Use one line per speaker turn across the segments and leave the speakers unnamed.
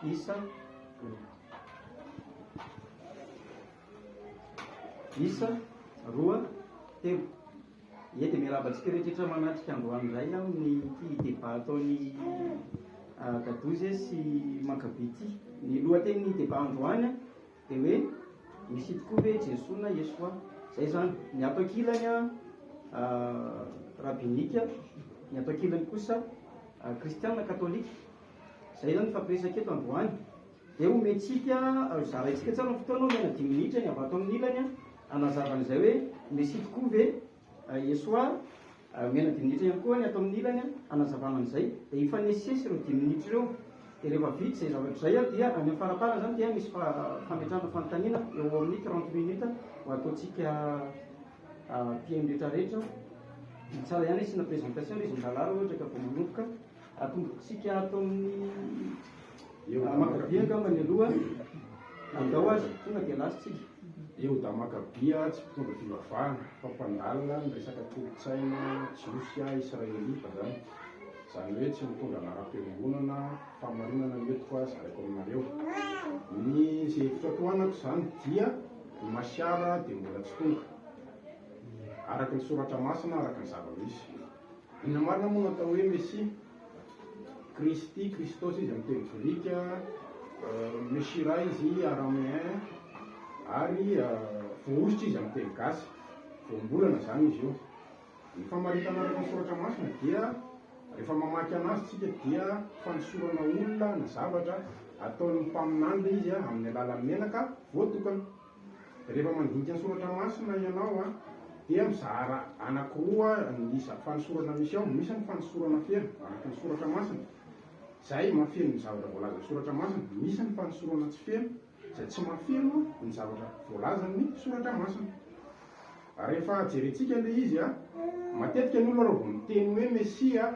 isa isa roa telo. Ie dia miarabantsika rehetrarehetra manatrika androany iray amin'ny ity débat ataony Kadozy sy Makabity. Ny lohatenin'ny débat androany dia hoe misy tokoa hoe Jesoa na Yesoa. Zay zany ny ato ankilany rabinika, ny ato ankilany kosa kristiana katolika. Zay zany fampiresaka eto androany. Dia omentsika zaraintsika tsara ny fotoana mena 10 minitra ny avy ato amin'ny ilany anazavan'izay hoe misy tokoa ve Yesoa. Mena 10 minitra ihany koa ny ato amin'ny ilany anazavana an'izay. Dia ifanesesy ireo 10 minitra ireo. Dia rehefa vita izay zavatra izay dia any amin'ny faraparana zany dia misy fametrahana fanontaniana eo amin'ny 30 minitra ho ataontsika PM rehetrarehetra. Tsara ihany isina présentation izy milalaro ohatra ka vao manomboka atombotsika ato amin'ny Makabia angamba ny aloha andao azy tonga dia lasitsika.
Eo da Makabia tsy mpitondra fivavahana fampandalina ny resaka kolotsaina Jiosy Israelita zany. Zany hoe tsy mitondra anara-piangonana famarinana mety koa zaraiko aminareo. Ny zay fitoatoanako zany dia ny Masiara dia mbola tsy tonga. Araka ny soratra masina, araka ny zava-misy. Inona marina moa natao hoe Mesia? Kristy, Kristos izy amin'ny teny grika, Meshira izy araméen, ary voaositra izy amin'ny teny gasy. Voambolana zany izy io. Ny famaritana araka ny soratra masina dia rehefa mamaky anazy tsika dia fanosorana olona na zavatra ataon'ny mpaminany izy amin'ny alalan'ny menaka voatokana. Rehefa mandinika ny soratra masina ianao dia mizara anankiroa ny fanosorana misy ao. Misy ny fanosorana feno araka ny soratra masina. Zay mahafeno ny zavatra voalaza ny soratra masina. Misy ny fanosorana tsy feno izay tsy mahafeno ny zavatra voalaza ny soratra masina. Rehefa jerentsika ilay izy matetika ny olona raha vao miteny hoe Mesia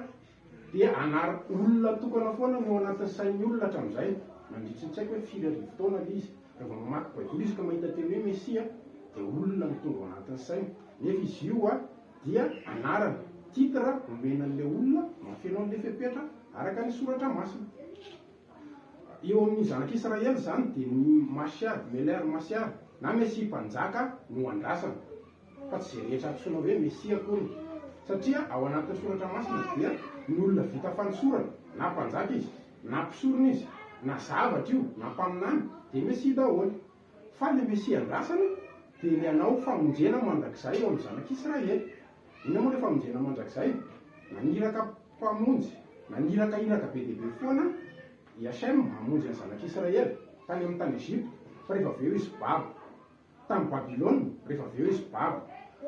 dia anara olona tokana foana no anatin'ny sain'ny olona hatramin'izay. Mandritra tsy haiko hoe 4 arivo taona ilay izy. Raha vao mamaky baiboly izy ka mahita teny hoe Mesia dia olona mitonga ao anatin'ny sainy. Nefa izy io dia anarana titra omena an'ilay olona mahafeno an'ilay fepetra araka ny soratra masina. Eo amin'ny zanak'Israely zany dia ny Masiar, Meler Masiar na Mesia mpanjaka no andrasana. Fa tsy zay rehetra antsoina hoe Mesia koa. Satria ao anatin'ny soratra masina dia ny olona vita fanosorana, na mpanjaka izy, na mpisorona izy, na zavatra io, na mpaminany, dia Mesia daholo. Fa ilay Mesia andrasana dia ny anao famonjena mandrakizay eo amin'ny zanak'Israely. Inona moa ilay famonjena mandrakizay? Naniraka mpamonjy, naniraka iraka be dia be foana Iasem mamonjy ny zanak'Israely tany amin'ny tany Ezipta. Fa rehefa avy eo izy babo. Tamin'ny Babilôna rehefa avy eo izy babo.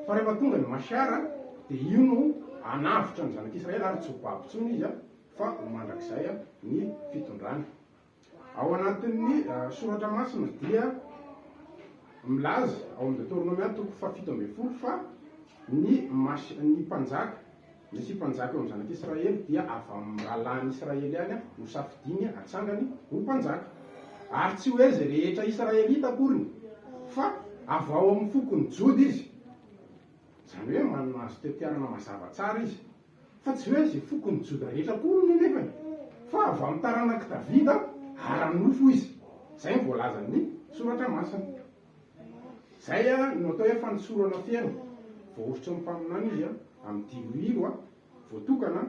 Fa rehefa tonga ny Masiara dia io no anavitra ny zanak'Israely ary tsy ho babo intsony izy fa ho mandrakizay ny fitondrany. Ao anatin'ny soratra masina dia milaza ao amin'ny Deutéronome 7:10 fa ny mpanjaka, misy mpanjaka eo amin'ny zanak'Israely dia avy amin'ny rahalany Israely any no safidiny hatsangany ho mpanjaka. Ary tsy hoe zay rehetra Israelita akoriny fa avy ao amin'ny fokony Jody izy. Zany hoe manana azo tetiarana mazava tsara izy. Fa tsy hoe zay fokony Joda rehetra akoriny nefany fa avy amin'ny taranak'i Davida ara-nofo izy. Zay ny voalazan'ny soratra masina. Zay no atao hoe fanosorana feno. Voaositra ny mpaminany izy amin'ny diloilo voatokana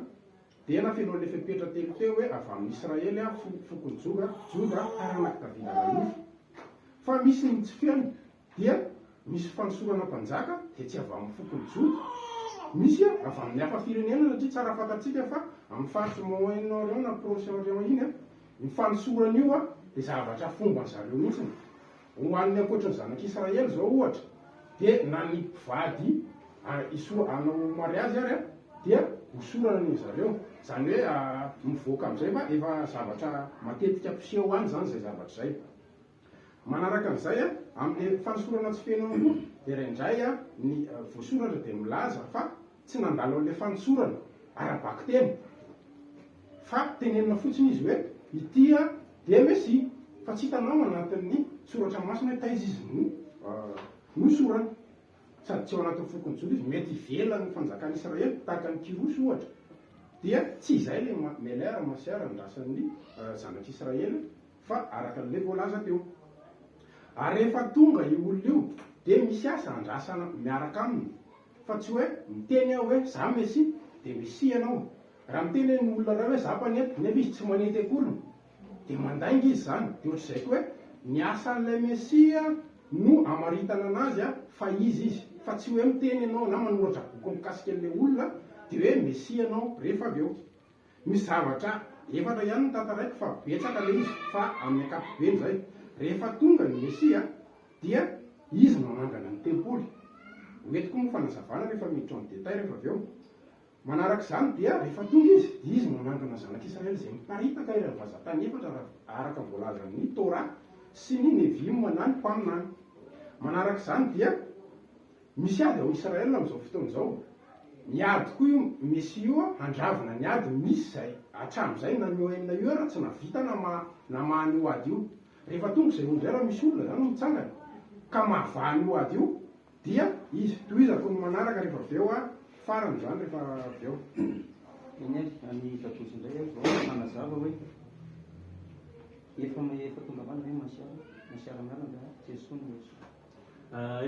dia nafeno an'ilay fepetra telo teo hoe avy amin'ny Israely fokony Joda taranak'i Davida ara-nofo. Fa misy ny tsy feno dia misy fanosorana mpanjaka dia tsy avy amin'ny fokony Joda. Misy avy amin'ny hafa firenena satria tsara fantatsika fa amin'ny faritsy Moyen-Orient na Proche-Orient iny ny fanosorana io dia zavatra fomban zareo mihitsy. Ho an'ny ankoatra ny zanak'Israely zao ohatra dia na ny mpivady hanao mariazy ary dia hosorana ny zareo. Zany hoe mivoaka amin'izay fa efa zavatra matetika mpiseho any zany zay zavatra zay. Manaraka an'izay amin'ny fanosorana tsy feno koa dia raindray ny voasoratra dia milaza fa tsy nandalo an'ilay fanosorana ara-baky teny fa tenenina fotsiny izy hoe ity dia Mesia. Fa tsy hitanao anatin'ny soratra masina hoe taiza izy no sorana. Sady tsy ao anatin'ny fokony Joda izy mety ivela ny fanjakan'ny Israely tahaka ny Kirosy ohatra. Dia tsy izay ilay Meler Masiara andrasan'ny zanak'Israely fa araka n'ilay voalaza teo. Ary rehefa tonga io olona io dia misy asa andrasana miaraka aminy, fa tsy hoe miteny aho hoe za Messia dia Messia ianao. Raha miteny ny olona raha hoe za mpanety nefa izy tsy manety akory dia mandainga izy zany. Dia ohatr'izay koa hoe ny asan'ilay Messia no amaritana anazy fa izy, fa tsy hoe miteny ianao na manoratra boky mikasika an'ilay olona dia hoe Messia ianao rehefa avy eo. Misy zavatra efatra ihany ny tantaraiko fa betsaka ilay izy, fa amin'ny ankapobeny zay. Rehefa tonga ny Messia dia izy manangana ny tempoly. Hoentiko ny fanazavana rehefa miditra ny détail rehefa avy eo. Manarak'izany dia rehefa tonga izy manangana zanak'Israely izay miparitaka ireny vazantany efatra araka ny voalazan'ny Torah sy ny Nevim na ny mpaminany. Manarak'izany dia misy ady ao Israel amin'izao fotoana izao. Niady koa io Messia io andravina ny ady misy zay hatramin'izay na mioenina io raha tsy navita na mahan'io ady io. Rehefa tonga izay olona raha misy olona zany mitsangana ka mahavany io ady io dia izy toizako ny manaraka rehefa avy eo farany zany rehefa avy eo.
Eny any Tatozy indray zao manazava hoe efa tonga avany hoe masiara miarana Jesosy no Yesu.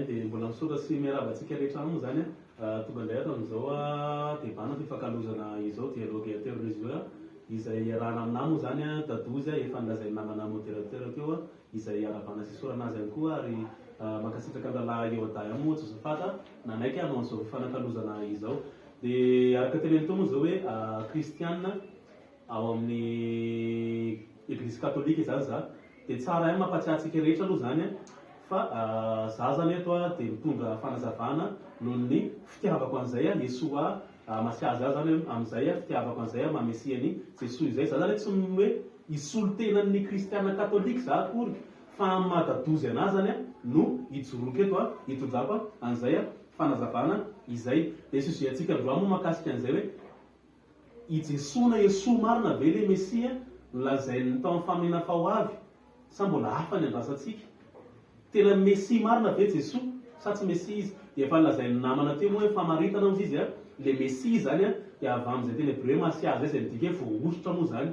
Dia mbola misoratsy miarabantsika rehetra moa zany tonga indray ato amin'izao dia bana fifankalozana izao dialogue interreligieux izay iarahana aminah moa zany Tatozy efa nolazainy namana modérateur teo izay aravana sy sorana azy ihany koa ary makasitraka lalahy eo aday moa tsy zafata nanaiky hanao an'izao fifanankalozana izao. Dia araka teneny teo moa zao hoe kristianina ao amin'ny Eglise catholique zany za dia tsara ihany mampatsiahantsika rehetra aloha zany fa za zany eto dia mitondra fanazavana noho ny fitiavako an'izay Yesoa masiazy azy zany amin'izay fitiavako an'izay mamesiany Jesosy izay. Za zany tsy hoe isolo tenan'ny kristiana katolika za akory fa matatozy anazy zany no ijoroky eto itondrako an'izay fanazavana izay. Dia Jesosy atsika androany moa makasika an'izay hoe ijesona Yesoa marina ve le Messia nolazainy tao amin'ny faminana fao avy sa mbola hafa ny andrasantsika. Tena Messia marina ve Jesosy sa tsy Messia izy? Dia efa nolazainy namana teo moa hoe famaritana ozy izy le Messia zany dia avy amin'izay teny hébreu masiazy zay midika hoe voaositra moa zany.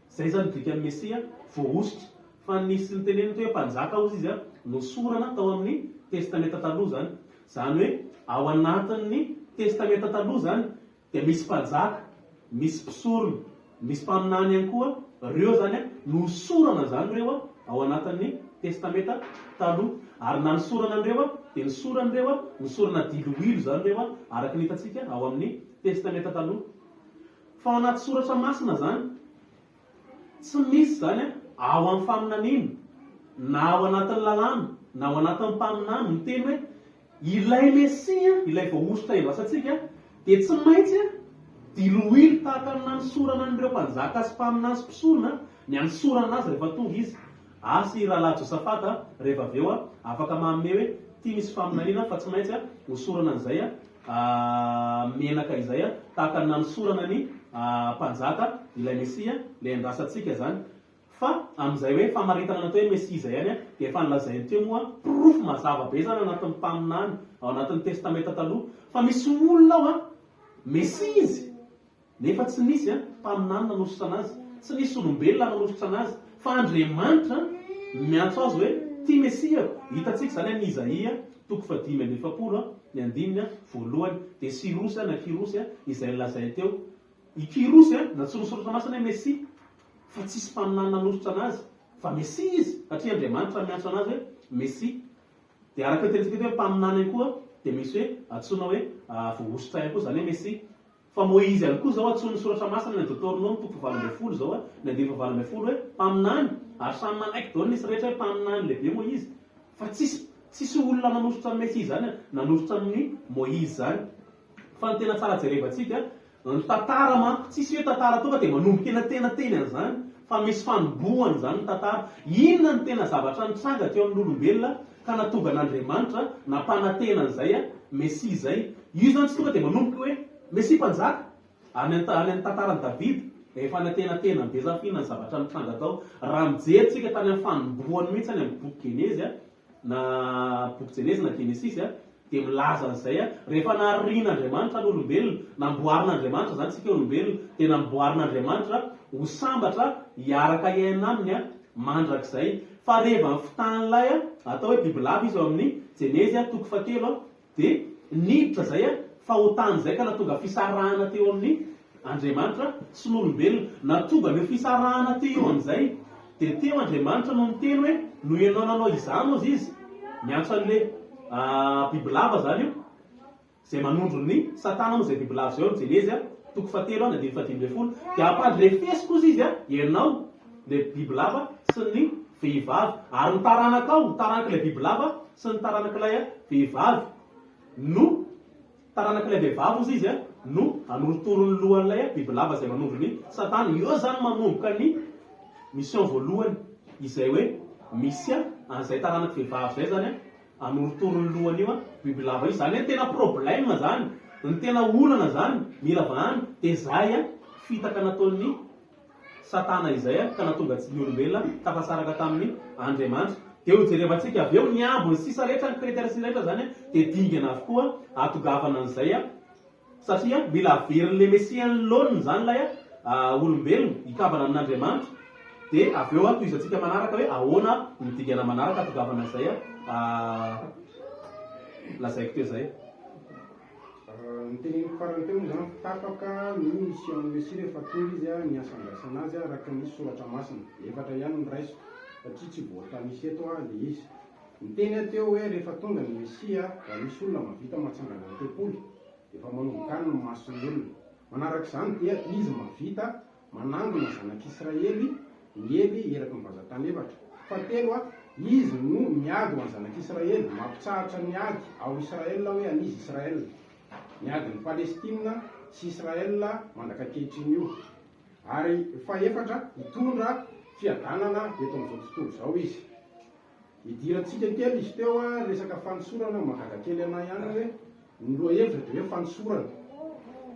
Zay zany midika ny Messia voaositra. Fa nisy ny teneniny hoe mpanjaka ozy izy nosorana tao amin'ny testamenta taloha zany. Zany hoe ao anatin'ny testamenta taloha zany dia misy mpanjaka, misy mpisorona, misy mpaminany ihany koa. Reo zany nosorana zany reo ao anatin'ny testamenta taloha. Ary na nisorana an'ireo dia nisorana diloilo zany reo araka ny hitantsika ao amin'ny testamenta taloha. Fa ao anaty soratra masina zany tsy misy zany ao amin'ny faminaniana na ao anatin'ny lalàna na ao anatin'ny mpaminany miteny hoe ilay Messia ilay voaositra endrasantsika dia tsy maintsy diloilo tahaka ny nanisorana an'ireo mpanjaka sy mpaminany sy mpisorona ny anisorana azy rehefa tonga izy. Asy rahalahy Josafata rehefa avy eo afaka manome hoe tia misy faminaniana fa tsy maintsy hosorana an'izay menaka izay tahaka ny nanisorana ny mpanjaka ilay Messia ilay andrasantsika zany. Fa amin'izay hoe famaritana natao hoe Messia izay ihany dia efa nolazainy teo moa proof mazava be zany anatin'ny mpaminany ao anatin'ny testamenta taloha fa misy olona ao Messia izy nefa tsy nisy mpaminany nanositra anazy, tsy nisy olombelona nanositra anazy fa Andriamanitra miantso azy hoe tia Messia. Hitantsika zany ny Isaia 5:20 ny 9 dia Sirosy na Kirosy izay lazainy teo. I Kirosy na tsy nosoratra masina hoe Messia fa tsisy mpaminany nanositra anazy fa Messia izy satria Andriamanitra miantso anazy hoe Messia. Dia araka tenentsika hoe mpaminany ihany koa dia misy hoe antsoina hoe voaositra ihany koa zany hoe Messia. Fa Moïse ihany koa zao antsoin'ny soratra masina ny Deutéronome 20 zao ny 20 hoe mpaminany. Ary samy manaiky daholo nisy rehetra hoe mpaminany lehibe Moïse fa tsisy olona nanositra ny Messia zany nanositra amin'ny Moïse zany. Fa ny tena tsara jerevantsika ny tantara manko tsisy hoe tantara tonga dia manomboka teny an'izany fa misy fanombohany zany ny tantara. Inona ny tena zavatra nitranga teo amin'olombelona ka natonga n'Andriamanitra nampanantena an'izay Messia zay. Io zany tsy tonga dia manomboka hoe Messia mpanjaka any amin'ny tantarany David efa natenatena be zafina ny zavatra nitranga tao. Raha mijery tsika tany amin'ny fanombohany mihitsy any amin'ny boky Genezy na boky Genezy na Genesis dia milaza an'izay rehefa naharian'Andriamanitra n'olombelona, namboarin'Andriamanitra zany tsika olombelona dia namboarin'Andriamanitra ho sambatra hiaraka iaina aminy mandrakizay fa reva ny fotan'lay atao hoe bibilava izy ao amin'ny Jenezy 7 dia niditra zay fahotan'izay ka natonga fisarahana teo amin'ny Andriamanitra sy n'olombelona natonga ny fisarahana teo amin'izay dia teo Andriamanitra no miteny hoe no ianao nanao izany ozy izy miantso an'le bibilava zany io zay manondro ny Satana moa zay bibilava zay ao Jenezy 7:15 dia ampandrefesiko ozy izy ianao le bibilava sy ny vehivavy ary nitaranaka ao taranak'ilay bibilava sy ny taranak'ilay vehivavy no taranak'ilay vehivavy ozy izy no anorotoro ny lohan'ilay bibilava zay manondro ny Satana. Io zany manomboka ny mission voalohany izay hoe misy an'izay taranaky vehivavy zay zany anorotoro ny lohany io bibilava io zany hoe tena problème zany ny tena olana zany mila vahany dia zay fitaka nataon'ny Satana izay ka natonga ny olombelona tafasaraka tamin'ny Andriamanitra. Dia ho jerevantsika avy eo ny ambony sisa rehetra ny kretera sy rehetra zany dia dingana avokoa atogavana an'izay satria mila averin'le mesiany lôniny zany lay olombelona hikavana amin'Andriamanitra. Dia avy eo toy izantsika manaraka hoe ahoana midingana manaraka atogavana an'izay lazaiko teo zay.
Ny teneniko farany teo zany tapaka ny mission Messia rehefa tonga izy ny asandraisana azy araka ny soratra masina efatra ihany ny raisiko satria tsy voatamisy eto le izy miteny teo hoe rehefa tonga ny Messia da misy olona mavita mahatsangana ny tempolo efa manombokany ny mason'ny olona manarak'izany dia izy mavita manangona zanak'Israely miely eraky ny vazatany efatra fatelo izy no miady ho any zanak'Israely mampitsahatra ny ady ao Israel hoe anizy Israel miady ny Palestina sy Israel mandakakehitriny io ary faefatra hitondra fiadanana eto amin'izao tontolo zao izy. Hidirantsika kely izy teo resaka fanosorana mahagagakely anay ihany hoe ny roa hevitra dia hoe fanosorana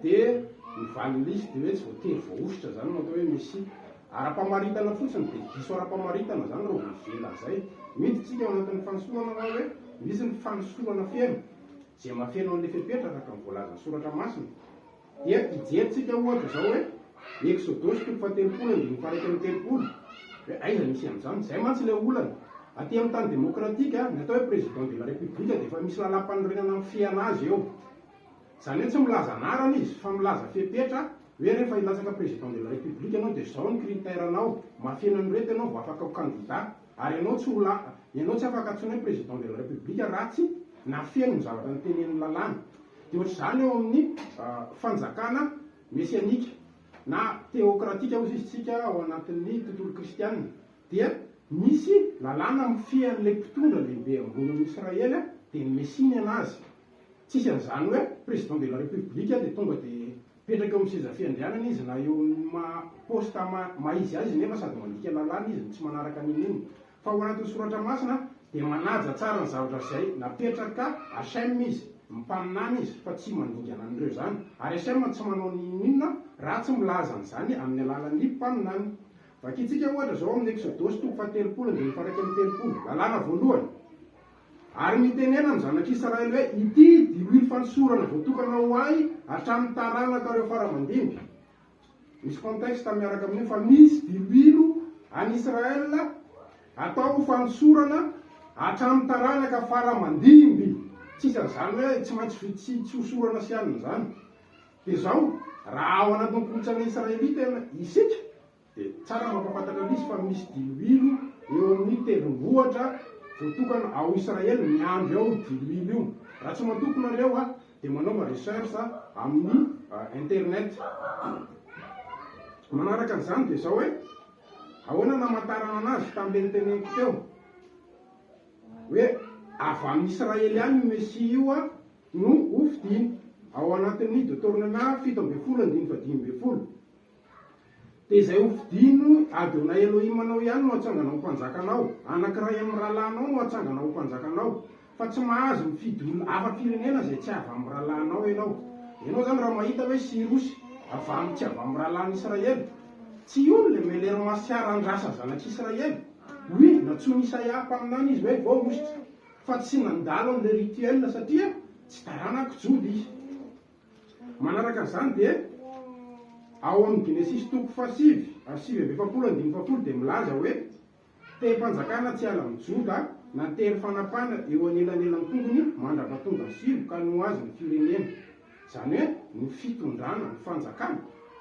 dia ny valin'isy dia hoe tsy voatery voaositra zany no atao hoe Messia ara-pamaritana fotsiny dia diso ara-pamaritana zany ro vela zay miditsika ao anatin'ny fanosorana hoe misy ny fanosorana feno zay mafeno an'le fepetra araka ny voalazan'ny soratra masina dia hijeritsika ohatra zao hoe Exodus 7:30 hoe aiza misy amin'izany zay mantsy ilay olana aty amin'ny tany démocratique ny atao hoe président de la république dia efa misy lalam-panorenana amin'ny fiana azy eo zany hoe tsy milaza anarana izy fa milaza fepetra hoe rehefa hilatsaka président de la république ianao dia zao ny critèrenao mafeno an'irety ianao vao afaka ho candidat ary ianao tsy afaka antsoina hoe président de la république ratsy na feno ny zavatra ny tenen'ny lalàna dia ohatr'izany eo amin'ny fanjakana messianika na théocratique ozy izy tsika ao anatin'ny tontolo kristianina dia misy lalàna mifian'le mpitondra lehibe ambony Israely dia ny Messia anazy tsisy an'izany hoe président de la république dia tonga dia petraka eo amin'ny seza fiandrianana izy na eo posta maizy azy nefa sady mandika lalàna izy tsy manaraka an'iny fa ao anatin'ny soratra masina dia manaja tsara ny zavatra zay napetraka Hasem izy mimpaminany izy fa tsy mandingana an'ireo zany ary Hasem tsy manao n'inona raha tsy milaza an'izany amin'ny alalan'ny mpaminany. Vakitsika ohatra zao amin'ny Exodus 7:30 lalàna voalohany ary mitenena ny zanak'Israely hoe ity diloilo fanosorana voatokana ho ahy hatramin'ny taranaka reo faramandimby. Misy contexte miaraka amin'io fa misy diloilo any Israel atao fanosorana hatramin'ny taranaka faramandimby tsisy an'izany hoe tsy maintsy tsy hosorana sy anina zany. Dia zao raha ao anatin'ny kolontsaina israelita isika dia tsara mampafantatra an'izy fa misy diloilo eo amin'ny telonvohatra voatokana ao Israely miandry ao diloilo io. Raha tsy matokona reo dia manaova recherche amin'ny internet. Manaraka an'izany dia zao hoe ahoana namatarana anazy tamin'le niteneniko teo hoe avy amin'ny Israely any Messia io no hovidiny ao anatin'ny Deutéronome 7:15. Dia izay hovidino Adonai Elohim anao ihany no hatsangana ho mpanjakanao, anankiray amin'ny rahalanao no hatsangana ho mpanjakanao, fa tsy mahazo mifidy olona hafa-pirenena zay tsy avy amin'ny rahalanao ianao. Ianao zany raha mahita hoe Sirosy tsy avy amin'ny rahalan'i Israely, tsy io le melery masiara andrasa zanak'Israely oui natsony Isaia mpaminany izy hoe vao ositra fa tsy nandalo amin'le rituel satria tsy taranako jody izy. Manaraka an'izany dia ao amin'ny Genesis 7:7 dia milaza hoe Te-mpanjakana tsy ala mijoda na tery fanapana eo anelanelan'ny tongony mandrapa tonga ny silo ka no azy ny firenena. Zany hoe ny fitondrana ny fanjakana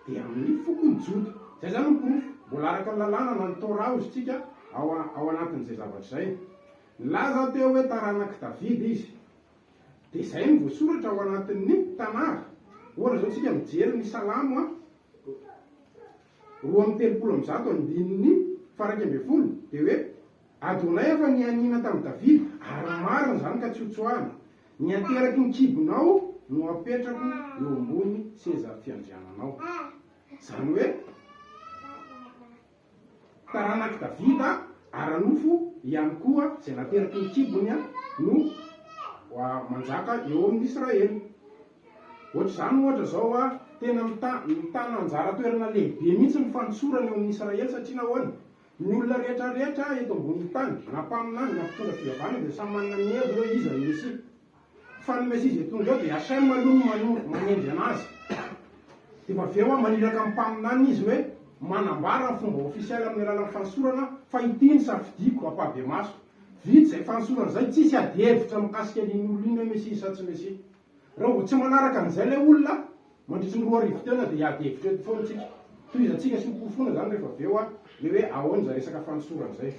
dia amin'ny foko mijoda. Zay zany ny porofo. Mbola araka ny lalàna na ny Torah ozytsika ao anatin'izay zavatra izay. Laza teo hoe taranak'i Davida izy. Dia izay no voasoratra ao anatin'ny tanàra. Ohatra zao tsika mijery ny Salamo 2:30 dia hoe Adonay efa nianina tamin'ny Davida ary marina zany ka tsy hotsoahana. Ny ateraky ny kibonao no apetrako eo ambony seza fiandriananao. Zany hoe taranak'i Davida ary anofo ihany koa izay nateraky ny kibony no manjaka eo amin'ny Israely. Ohatr'izany ohatra zao tena mitana anjara toerana lehibe mihitsy ny fanosorana eo amin'ny Israely satria nahoana ny olona rehetrarehetra eto ambony tany na mpaminany na mpitondra fivavahana dia samy manana ny hevo hoe iza ny Mesia. Fa ny Mesia izay tonga eo dia asainy maloha manendry anazy. Dia aveo maniraka amin'ny mpaminany izy hoe manambara ny fomba ofisialy amin'ny alalan'ny fanosorana fa ity ny safidiako ampabe maso. Vitsy izay fanosorana izay tsisy ady hevitra mikasika an'iny olona iny hoe Mesia sa tsy Mesia. Raha vao tsy manaraka an'izay ilay olona mandritry ny 2 arivo tena dia ady hevitra eto foana tsika. Toizantsika sy mipofona zany rehefa aveo le hoe ahoana zay resaka fanosorana izay.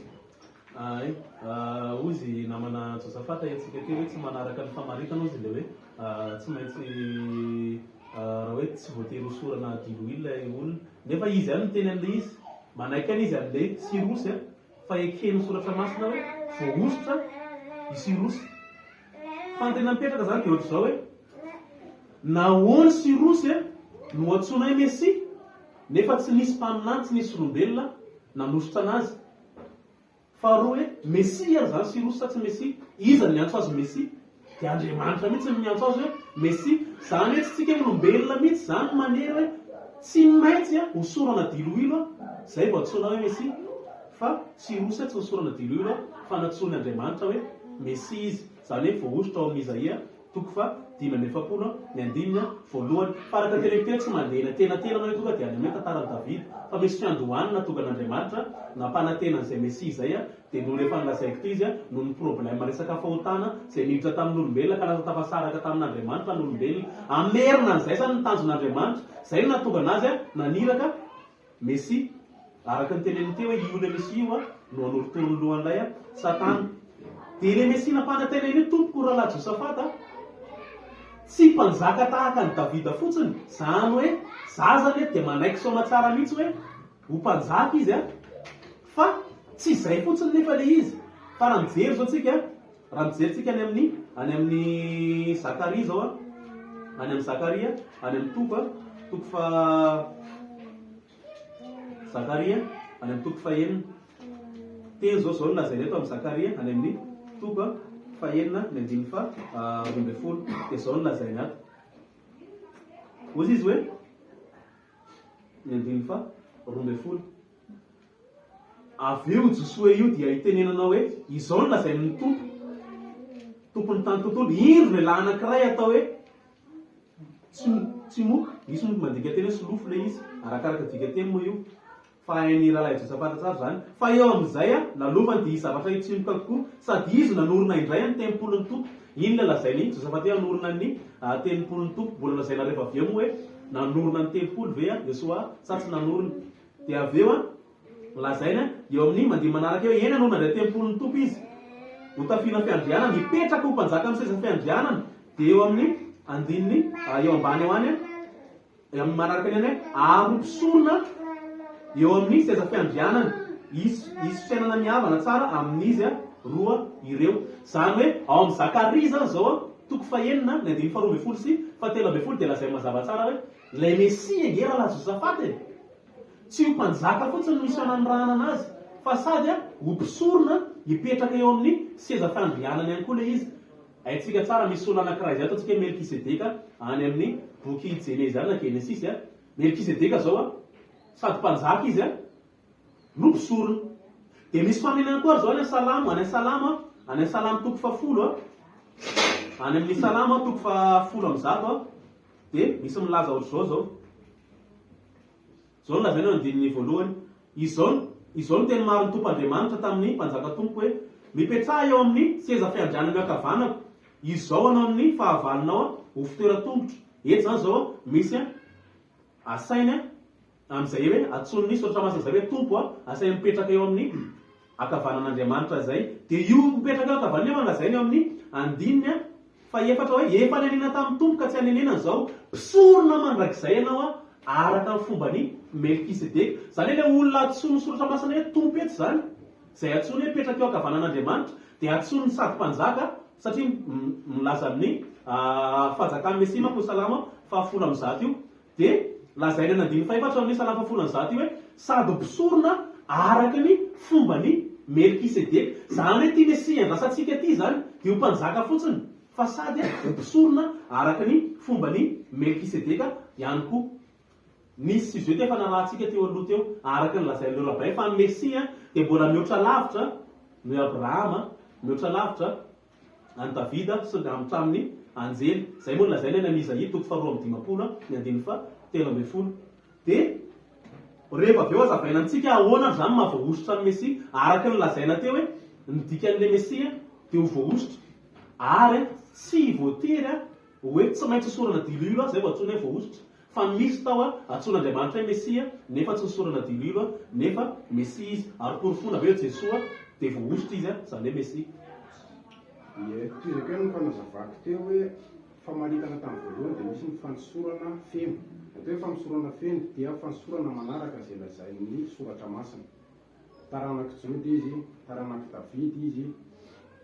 Ozy namana Josafata etsika teo hoe tsy manaraka ny famaritana ozy le hoe tsy maintsy raha hoe tsy voatery hosorana dilo ilay olona. Nefa izy ihany miteny an'ilay izy manaiky any izy an'ilay sirosy fa ekeny soratra masina hoe voaositra i sirosy. Fa ny tena mipetraka zany dia ohatr'izao hoe nahoany sirosy no antsoina hoe Mesia nefa tsy nisy mpaminany tsy nisy olombelona nanositra anazy. Faharoa hoe Mesia ary zany sirosy sa tsy Mesia, iza ny antso azy Mesia? Dia Andriamanitra mihitsy ny antso azy hoe Mesia. Zany hoe tsy tsika olombelona mihitsy zany manery hoe tsy maintsy hosorana diloilo zay vao antsoina hoe Mesia. Fa sirosy tsy hosorana diloilo fa natsony Andriamanitra hoe Mesia izy. Zany hoe voaositra ao amin'ny Isaia 5:1 faraka teletena tsy mandeha tenatena hoe tonga dia any amin'ny tantaran'i Davida fa misy fiandohanina tonga n'Andriamanitra nampanantenan'izay Mesia izay dia no rehefa nilazaiko ty izy no ny problème resaka fahotana izay niditra tamin'olombelona ka lasa tafasaraka tamin'Andriamanitra n'olombelona amerina an'izay zany ny tanjon'Andriamanitra zay no natonga anazy naniraka Mesia araka ny tenen'ny teo hoe io le Mesia io no anolotorony lohan'ilay Satana. Dia le Mesia nampanantenany io tompoko rahalahy Josafata tsy mpanjaka tahaka ny Davida fotsiny. Zany hoe zazany dia manaiky soma tsara mihitsy hoe ho mpanjaka izy fa tsy izay fotsiny nefa le izy. Fa raha mijery zao tsika raha mijery tsika any amin'ny Zakaria zao any amin'ny Zakaria any amin'ny toko fa Zakaria any amin'ny toko fahenina teny zao ny lazainy eto amin'ny Zakaria any amin'ny toko fahenina ny 2:12 dia zao ny lazainy ato. Ozy izy hoe ny 2:12 avy eo Josoa io dia itenenanao hoe izao ny lazainy ny tompony tany tontolo. Indro lehilahy anankiray atao hoe tsy moka misy moko mandika teny hoe solofo le izy arakaraka dika teny moa io fa hainy rahalahy Josafata tsara zany. Fa eo amin'izay nalovany dia zavatra hitsimoka kokoa sady izy nanorina indray ny tempolon'ny tompo. Iny le lazainy Josafata nanorina ny tempolon'ny tompo. Mbola lazaina rehefa avy eo moa hoe nanorina ny tempolo ve Jesosy sa tsy nanorina. Dia avy eo lazaina eo amin'ny mandeha manaraka eo eny nanorina indray tempolon'ny tompo izy ho tafiana fiandrianana mipetraka ho mpanjaka amin'ny seza fiandrianana. Dia eo amin'ny andininy eo ambany eo any amin'ny manaraka ny hoe arompisorona eo amin'ny seza fiandrianana isy fiainana mihavana tsara amin'izy roa ireo. Zany hoe ao amin'ny Zakaria zany zao toko fahenina ny 2:12 sy 13 dia lazay mazava tsara hoe ilay Mesia nge rahalahy Josafata tsy ho mpanjaka fotsiny misy ananyrahana anazy fa sady ho mpisorona hipetraka eo amin'ny seza fiandrianana ihany koa le izy. Haintsika tsara misy olona anankiray zay ataontsika Melkisedeka any amin'ny boky Jenezy any na Genesis Melkisedeka zao sady mpanjaka izy no mpisorona. Dia misy faminany koa zao any Salamo any Salamo toko fafolo any amin'ny Salamo toko fafolo amin'ny zato dia misy milaza ohatr'izao zao ny lazaina ny andininy voalohany. Izao izao no teny maro ny tompoandriamanitra tamin'ny mpanjaka tompo hoe mipetraha eo amin'ny seza fiandrianana ankavanako izao anao amin'ny fahavalinao ho fitoeran-tongotra. Eto zany zao misy asainy amin'izay hoe atson'ny soratra masina zay hoe tompo asainy mipetraka eo amin'ny akavanan'Andriamanitra zay. De io mipetraka eo akavanana eo angazainy eo amin'ny andininy fa efatra hoe efa nanena tamin'ny tompo ka tsy hanenena zao mpisorona mandrakizay ianao araka ny fombany Melkisedeka. Zany hoe olona atsony soratra masina hoe tompo eto zany zay atsony hoe petraka eo akavanan'Andriamanitra de atsony sady mpanjaka satria milaza amin'ny fahazakan'ny Mesia manko salama fahafolo amby zato io. De lazainy any andiny faefatra amin'ny salama fahafolo amby zato io hoe sady mpisorona araka ny fombany Melkisedeka. Zany hoe ty Mesia andrasantsika ty zany de ho mpanjaka fotsiny fa sady mpisorona araka ny fombany Melkisedeka ihany koa. Nisy izy io tefa narahantsika teo aloha teo araka ny lazain'ireo rabay fa ny Mesia de mbola mihoatra lavitra no Abrahama, mihoatra lavitra any Davida sy hatramin'ny anjely. Zay moa lazainy any Isaia 2:20 de rehefa avy eo azavaina antsika ahoana zany mahavoaositra ny Mesia araka ny lazaina teo hoe ny dikan'le Mesia de ho voaositra ary tsy voatery hoe tsy maintsy sorana dililo zay vao atsona hoe voaositra. Fa misy tao atson'Andriamanitra hoe Mesia nefa tsy sorana dililo nefa Mesia izy ary porofona avy eo Jesoa de voaositra izy zany hoe Mesia.
Tizaka hoe ny fanazavako teo hoe famaritana tamin'ny voalohany dia misy ny fanosorana feno. Atao hoe fanosorana feno dia fanosorana manaraka izay lazain'ny soratra masina. Taranaka Jody izy, taranaka Davidy izy,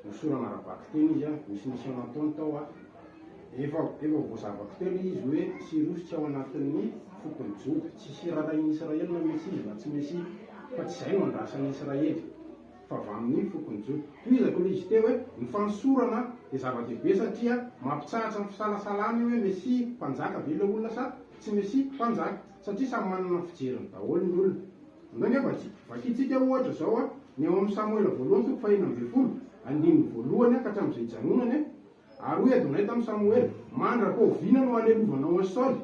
nosorana ara-baky teny izy misy nataony tao efa voazavako telo izy hoe sy rositra ao anatin'ny fokony Jody. Tsy sirarain'ny Israely na Mesia izy na tsy Mesia fa tsy izay no andrasan'ny Israely fa avy amin'ny fokony Jody. Toizako izy teo hoe ny fanosorana dia zava-dehibe satria mampitsahatra ny fisalasalana hoe Mesia mpanjaka ve ilay olona sa tsy Mesia mpanjaka satria samy manana fijeriny daholo ny olona. Nefa vakitsika ohatra zao ny ao amin'ny Samuela voalohany 1:2 ka hatramin'izay janonany ary hoe Adonay tamin'ny Samuela mandraka oviana no alelovana ao Saoly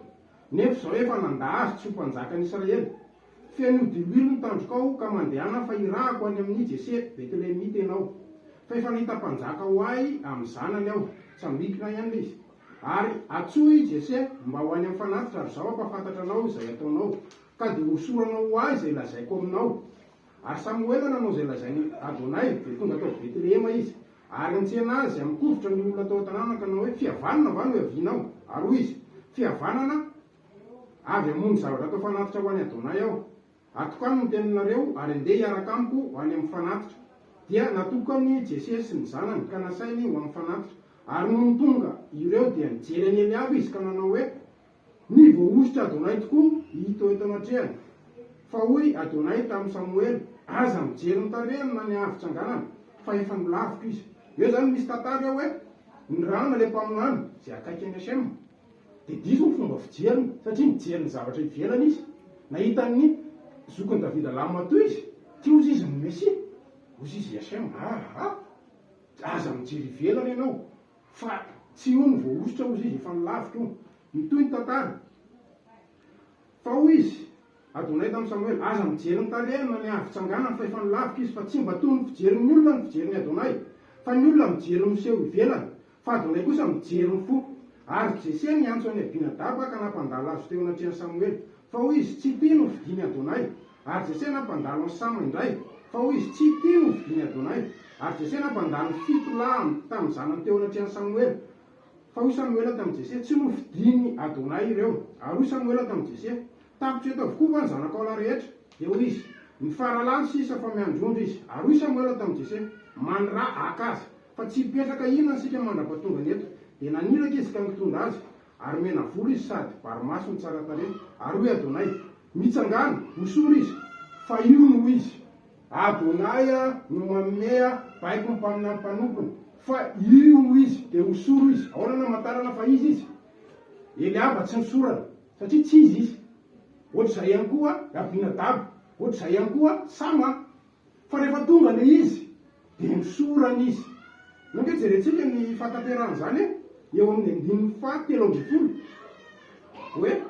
nefa zao efa nandahazo tsy ho mpanjakan'ny Israely. Feno dililo ny tandrokao ka mandehana fa irahako any amin'ny Jese Betlehemita ianao fa efa nahita mpanjaka ho ahy amin'ny zanany aho sambikina ihany izy ary atsoy Jese mba ho any amin'ny fanatitra ary zao ampafantatra anao izay ataonao ka dia hosoranao ho ahy izay lazaiko aminao. Ary Samuela nanao izay lazainy Adonay dia tonga tao Betlehema izy ary nitsena azy amin'ny kovitra ny olona tao an-tanàna ka nanao hoe fihavanana va no hiavianao ary hoy izy fihavanana avy hamono zavatra tao fanatitra ho any Adonay aho. Atokano ny teninareo ary andeha hiaraka amiko ho any amin'ny fanatitra. Dia natokany Jese sy ny zanany ka nasainy ho amin'ny fanatitra ary noho tonga ireo dia nijery any Eliab izy ka nanao hoe ny voaositra Adonay tokoa hita eto anatrehany. Fa hoy Adonay tamin'ny Samuel aza mijery ny tarehany na ny avitsanganana fa efa nilavitra izy. Eo zany misy tantara hoe ny rano le mpamognano izay akaiky any Shem dia diso ny fomba fijeriny satria mijery ny zavatra ivelany izy. Nahitany zokiny Davida lamatoy izy ty ozy izy ny Mesia ozy izy Shem aza mijery ivelany ianao fa tsy io ny voaositra ozy izy efa nilavitra io mitoy ny tantara. Fa hoy izy Adonay tamin'ny Samuel aza mijery ny tarehany na ny avitsanganana fa efa nilavitra izy fa tsy mba toy ny fijerin'ny olona ny fijerin'ny Adonay fa ny olona mijery miseho ivelany fa Adonay kosa mijery ny fo. Ary Jese niantso any Abinadaba ka nampandala azy teo anatrehan'i Samuel fa hoy izy tsy ty no vidiny Adonay ary Jese nampandalo ny Sama indray fa hoy izy tsy ty no vidiny Adonay ary Jese nampandalo ny 7 lahy tamin'ny zanany teo anatrehan'i Samuel fa hoy Samuela tamin'ny Jese tsy no vidiny Adonay ireo ary hoy Samuela tamin'ny Jese tapitra eto avokoa va ny zanakao lahy rehetra dia hoy izy ny faralany sisa fa miandrondro izy ary hoy Samuela tamin'ny Jese manra akazy fa tsy hipetraka inona sika mandrapatonga eto dia nanilaka izy ka mitondra azy ary mena volo izy sady barimaso ny tsara tarehy ary hoe Adonay mitsangana hosora izy fa io no izy Adonay no manome baiko ny mpaminany mpanompony fa io no izy dia hosoro izy. Ahoana namatarana fa izy Eliaba tsy nisorana satria tsy izy ohatr'izay ihany koa Abinadaba ohatr'izay ihany koa Sama fa rehefa tonga le izy dia nisorana izy. Nange jerentsika ny fatateran'izany eo amin'ny 7:30 hoe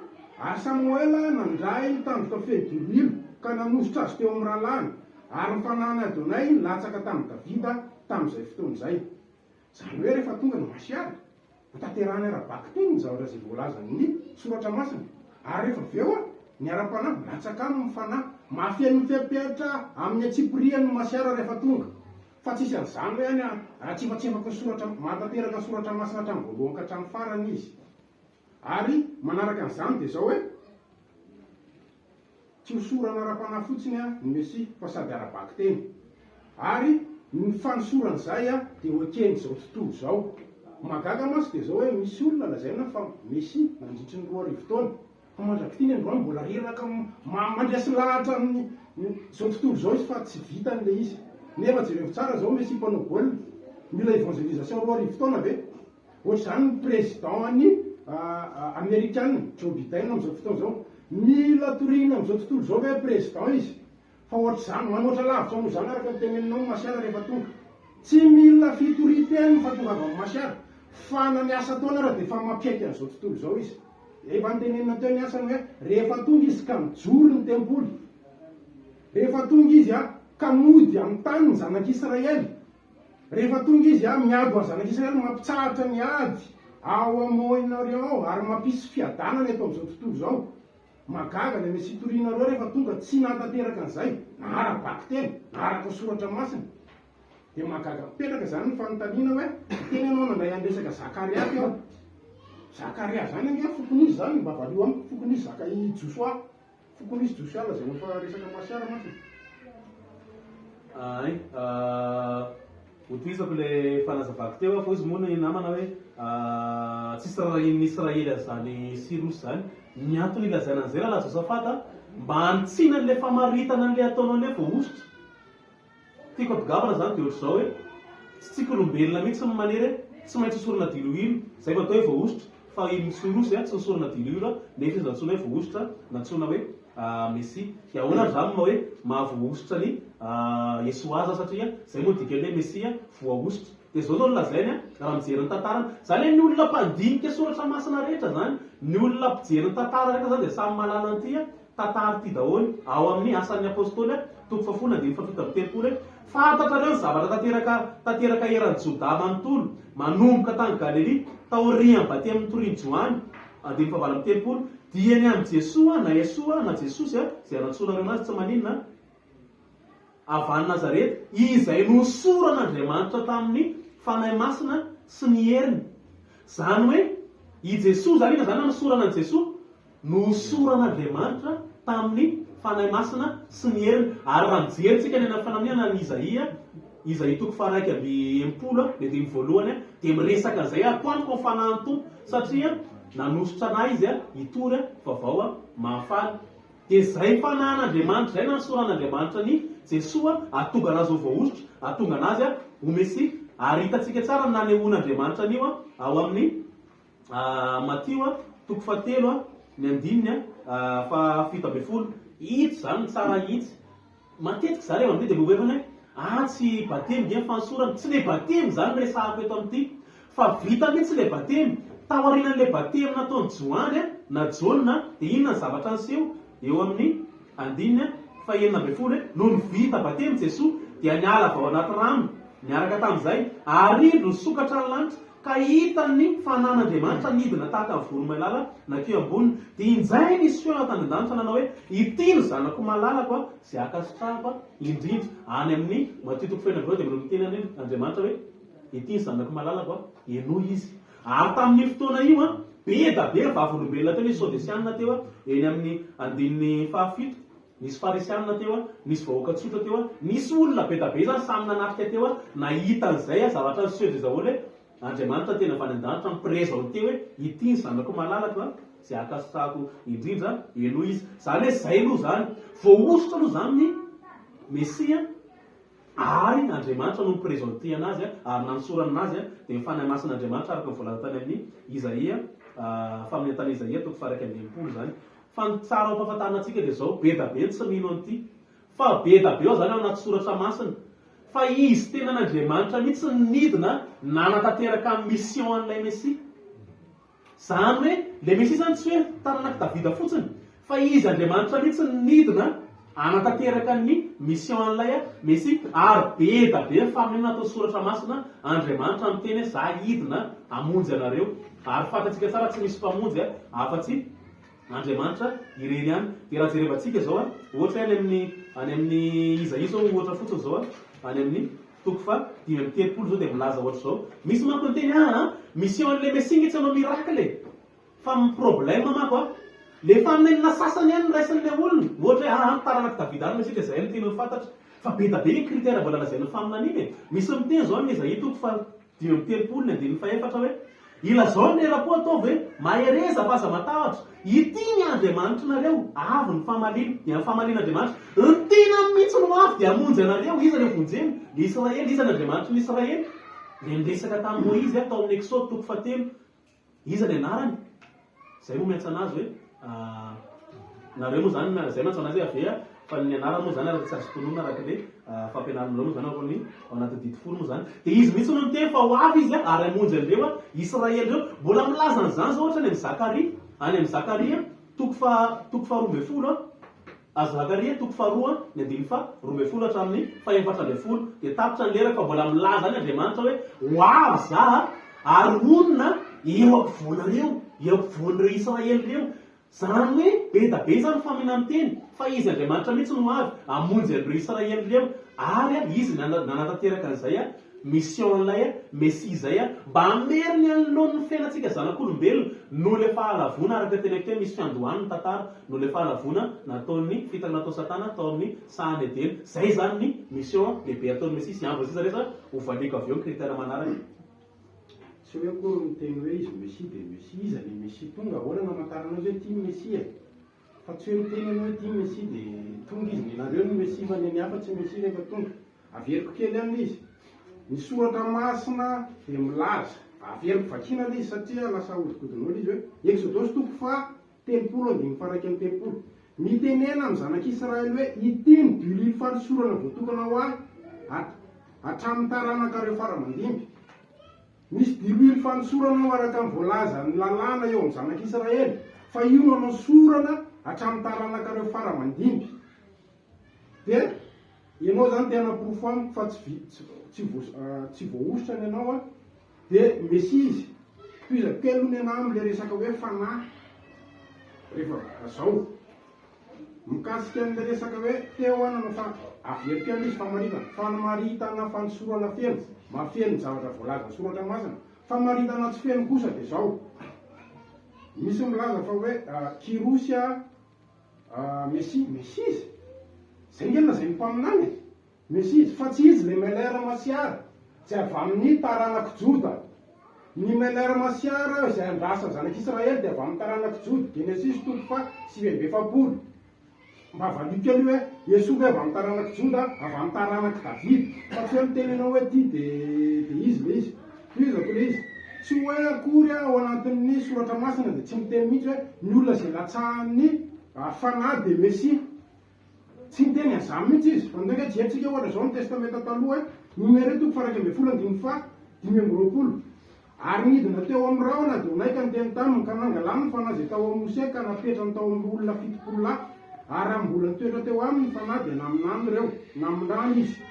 ary Samuela nandray tandroka fedililo ka nanositra azy teo amin'ny rahalahy ary nyfanahana Adonay latsaka tamin'ny Davida tamin'izay fotoana izay. Zany hoe rehefa tonga ny Masiara, tanterahany ara-baky teny ny zavatra izay voalaza ny soratra masina. Ary rehefa avy eo ny ara-panahy latsaka aminy mifanahy, mafeny mifampiatra amin'ny atsipirian'ny Masiara rehefa tonga. Fa tsisy an'izany hoe any atsifatsifaka ny soratra, mahatanteraka ny soratra masina hatramin'ny voalohany ka hatramin'ny farany izy. Ary manaraka an'izany dia izao hoe tsy hosorana ara-panahy fotsiny ny Mesia fa sady ara-baky teny. Ary ny fanosoran'izay dia hoeken'izao tontolo izao. Magaga masy dia izao hoe misy olona lazaina fa Mesia nandritry ny 2 arivo taona. Fa mandrakitiny androany mbola reraka mandresy lahatra izao tontolo izao izy fa tsy vitany le izy. Nefa jereo tsara izao Mesia mpanao baolina, mila évangélisation 2 arivo taona be. Ohatr'izany ny président Amerikanina Joe Biden amin'izao fotoana izao, mila torina amin'izao tontolo izao hoe président izy. Fa ohatr'izany manoatra lavitra moa izany araka ny teneninao ny Masiara rehefa tonga. Tsy mila fitoriteny fa tonga avy amin'ny Masiara. Fa na niasa taona raha dia efa mampiaiky an'izao tontolo izao izy. Efa nitenenina teo ny asany hoe rehefa tonga izy ka mijoro ny tempoly. Rehefa tonga izy ka mody amin'ny tany ny zanak'Israely. Rehefa tonga izy miady ho zanak'Israely mampitsahatra ny ady ao amin'ny Moyen-Orient ao ary mampisy fiadanana eto amin'izao tontolo izao. Magaga ny Mesia torianareo rehefa tonga tsy nahatanteraka an'izay, na ara-baky teny, na araka soratra masina. Dia magaga mipetraka izany ny fanontaniana hoe tena ianao nandray andresaka Zakaria teo. Zakaria zany ange fokon'izy zany mba valio aminy fokon'izy Joshua. Fokon'izy Joshua lazay fa resaka Masiara masina.
Hotoizako le fanazavako teo fa izy moa ny namana hoe tsisy raha ny Israely zany Sirosy zany. Ny antony ilazana an'izay raha Josafata mba hantsiana an'ilay famaritana an'ilay ataonao an'ilay voaositra. Tiako ampigavana zany dia ohatr'izao hoe tsy tsika olombelona mihitsy ny manery tsy maintsy hosorana diloilo, zay fa atao hoe voaositra. Fa iny Sirosy tsy hosorana diloilo nefa izy natsoina hoe voaositra, natsoina hoe Mesia. Dia ahoana zany ma hoe mahavoaositra ny Esoaza satria zay moa dikan'ilay Mesia voaositra. Dia izao zao no lazainy raha mijery ny tantarany. Zany hoe ny olona mpandinika soratra masina rehetra zany, ny olona mpijery ny tantara rehetra zany dia samy malala an'ity tantara ity daholo ao amin'ny asan'ny apôstôly toko 10:7-8. Fantatrareo ny zavatra tanteraka eran'ny Joda manontolo manomboka tany Galilia taorian'ny batemin'ny Toriny Joany 7:7. Diany amin'ny Jesoa na Esoa na Jesosy izay anatsonareo anazy tsy maninona avy Nazareta, izay nosoran'Andriamanitra tamin'ny fanahy masina sy ny heriny. Zany hoe i Jesosy zany zany nosorana Jesosy nosoran'Andriamanitra tamin'ny fanahy masina sy ny heriny. Ary raha mijerytsika ny any fanamiana ny Isaia toko 1:80 dia ny voalohany dia miresaka an'izay atoaniko ny fanahany tompo satria nanositra anahy izy hitory vaovao mahafaly. Dia izay fanahan'Andriamanitra izay nasoran'Andriamanitra ny Jesosy atonga anazy ho voaositra, atonga anazy ho Mesia. Ary hitantsika tsara ny nanehoan'Andriamanitra anio ao amin'ny Matio toko 7:9-7. Hitsy zany ny tsara hitsy. Matetika zany eo amin'ity dia bovevana hoe tsy batemy dia fanosorana. Tsy le batemy zany resahako eto amin'ity, fa vita mihitsy le batemy. Taorian'ilay batemy nataon'ny Joany na Jauna dia inona ny zavatra niseho eo amin'ny 9:9 no nivita batemy Jesosy dia niala avy ao anaty rano niaraka tamin'izay arivo ny sokatra ny lanitra ka hitany fanan'Andriamanitra nidina tahaka ny voro mailala nakeo amboniny. Dia injay nisy feo anaty an-danitra nanao hoe ity ny zanako malalako izay akasitrahako indrindra. Any amin'ny Matio toko 9:2 dia mbola miteny Andriamanitra hoe ity ny zanako malalako eno izy. Ary tamin'ny fotoana io be da be vavolombelona teo nisy Sodesianina teo eny amin'ny 7 nisy Farisianina teo nisy vahoaka tsotra teo nisy olona be da be zany samy nanatrika teo nahita an'izay zavatra ny seho dia zaholy hoe Andriamanitra tena avy any an-danitra miprezante hoe ity ny zanako malalako izay akasitrahako indrindra eno izy. Zany hoe zay aloha zany voaositra aloha zany ny Mesia ary Andriamanitra no miprezante anazy ary nanosorana anazy dia mifanahy masin'Andriamanitra araka ny voalaza tany amin'ny Isaia famin'ny tany Isaia toko 1:20 zany. Fa ny tsara ao ampahafantarana antsika dia izao be da be tsy mino an'ity fa be da be ao zany ao anaty soratra masina fa izy tena n'Andriamanitra mihitsy nidina nanatanteraka mission an'ilay Mesia. Zany hoe le Mesia zany tsy hoe taranaka Davida fotsiny fa izy Andriamanitra mihitsy nidina anatanteraka ny mission an'ilay Messia ary be da be faminana atao soratra masina Andriamanitra amin'ny teny za hidina hamonjy anareo ary fantatsika tsara tsy misy mpamonjy afa-tsy Andriamanitra irery ihany. Dia raha jerevantsika zao ohatra any amin'ny Isaïe zao ohatra fotsiny zao any amin'ny toko fa 5:30 zao dia milaza ohatra zao. Misy manko ny teny mission an'ilay Messia nge tsy hanao miracle fa my problème manko le faminenina sasany ihany raisin'ilay olona ohatra hoe taranaka David any Messia zay ny teny fantatra fa be da be ny critère mbola lazain'ny faminana iny. Misy miteny zao ny Isaïe toko fa 5:30 hoe ilazao ny era-po ataovy hoe mahereza fa aza matahotra ity ny Andriamanitra nareo avy ny famalina dia ny famalian'Andriamanitra ny tena mihitsy no avy dia hamonjy anareo iza le vonjeny le Israely iza ny Andriamanitra ny Israely le miresaka tamin'ny Moïse tao amin'ny Exode toko 7 iza ny anarany zay mo miantsa anazy hoe nareo moa zany zay mantsy anazy ave fa ny anarany moa zany araka tsy azo tonona araka le fampianaranareo moa zany akony ao anaty dity folo moa zany dia izy mihitsy no miteny fa ho avy izy ary hamonjy an'ireo Israely reo mbola milaza an'izany zao ohatra any amin'ny Zakaria toko fa 12 Zakaria toko fa 2 ny 12 hatramin'ny 14 dia tapitra ny leraka fa mbola milaza any Andriamanitra hoe ho avy za ary onona eo ampovoanareo eo ampovoan'ireo Israely reo zany hoe be da be zany faminany teny fa izy Andriamanitra mihitsy no avy hamonjy an'ireo Israely reo ary izy nanatanteraka an'izay mission an'ilay Messia zay mba hameriny anoloan'ny fiainantsika zanak'olombelona no le fahalavona araka teny hoe misy fiandohan'ny tantara no le fahalavona nataon'ny fitana natao Satana tao amin'ny sahany Edena. Zay zany ny mission lehibe ataon'ny Messia sy ambro sisa rehetra ho valiko avy eo ny critère manaraka.
Tsy hoe akory miteny hoe izy Messia dia Messia iza le Messia tonga ahoana namantarana azy hoe tia Messia fa tsy hoe miteny ianao hoe tia Messia dia tonga izy nareo ny Messia fa ny hafa tsy Messia rehefa tonga averiko kely any izy ny soratra masina dia milaza averiko vakina izy satria lasa hodikodinao izy hoe Exodosy toko fa 30:30 mitenena amin'ny zanak'Israely hoe ity ny dily fanosorana voatokana ho ahy hatramin'ny taranaka reo faramandimby. Misy dily fanosorana ho araka ny voalaza ny lalàna eo amin'ny zanak'Israely fa io no anosorana hatramin'ny taranaka reo faramandimby. Dia ianao zany tena porofo amiko fa tsy voaositra ny ianao dia Messia izy toizako kely ny anahy amin'ilay resaka hoe fanahy rehefa zao mikasika an'ilay resaka hoe teo ananao fa averiko any izy famaritana fanosorana feno mafeno zavatra voalaza soratra masina famaritana tsy feno kosa dia zao misy milaza fa hoe kirosy Messia izy zay ngelina zay mimpaminany Messia izy fa tsy izy le melera masiara zay avy amin'ny taranaka Joda ny melera masiara zay andrasa zanak'Israely dia avy amin'ny taranaka Joda Genesis toko fa 7:20 mba valikely hoe Iesoa avy amin'ny taranaka Joda avy amin'ny taranaka David fa tsy hoe mitenenao hoe ty dia izy le izy izako le izy tsy hoe akory ao anatin'ny soratra masina dia tsy miteny mihitsy hoe ny olona zay latsahan'ny fanahy dia Messia tsy miteny an'izany mihitsy izy fa ndreka jerentsika ohatra zao ny testamenta taloha numéro toko 2:520 ary nidina teo amin'ny rahona dia onaika ny teny taminy ka nangalaniny fanahy zay tao amin'ny Mose ka napetrany tao amin'ny olona 70 ary ambola nitoetra teo aminy fanahy dia naminany reo naminany izy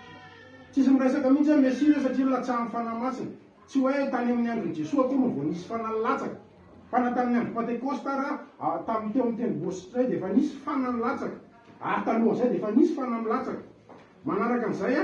tsisy miresaka mihitsy hoe Messia satria latsahan'ny fanahy masina tsy hoe tany amin'ny andron'i Jesoa koa no vao nisy fanahy latsaka fa na tamin'ny andro Pentecoste tamin'ny teo amin'ny tendrombohitra zay dia efa nisy fanahy latsaka ary taloha zay dia efa nisy fanahy milatsaka manaraka an'izay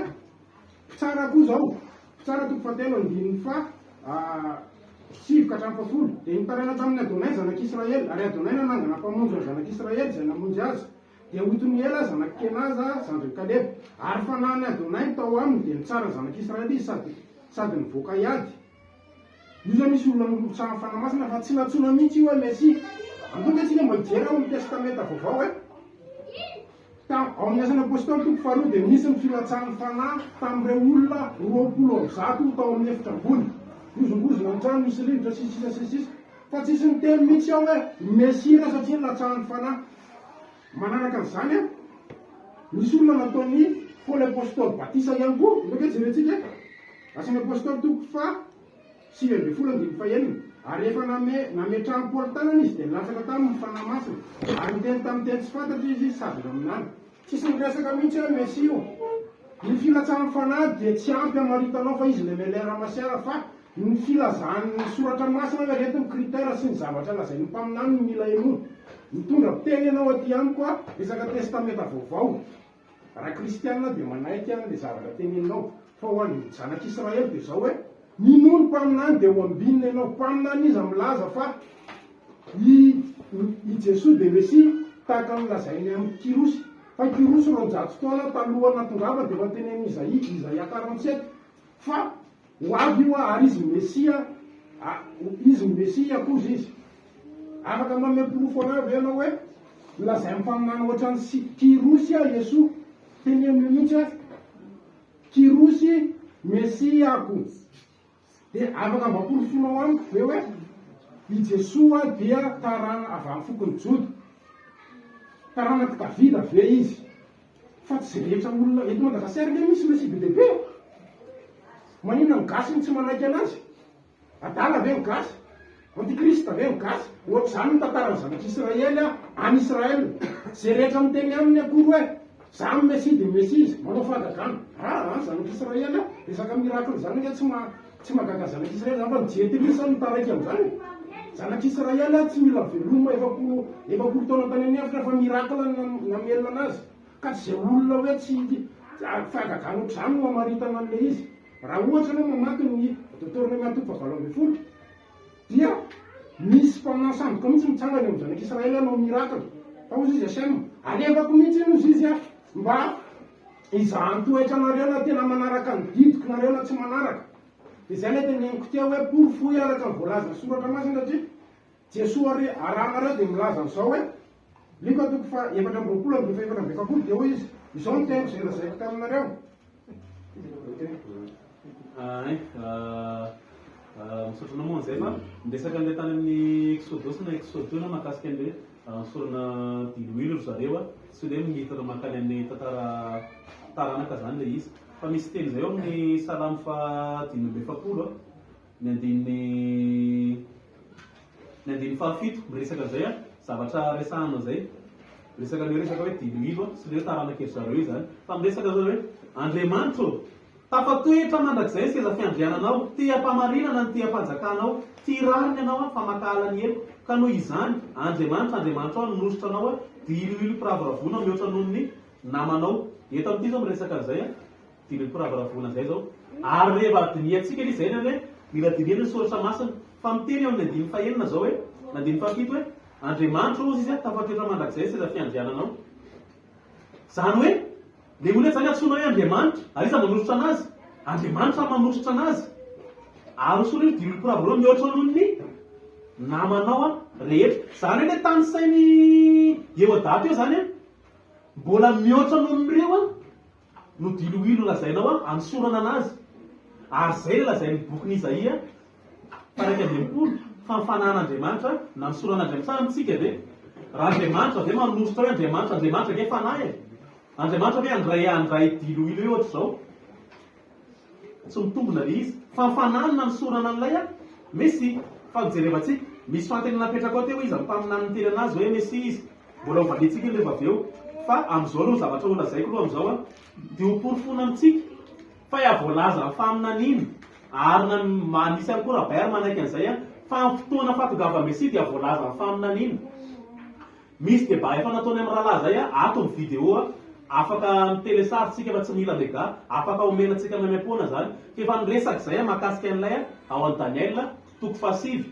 pitsara koa zao pitsara toko 7:7 dia nitarana tamin'ny Adonay zanak'Israely ary Adonay nanangana mpamonjy ny zanak'Israely zay namonjy azy dia otony ela zanaky Kenaza zandry Kaleby ary fanahiny Adonay tao aminy dia nitsara ny zanak'Israely izy sady nivoaka iady io zany misy olona nitsahan'ny fanahy masina fa tsy natsona mihitsy io hoe Messia antonga tsika mba hijery ao amin'ny testamenta vaovao ao amin'ny asana apôstôly toko 2 dia nisy ny filatsahan'ny fanahy tamin'ireo olona 20 tao amin'ny efitra ambony izongozona ny trano misy rivotra sisisisisisa fa tsisy ny teny mihitsy ao hoe Messia satria latsahan'ny fanahy manaraka an'izany misy olona nataon'ny Paoly apôstôly batisa ihany koa ndreka jerentsika asana apôstôly toko fa 7:21 ary efa nametrahany Paoly tanana izy dia nilatsaka tamin'ny fanahy masina ary niteny tamin'ny teny tsy fantatra izy sady aminany tsisy miresaka mihitsy hoe mesy io. Ny filatsahany fanahy dia tsy ampy amaritanao fa izy le melera masiara fa ny filazan'ny soratra masina hoe reto ny critère sy ny zavatra lazain'ny mpaminany no mila enoa. Mitondra teny ianao aty any koa resaka testamenta vaovao. Raha kristianina dia manaiky any le zavatra teneninao. Fa ho an'ny zanak'Israely dia zao hoe mino ny mpaminany dia ho ambinina ianao. Mpaminany izy milaza fa i Jesosy dia Mesia tahaka ny lazainy amin'ny Kirosy. Fa Kirosy 200 taona taloha natongava dia manteneny Isaia 47 fa ho avy io ary izy Mesia kozy izy. Afaka mamepilofo anavy ianao hoe lazay mpaminany ohatran'ny Kirosy Jesosy teneniny mihitsy Kirosy Mesia ako. Dia afaka mbampolofonao amiko ve hoe i Jesosy dia tarana avy amin'ny fokony Joda. Tarana ty Davida ve izy? Fa tsy rehetra olona eto Madagasikara le misy Mesia be dehibe. Manina ny gasy ny tsy manaiky anazy? Adala ve ny gasy? Antikrista ve ny gasy? Ohatr'izany ny tantaran'ny zanak'Israely any Israely. Zay rehetra miteny aminy akory hoe zany Mesia dia Mesia izy, manao fahagagana. Zanak'Israely resaka miracle zany tsy mahagaga zanak'Israely zany fa nijetelisany nitaraiky amin'izany. Zanak'Israely tsy mila veloma efapolo taona tany amin'ny efitra fa miracle namelona anazy. Ka zay olona hoe tsy fahagagana ohatr'izany no amaritana an'le izy. Raha ohatra anao mamaky ny Deutéronome 7:20 dia misy mpaminany sandoka mihitsy mitsangany amin'ny zanak'Israely anao miracle. Fa ozy izy Sem alevako mihitsy inozy izy mba izahany-toetra nareo na tena manaraka ny didiko nareo na tsy manaraka. Dia izay le teneniko tia hoe porofoy araka ny voalaza soratra masina satria Jesosy arahanareo dia milaza an'izao hoe liko atoko fa 4:4 dia hoy izy izao ny teniko izay lazaiko taminareo.
Misaotrana moa an'izay fa miresaka an'ilay tany amin'ny Exodus na Exode na mahakasika an'ilay sorana diloilo ry zareo tsy hoe mihitana makany amin'ny taranaka zany le izy. Fa misy teny zay eo amin'ny Salamo 5:7 ny andiny 7 miresaka zay zavatra resahana zay. Miresaka hoe diloilo sy le taranaka ery zareo io zany. Fa miresaka zao hoe Andriamanitro tafatoetra mandrakizay seza fiandriananao, tia-pamarinana ny tia-panjakanao, tia rariny ianao fa makahala ny elo. Ka noho izany Andriamanitra nonositra anao diloilo mpiravoravoana mihoatra noho ny namanao. Eto amin'ity zao miresaka an'izay diloilo mpiravoravoana zay zao. Ary rehefa diniantsika izy zay hoe mila dinihana ny soratra masina. Fa miteny eo amin'ny 9:9 zao hoe 9:7 hoe Andriamanitra ozy izy tafatoetra mandrakizay seza fiandriananao. Zany hoe le olona zany antsoina hoe Andriamanitra, ary iza manositra anazy? Andriamanitra manositra anazy. Ary solo io diloilo mpiravoravoana mihoatra noho ny namanao rehetra. Zany hoe tany sainy Jehodato eo zany mbola mihoatra noho nyreo no diloilo lazainao ansorana anazy. Ary zay le lazain'ny bokin'i Isaia 40 fa mifanan'Andriamanitra na nisoran'Andriamanitra. Sa amintsika ve raha Andriamanitra ve manositra hoe Andriamanitra ve fanahy Andriamanitra ve andray diloilo io ohatr'izao? Tsy mitombona le izy fa mifanana nisorana an'ilay Mesia. Fa mijerevantsika misy fanteny napetraka ao teo izy mpaminany ny teny anazy hoe Mesia izy. Mbola hovadintsika io rehefa avy eo. Fa amin'izao aloha zavatra ho lazaiko aloha amin'izao dia ho porofona amintsika fa voalaza ny faminaniny ary manisy any koa raha bayary manaiky an'izay fa ny fotoana fahatongava Mesia dia voalaza ny faminaniny. Misy débat efa nataony amin'ny rahalahy zay ato ny vidéo afaka mitelesaritsika fa tsy mila mega, afaka omenantsika maimam-poana zany. Efa niresaka zay mahakasika an'ilay ao an'i Daniel 5.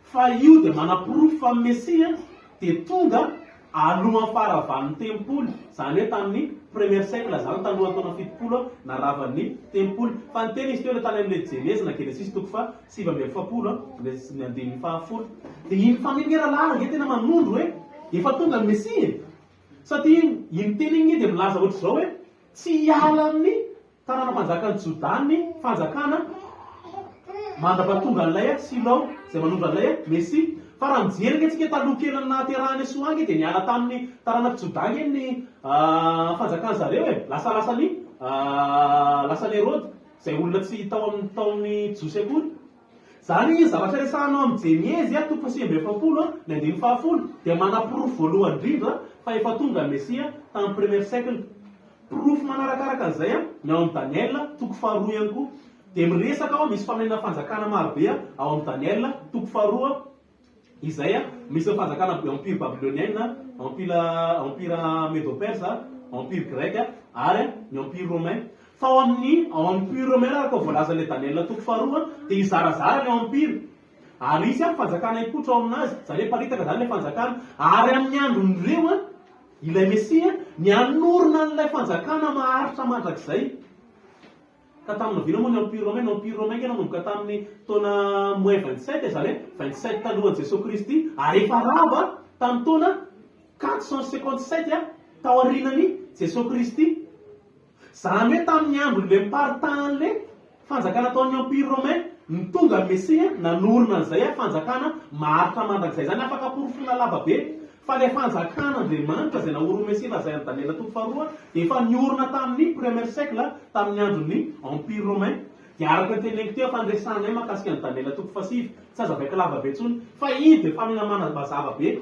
Fa io dia manaporofo fa Mesia dia tonga alohan'ny faharavan'ny tempoly. Zany hoe tamin'ny premier siècle zany talohan'ny taona 70 naravan'ny tempoly. Fa ny teny izy teo le tany amin'ilay Genèse na Genesis 7:7 ny andininy 10. Dia iny faminera lahara tena manondro hoe efa tonga ny Mesia. Satria iny teny igny dia milaza ohatr'izao hoe tsy hiala amin'ny taranam-panjakany Joda ny fanjakana mandrapatonga an'ilay Silao zay manondro an'ilay Mesia. Fa raha mijerika antsika taloha kely nahaterahany Soangy dia niala tamin'ny taranaka Joda ny fanjakana zareo lasany Herode zay olona tsy tao amin'ny taon'ny Josy akory. Zany izy zavatra resahanao amin'ny Jeniezy 7:7 ny 10:10 dia mana-porofo voalohany indrindra fa efa tonga Mesia tamin'ny premier siècle. Porofo manarakaraka an'izay ny ao amin'ny Daniel 2:2 ihany koa. Dia miresaka ao misy faminana fanjakana marobe ao amin'ny Daniel 2:2 izay misy fanjakana empire babylonienne, empire médo-perse, empire grec ary ny empire romain. Fa ao amin'ny empire romain araka voalazan'ilay Daniel 2:2 dia izarazara ny empire. Ary izy fanjakana ipotra ao aminazy, zany hoe paritaka zany ilay fanjakana. Ary amin'ny andron'ireo ilay Mesia ny anorona n'ilay fanjakana maharitra mandrakizay. Ka tamin'ny vina moa ny empire romain kena manomboka tamin'ny taona moins 27 zany hoe 27 talohan'i Jesosy Kristy ary efa rava tamin'ny taona 457 tao aorianan'i Jesosy Kristy. Zany hoe tamin'ny andron'ilay miparitan'ilay fanjakana ataon'ny empire romain ny tonga Mesia nanorona an'izay fanjakana maharitra mandrakizay. Zany afaka porofona lavabe. Fa ilay fanjakan'Andriamanitra izay naorony Mesia lazain'ny Daniel 2:2 dia efa niorona tamin'ny premier siècle tamin'ny andron'ny empire romain. Dia araka ny teneniko teo fandresanay mahakasika ny Daniel 2:7 tsy aza vaika lavabe intsony fa iny dia faminamana mazava be.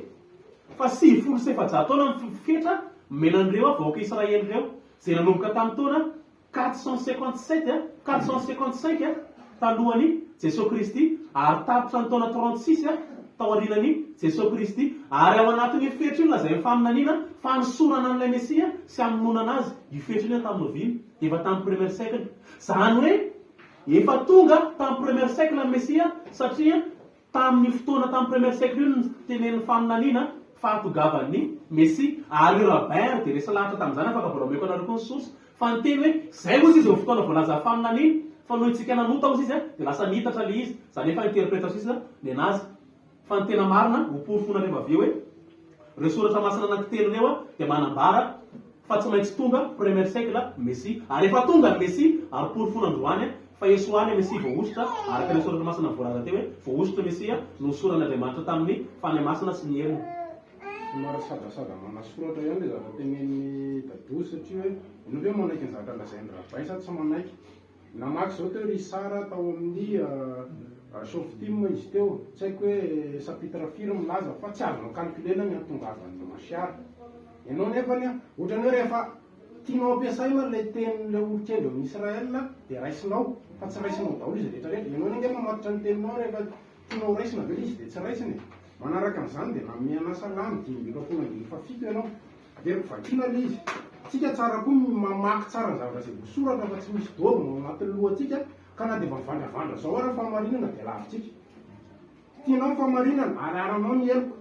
Fa 700 taona mifetra menan'ireo vahoaka Israely ireo izay nanomboka tamin'ny taona 455 talohan'i Jesosy Kristy ary tapitra ny taona 36 tao aorianan'i Jesosy Kristy. Ary ao anatin'ny fetry iny lazay faminaniana fanosorana an'ilay Mesia sy hamonona azy. Io fetry iny tamin'ny noviny efa tamin'ny premier siècle. Zany hoe efa tonga tamin'ny premier siècle ny Mesia satria tamin'ny fotoana tamin'ny premier siècle io ny tenen'ny faminaniana fahatongavany Mesia. Ary Robert dia resy lahatra tamin'izany afaka voalameko anareo koa ny source fa ny teny hoe zay moa izy eo fotoana voalaza faminaniana fa noho itsika nanota ozy izy dia lasa nitatra le izy. Zany efa interprétation ny anazy. Fa ny tena marina ho porofona rehefa avy eo hoe reo soratra masina anankitelo reo dia manambara fa tsy maintsy tonga premier siècle Mesia. Ary efa tonga ny Mesia ary porofona androany fa esoany Mesia voaositra araka ilay soratra masina voalaza teo hoe voaositra Mesia no soran'Andriamanitra tamin'ny fanahy masina sy ny heriny.
Somary sadasada manasoratra ihany le zavatra temen'ny dadoly satria hoe ianao hoe manaiky ny zavatra lazain'ny rabai sady tsy manaiky. Namaky zao teo ry Sara tao amin'ny Softim izy teo, tsy haiko hoe chapitre firy milaza fa tsy azonao calculena ny antongavany Masiara. Ianao nefany ohatrany hoe rehefa tianao ampiasaina ilay tenin'ilay olon-kely amin'ny Israela dia raisinao fa tsy raisinao daholo izy rehetrarehetra. Ianao nge mamatotra ny teninao rehefa tianao raisina ve izy dia tsy raisiny. Manaraka an'izany dia namena salamy 10:15 ianao averiko vakina le izy. Tsika tsara koa mamaky tsara ny zavatra izay voasoratra fa tsy misy dogma ao anatin'ny lohantsika ka na dia mivandravandra zao ary famarinana dia lavitsika. Tianao famarinana araranao ny eloko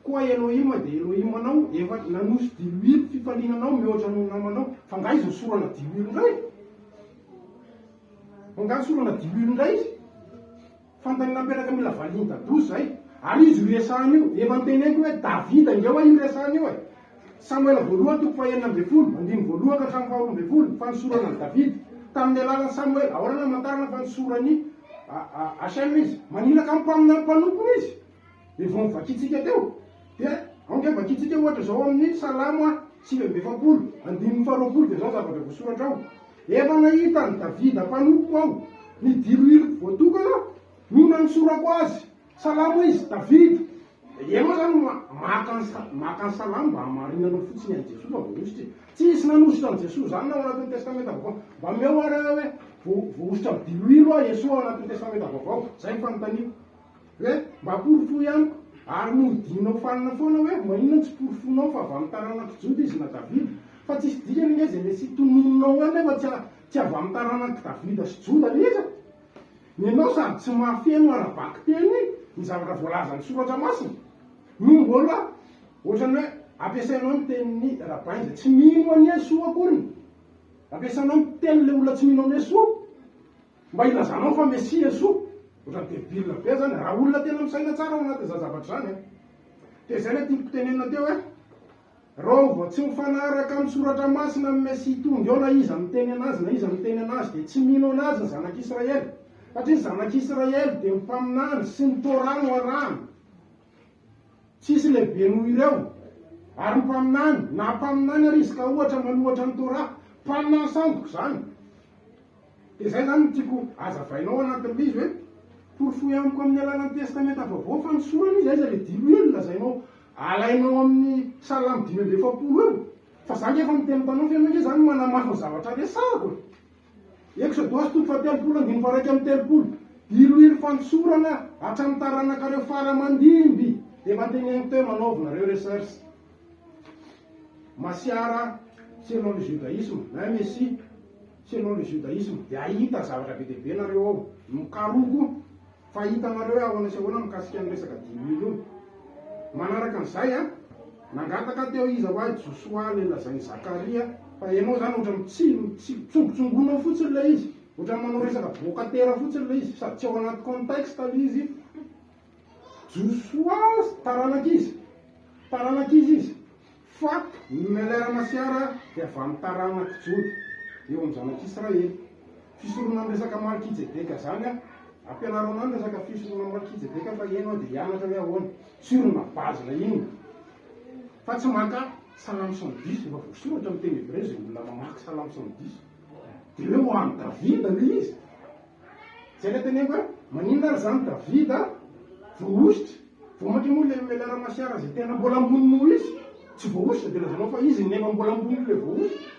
koa Elohim dia Elohim anao efa nanosy diluile fifalinanao mihoatra noho namanao fa nga izy sorana diluile indray. Nga sorana diluile indray izy. Fantany napetraka mila valiny dadozy zay. Ary izy resahany io efa niteneko hoe Davida ingeo io resahany io e. Samuel voalohany 2:12, andiny voalohany ka hatramin'ny 12 fanosorana ny Davida. Tamin'ny alalan'ny Samuel ahorana amantarana fa nosorany Hasem izy. Maninaka amin'ny mpanompony izy. Dia vao mivakitsika teo. Dia aonge vakitsika ohatra zao amin'ny Salamo 9:20, andiny 20 dia zao zavatra voasoratra ao. Efa nahita ny Davida mpanompo ao. Ny diluile voatokana nona nosorako azy. Salamo izy Davida. Ianao zany maka ny salamo mba hamarinanao fotsiny an'i Jesosy fa voaositra. Tsy isy nanositra an'i Jesosy zany na ao anatin'ny testamenta vaovao. Mba meo ary hoe voaositra diluile ao Jesosy ao anatin'ny testamenta vaovao. Zay fanontaniako. Hoe mba porofo ihany ary modinao fanina foana hoe maninona tsy porofonao fa avy amin'ny taranaka Joda izy na Davida. Fa tsisy dikany nge zay le sy tonononao any nefa tsy avy amin'ny taranaka Davida sy Joda liza. Ianao sady tsy mahafeno arabaky teny ny zavatra voalazan'ny soratra masina. No mbola ohatrany hoe ampiasainao ny tenin'ny rabain zay tsy mino an'ny Esoa akory. Ampiasainao ny tenin'ilay olona tsy mino an'ny Esoa. Mba ilazanao fa Mesia Esoa. Ohatrany debile be zany raha olona tena misaina tsara ao anatin'izany zavatra zany. Dia zay le tiako tenenina teo hoe rao vao tsy mifanaraka amin'ny soratra masina amin'ny Mesia tonga eo na iza miteny anazy na iza miteny anazy dia tsy mino anazy ny zanak'Israely. Satria ny zanak'Israely dia mimpaminany sy ny Torah no arahany. Tsisy lehibe noho ireo. Ary mimpaminany, na mpaminany ary izy ka ohatra manohatra ny Torah, mpaminany samboko zany. Dia zay zany no tiako azavainao anatin'izy hoe porofoy amiko amin'ny alalan'ny testamenta vaovao fa nisorana izy aiza le dilo ely lazainao alainao amin'ny salamy 5:20 eo fa zaka efa miteny tanao fa ianao zany manamafy zavatra resahako Exodus 3:30 diloilo fanosorana hatramin'ny taranakareo faramandimby dia manteneny teo manaovinareo recherche masiara selon le judaïsme na messie selon le judaïsme dia ahita zavatra be dehibe nareo ao mikaroko fa hitanareo ao anasehoana mikasika ny resaka diloilo io manaraka an'izay a nangataka teo izy hoa Josoa le lazainy Zakaria fa ianao zany ohatra mitsongotsongonao fotsiny le izy ohatra manao resaka bokatera fotsiny le izy sady tsy ao anaty contexte le izy Josoa taranak'izy izy fa melera masiara dia avy amin'ny taranaka jody eo amin'ny zanak'Israely fisorona amin'ny resaka Malkijedeka zany a ampianarana any resaka fisorona Malkijedeka fa ianao dia hianatra hoe ahoana sorona bazina iny fa tsy maka salamy 110 efa voasoratra amin'ny teny hébreu zay olona mamaky salamy 110 dia hoe ho an'ny Davida le izy zay le teneko hoe maninona ary zany Davida voaositra voamatra moa le melera masiara zay tena mbola ambonino izy tsy voaositra dia lazanao fa izy nefa mbola amboniny le voaositra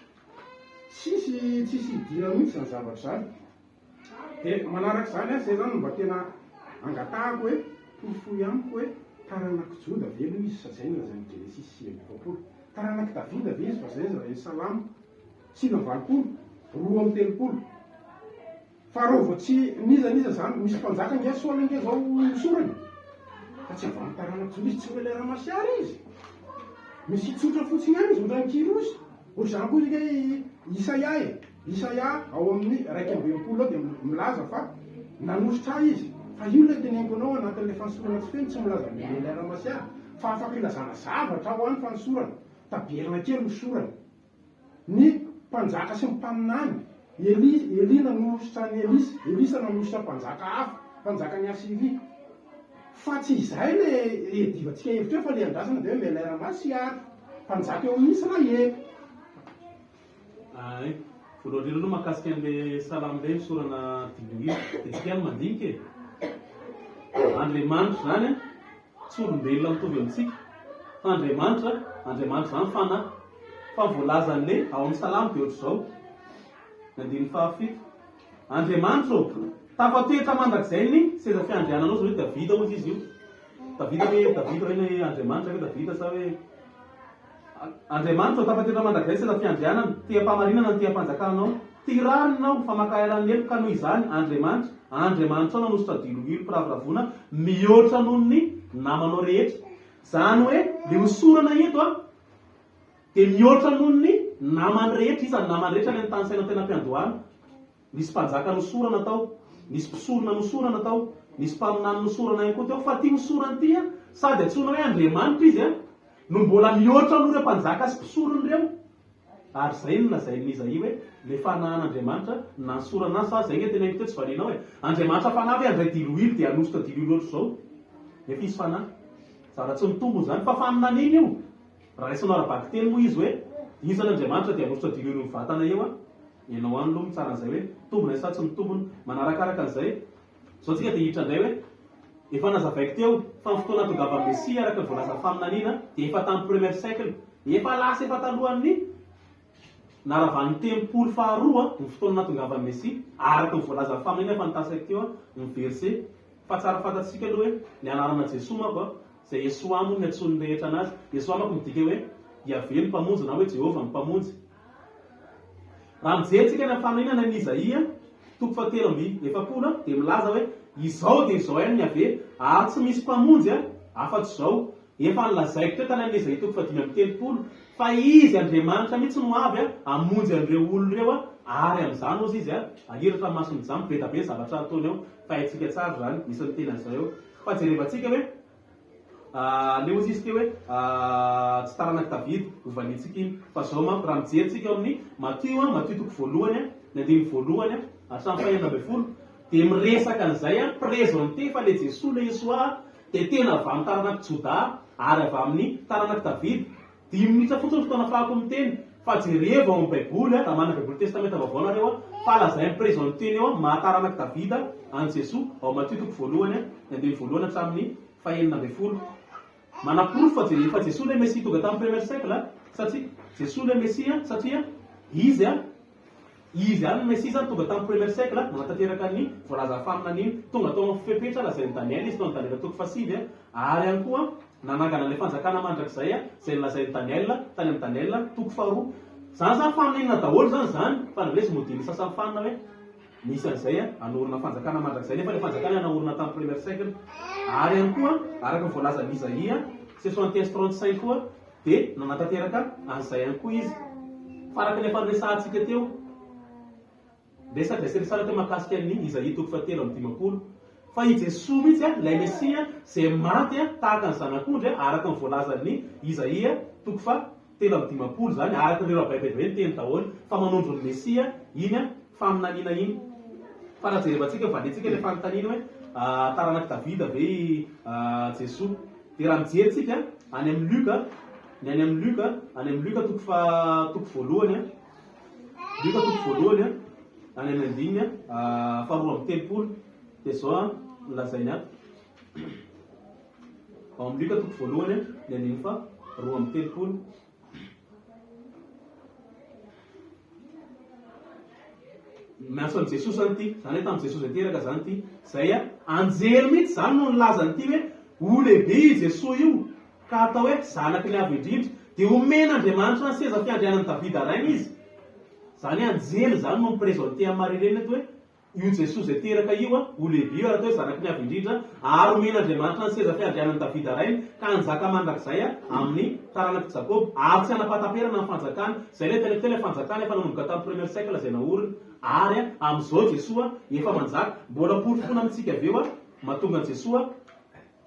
tsisy idira mihitsy zany zavatra zany dia manaraka zany a zay zany mba tena angatahako hoe porofoy amiko hoe taranaky Joda velo izy fa zay lazany Genesis 20 taranaky Davida ve izy fa zay lazany Salamo 9:20 2:30 fa reo vao tsy nizaniza zany misy mpanjaka nge soala nge zao sorany fa tsy avy amin'ny taranaky Joda izy tsy melera masiara izy misy tsotra fotsiny any izy ohatrany Kirosy ohatr' zany koa izy Isaia ao amin'ny 1:20 ao dia milaza fa nanositra izy fa io le teneniko anao anatin'le fanosorana tsy feno tsy milaza melera masiara fa afaka ilazana zavatra ao any fanosorana taberina kely misorana ny mpanjaka sy ny mpaminany Eli nanositra ny Elisa nanositra mpanjaka hafa mpanjaka ny Asiria fa tsy izay le divantsika hevitra eo fa le andrasana dia hoe melera masiara mpanjaka eo amin'ny Israely
voalohany indrindra aloha mahakasika an'le salamy le misorana diloilo dia tsika any mandinika Andriamanitra zany a tsy olombelona mitovy amintsika fa Andriamanitra zany fanahy fa voalaza an'le ao amin'ny salamy dia ohatr'izao 9:7 Andriamanitra tafatoetra mandrakizay ny seza fiandriananao zao hoe Davida moa izy io Davida hoe Andriamanitra hoe Davida sa hoe Andriamanitra tafatoetra mandrakizay seza fiandrianana tia-pamarinana ny tia-panjakanao tirarinao fa makaharan'ny elo ka noho izany Andriamanitra nanositra diloilo mpiraviravona mihoatra noho ny namanao rehetra zany hoe le misorana eto a dia mihoatra noho ny namany rehetra isan'ny namany rehetra ny tany saina tena mpiandohana nisy mpanjaka nosorana tao nisy mpisorona nosorana tao nisy mpaminany nosorana ihany koa teo fa tia misorana ty a sady antsoina hoe Andriamanitra izy a no mbola mihoatra noho ireo mpanjaka sy mpisorony ireo ary zay no lazain'ny Isaia hoe le fanahan'Andriamanitra nasorana azy fa zay nge tena teo tsy valinao hoe Andriamanitra fanahy hoe andray diloilo dia anositra diloilo ohatr'izao nefa izy fanahy zavatra tsy mitombony zany fa faminany iny io raha raisanao arabaky teny moa izy hoe isan'Andriamanitra dia anositra diloilo mivatana eo a ianao any aloha mitsara an'izay hoe tombony sa tsy mitombony manarakaraka an'izay zao tsika dia hiditra indray hoe efa nazavaiko teo fa ny fotoana tongava Mesia araka ny voalaza faminaniana dia efa tamin'ny premier siècle efa lasa efa talohan'ny naravan'ny tempolo faharoa ny fotoana natongava Mesia araka ny voalaza faminaniana efa nitasaiky teo ny verset fa tsara fantatsika aloha hoe ny anarana Jesoa mako zay Yesoa moa ny antsony rehetra anazy Yesoa mako midika hoe Yahvé ny mpamonjy na hoe Jehova ny mpamonjy raha mijerytsika ny faminaniana ny Isaia 3:7 dia milaza hoe izao dia izao ihany ny Yahvé ary tsy misy mpamonjy afa-tsy izao efa nilazaiko teo tany amin'ny Isaia 3:30 fa izy Andriamanitra mihitsy no avy amonjy an'ireo olona ireo ary amin'izany ozy izy ahiratra masony zany be tabe zavatra ataony ao fa haitsika tsara zany misy ny tena izay eo fa jerevantsika hoe le ozy izy teo hoe tsy taranaky Davida ovanitsika iny fa zao manko raha mijerytsika amin'ny Matio 1:1 ny 1:1 hatramin'ny 4:20 dia miresaka an'izay présenté fa le Jesoa le Yesoa dia tena avy amin'ny taranaky Joda ary avy amin'ny taranaky Davida 10 minitra fotsiny fotoana fahako miteny fa jereva amin'ny baiboly raha manana baiboly testamenta vaovao nareo fa lazay ny président teny eo mahataranaky Davida any Jesoa ao Matthieu toko voalohany andiny voalohany hatramin'ny fahaenina ambin'ny folo. Manaporofo fa Jesoa le Messia tonga tamin'ny premier siècle satria Jesoa le Messia satria izy any Messia zany tonga tamin'ny premier siècle manatanteraka ny voalaza faminaniny tonga tao amin'ny fifepetra lazain'ny Daniel izy tao amin'ny Daniel toko fasivy ary ihany koa nanangana le fanjakana mandrakizay zay nilazain'ny Daniel tany amin'ny Daniel toko faharoa. Zany faminanina daholo zany fa navesy modiny sasany fanina hoe misy an'izay anorina fanjakana mandrakizay nefa le fanjakana anaorina tamin'ny premier siècle. Ary ihany koa araka ny voalazan'ny Isaia 61:35 koa dia nanatanteraka an'izay ihany koa izy. Faraka ny efa niresahantsika teo resaka izay resaraka mahakasika ny Isaia toko fahatelo amin'ny dimampolo fa i Jesoa mihitsy ilay Mesia zay maty tahaka ny zanak'ondry araka ny voalazan'ny Isaia toko fahatelo amin'ny dimampolo zany araka ny rabaibe ny teny daholo fa manondro ny Mesia iny faminaniana iny. Fa raha jerevantsika valentsika le fanontaniana hoe taranaky Davida ve Jesoa dia raha mijerytsika any amin'ny Luka toko voalohany any amin'ny andininy faharoa amin'ny telopolo dia zao lazainy ato ao amin'ny Luka toko voalohany ny andininy faharoa amin'ny telopolo. Miantso an' Jesosy zany ity zany hoe tamin'ny Jesosy teraka zany ity zay anjely mihitsy zany no nilazany ity hoe ho lehibe i Jesosy io ka atao hoe zanaky ny avy indrindra dia omen'Andriamanitra ny seza fiandrianan'ny Davida rainy izy. Zany anjely zany no mipresenté amin'ny Marilena eto hoe io Jesosy zay teraka io ho lehibe io atao hoe zanaky ny avy indrindra ary omen'Andriamanitra ny seza fiandrianan'ny Davida rainy ka anjaka mandrakizay amin'ny taranaky Jakob ary tsy hanapataperana amin'ny fanjakana zay le tena fanjakana efa nanomboka tamin'ny premier siècle zay naorina ary amin'izao Jesoa efa manjaka mbola porofona amintsika aveo mahatonga an' Jesoa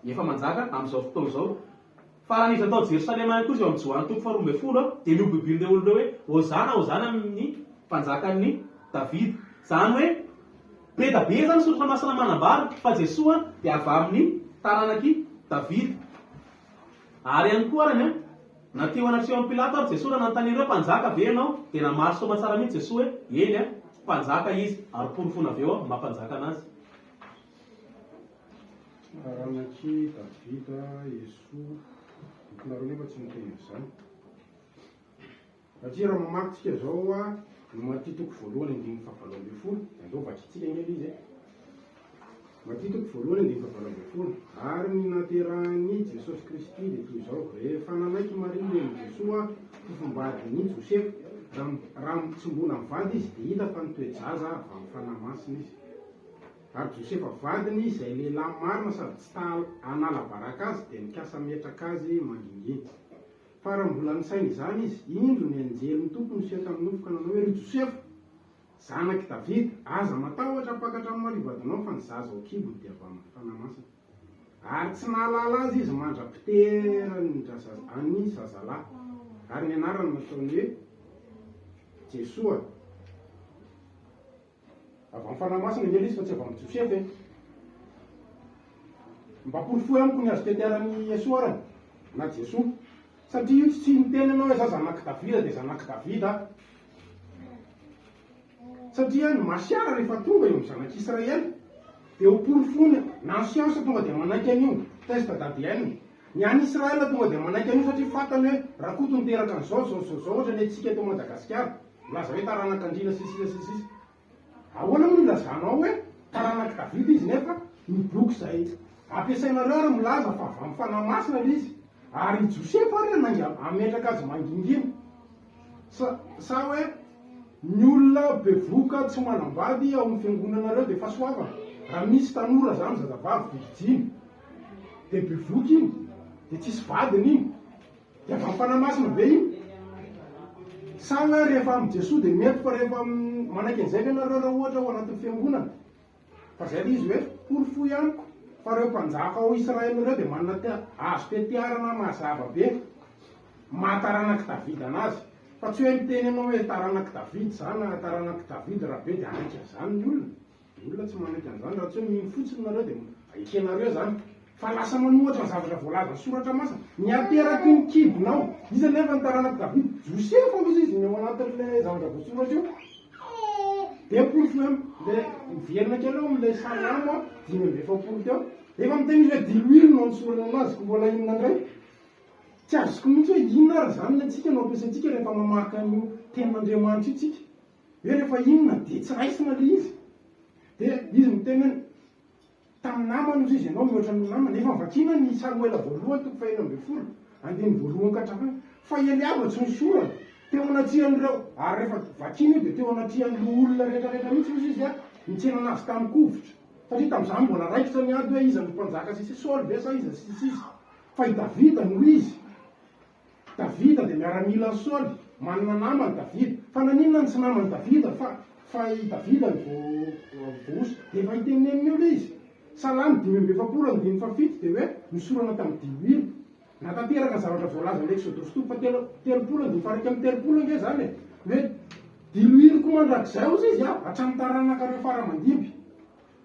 efa manjaka amin'izao fotoana izao. Fa raha niza tao Jerosalema ihany koa izy eo amin'ny Joany toko faharoa ambin'ny folo dia niobibilireo olona hoe hozana amin'ny mpanjakan'ny Davida. Zany hoe be da be zany soratra masina manambara fa Jesoa dia avy amin'ny taranaky Davida. Ary ihany koa arany na teo anatreho amin'ny Pilato ary Jesoa nanontaniana hoe mpanjaka ve ianao dia namary soa matsara mihitsy Jesoa hoe eny mpanjaka izy ary porofona aveo mampanjaka anazy.
Taranaky Davida Jesoa nareo nefa tsy miteny izany satria raha mamakitsika zao no Matthieu toko voalohany andiny fahavalo ambin'ny folo andao vakitsika iny izy Matthieu toko voalohany andiny fahavalo ambin'ny folo ary ny naterahany Jesosy Kristy dia toy izao rehefa nanaiky Maria leny Jesoa fofombadiny Josefa raha mitsombona mivady izy dia hita fa nitoejaza avy amin'ny fanahy masina izy ary Josefa vadiny izay lehilahy marina sady tsy hanala baraka azy dia mikasa metraka azy manginginy. Fa raha mbola nisainy izany izy indro ny anjelin'ny tompony sy tamin'ny nofoka nanao hoe ry Josefa zanaky Davida aza matahotra apakatra amin'ny marivadinao fa ny zaza ao kibony dia avy amin'ny fanahy masina. Ary tsy nahalala azy izy mandra-piterany zazalahy ary ny anarany nataony hoe Jesoa avy amin'ny fanahy masina indrindra izy fa tsy avy amin'ny Josefa mba porofo amiko ny azo teteran'ny Jesoa arany na Jesoa satria io tsy miteny ianao hoe za zanaky Davida dia zanaky Davida satria ny Masiara rehefa tonga eo amin'ny zanak'Israely dia ho porofony na ny siansa tonga dia manaiky an'io testa d'ADN ny any Israela tonga dia manaiky an'io satria fantany hoe raha koa tonteraka an'izao ohatra ny antsika eto Madagasikara milaza hoe taranak'Andriana sisisisisisa ahoana moa ilazanao hoe taranaky Davida izy nefa ny boky izay ampiasainareo ary milaza fa avy amin'ny fanahy masina le izy ary Josefa ary ametraka azy mangingina sa hoe ny olona bevoka tsy manambady ao amin'ny fiangonanareo dia fa soavana raha misy tanora zany zazavavy vigijiny dia bevoka iny dia tsisy vadiny iny dia avy amin'ny fanahy masina be iny sa hoe rehefa amin'ny Jesoa dia mety fa rehefa manaiky an'izay ve nareo raha ohatra ao anatin'ny fiangonana fa zay izy hoe porofo ihanyko fa reo mpanjaka ao Israely ireo dia manana azo tetiarana mazava be mahataranaky Davida anazy fa tsy hoe miteny ianao hoe taranaky Davida zany na taranaky Davida raha be dia anaiky an'izany ny olona tsy manaiky an'izany raha tsy hoe mino fotsiny nareo dia aikenareo zany fa lasa manohatra ny zavatra voalaza ny soratra masina miateraky ny kibonao izy nefa ny taranaky Davida Joseph fomba izy ny ao anatin'le zavatra voasoratra io dia porofo le miverina kely eo am'le salamo 5:20 teo efa miteny izy hoe diloilo no nisorana anazy ko mbola inona ndray tsy azoko mihitsy hoe inona ary zany atsika no ampiasaitsika rehefa mamaky an'io tenin'Andriamanitra itsika hoe rehefa inona dia tsy raisina le izy dia izy miteny hoe tamin'ny namana izy ianao mihoatra ny namana nefa vakina ny Samuela voalohany 1:20 andiny voalohany katraka fa Eliaba tsy nisorana teo anatrihan'ireo ary rehefa vakina io dia teo anatrihan'ireo olona rehetrarehetra mihitsy izy a mitsena anazy tamin'ny kovitra satria tamin'izany mbola raikitra ny ady hoe iza ny mpanjaka sisy Saoly ve sa iza sisy izy fa i Davida no izy Davida dia miaramila ny Saoly manana namany Davida fa naninona ny tsy namany Davida fa i Davida ny voaosy dia efa hiteneniny eo le izy Salamy 5:20 dia hoe misorana tamin'ny diloilo natanteraka ny zavatra voalaza ny Exodus 3:30 dia farika amin'ny 30 nge zany hoe diloilo ko mandrakizay ozy izy hatramin'ny taranaka faramandiby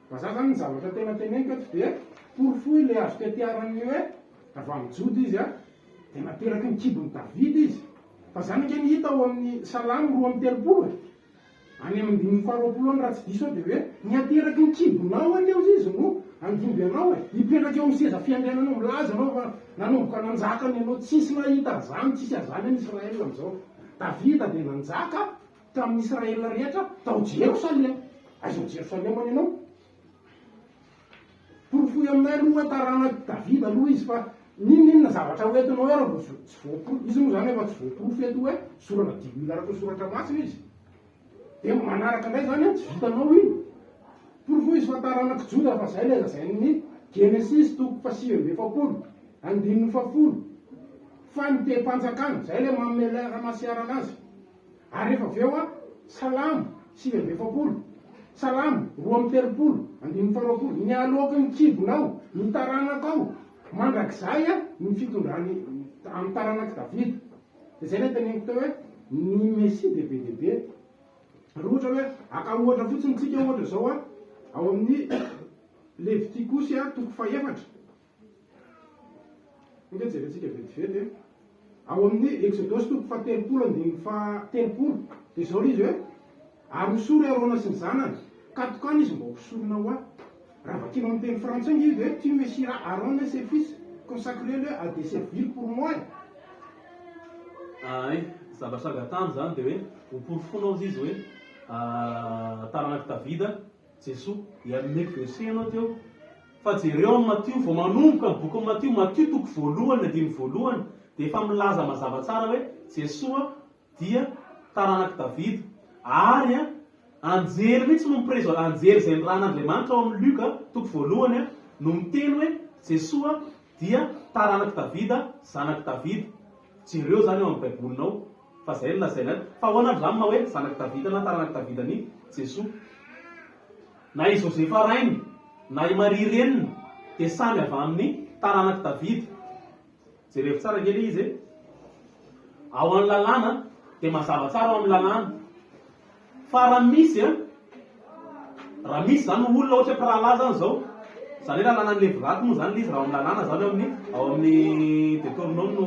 fa za zany ny zavatra tena teneniko eto dia porofoy le azo tetiarany hoe avy amin'ny jody izy dia nateraky ny kibon'ny Davida izy fa zany nke ny hita ao amin'ny Salamy 2:30 any amin'ny 5:20 raha tsy diso dia hoe niateraky ny kibonao any eo izy no angimby anao hipetraka eo amin'ny seza fiandriananao milaza anao fa nanomboka nanjakany ianao tsisy nahita zany tsisy azany any Israela am'izao Davida dia nanjaka tamin'ny Israela rehetra tao Jerosalem aizo Jerosalema any ianao porofoy aminay aloha taranaky Davida aloha izy fa ninona zavatra hoentinao hoe raha tsy voaporo izy moa zany efa tsy voaporo eto hoe sorana diloilo araka soratra masina izy dia manaraka indray zany tsy vitanao iny porofoy izy fa taranaky Joda fa zay le zazain'ny Genesis 7:20 10:10 fa nite-panjakana zay le mamelera masiarana azy ary rehefa avy eo Salamy 7:20 Salamy 2:30 10:20 ny aloky ny kibonao ny taranakao mandrakizay ny fitondrany amin'ny taranaky Davida dia zay le teneniko teo hoe ny Messie dia be dia be raha ohatra hoe aka ohatra fotsiny tsika ohatra zao ao amin'ny Levitikosy 4 nke jerentsika vetivety ao amin'ny Exodus 30:30 dia zao izy hoe ary misory Arona sy ny zanany ka tokany izy mba hosorona ho raha vakina amin'ny teny frantsay izy hoe tu me seras Aaron et ses fils consacrez-le à des servir pour moi
zava-saga tany zany dia hoe hoporofonao izy hoe taranaky Davida Jesoa iamineko verset anao teo fa jereo amin'ny Matio vao manomboka ny boky Matio 1:voalohany dia efa milaza mazava tsara hoe Jesoa dia taranaky Davida ary anjely mihitsy no miprezo anjely izay ny ran'Andriamanitra ao amin'ny Luka 1:1 no miteny hoe Jesoa dia taranaky Davida zanaky Davida jereo zany eo amin'ny baibolinao fa zay lazaina fa ahoana avy zany ma hoe zanaky Davida na taranaky Davida ny Jesoa na i Josefa rainy na i Maria reniny dia samy avy amin'ny taranaky Davida jerevy tsara kely izy ao amin'ny lalàna dia mazava tsara ao amin'ny lalàna fa raha misy zany olona ohatra mpirahalahy zany zao zany hoe lalàna ny Leviraty moa zany izy raha ao amin'ny lalàna zany ao amin'ny Deutéronome no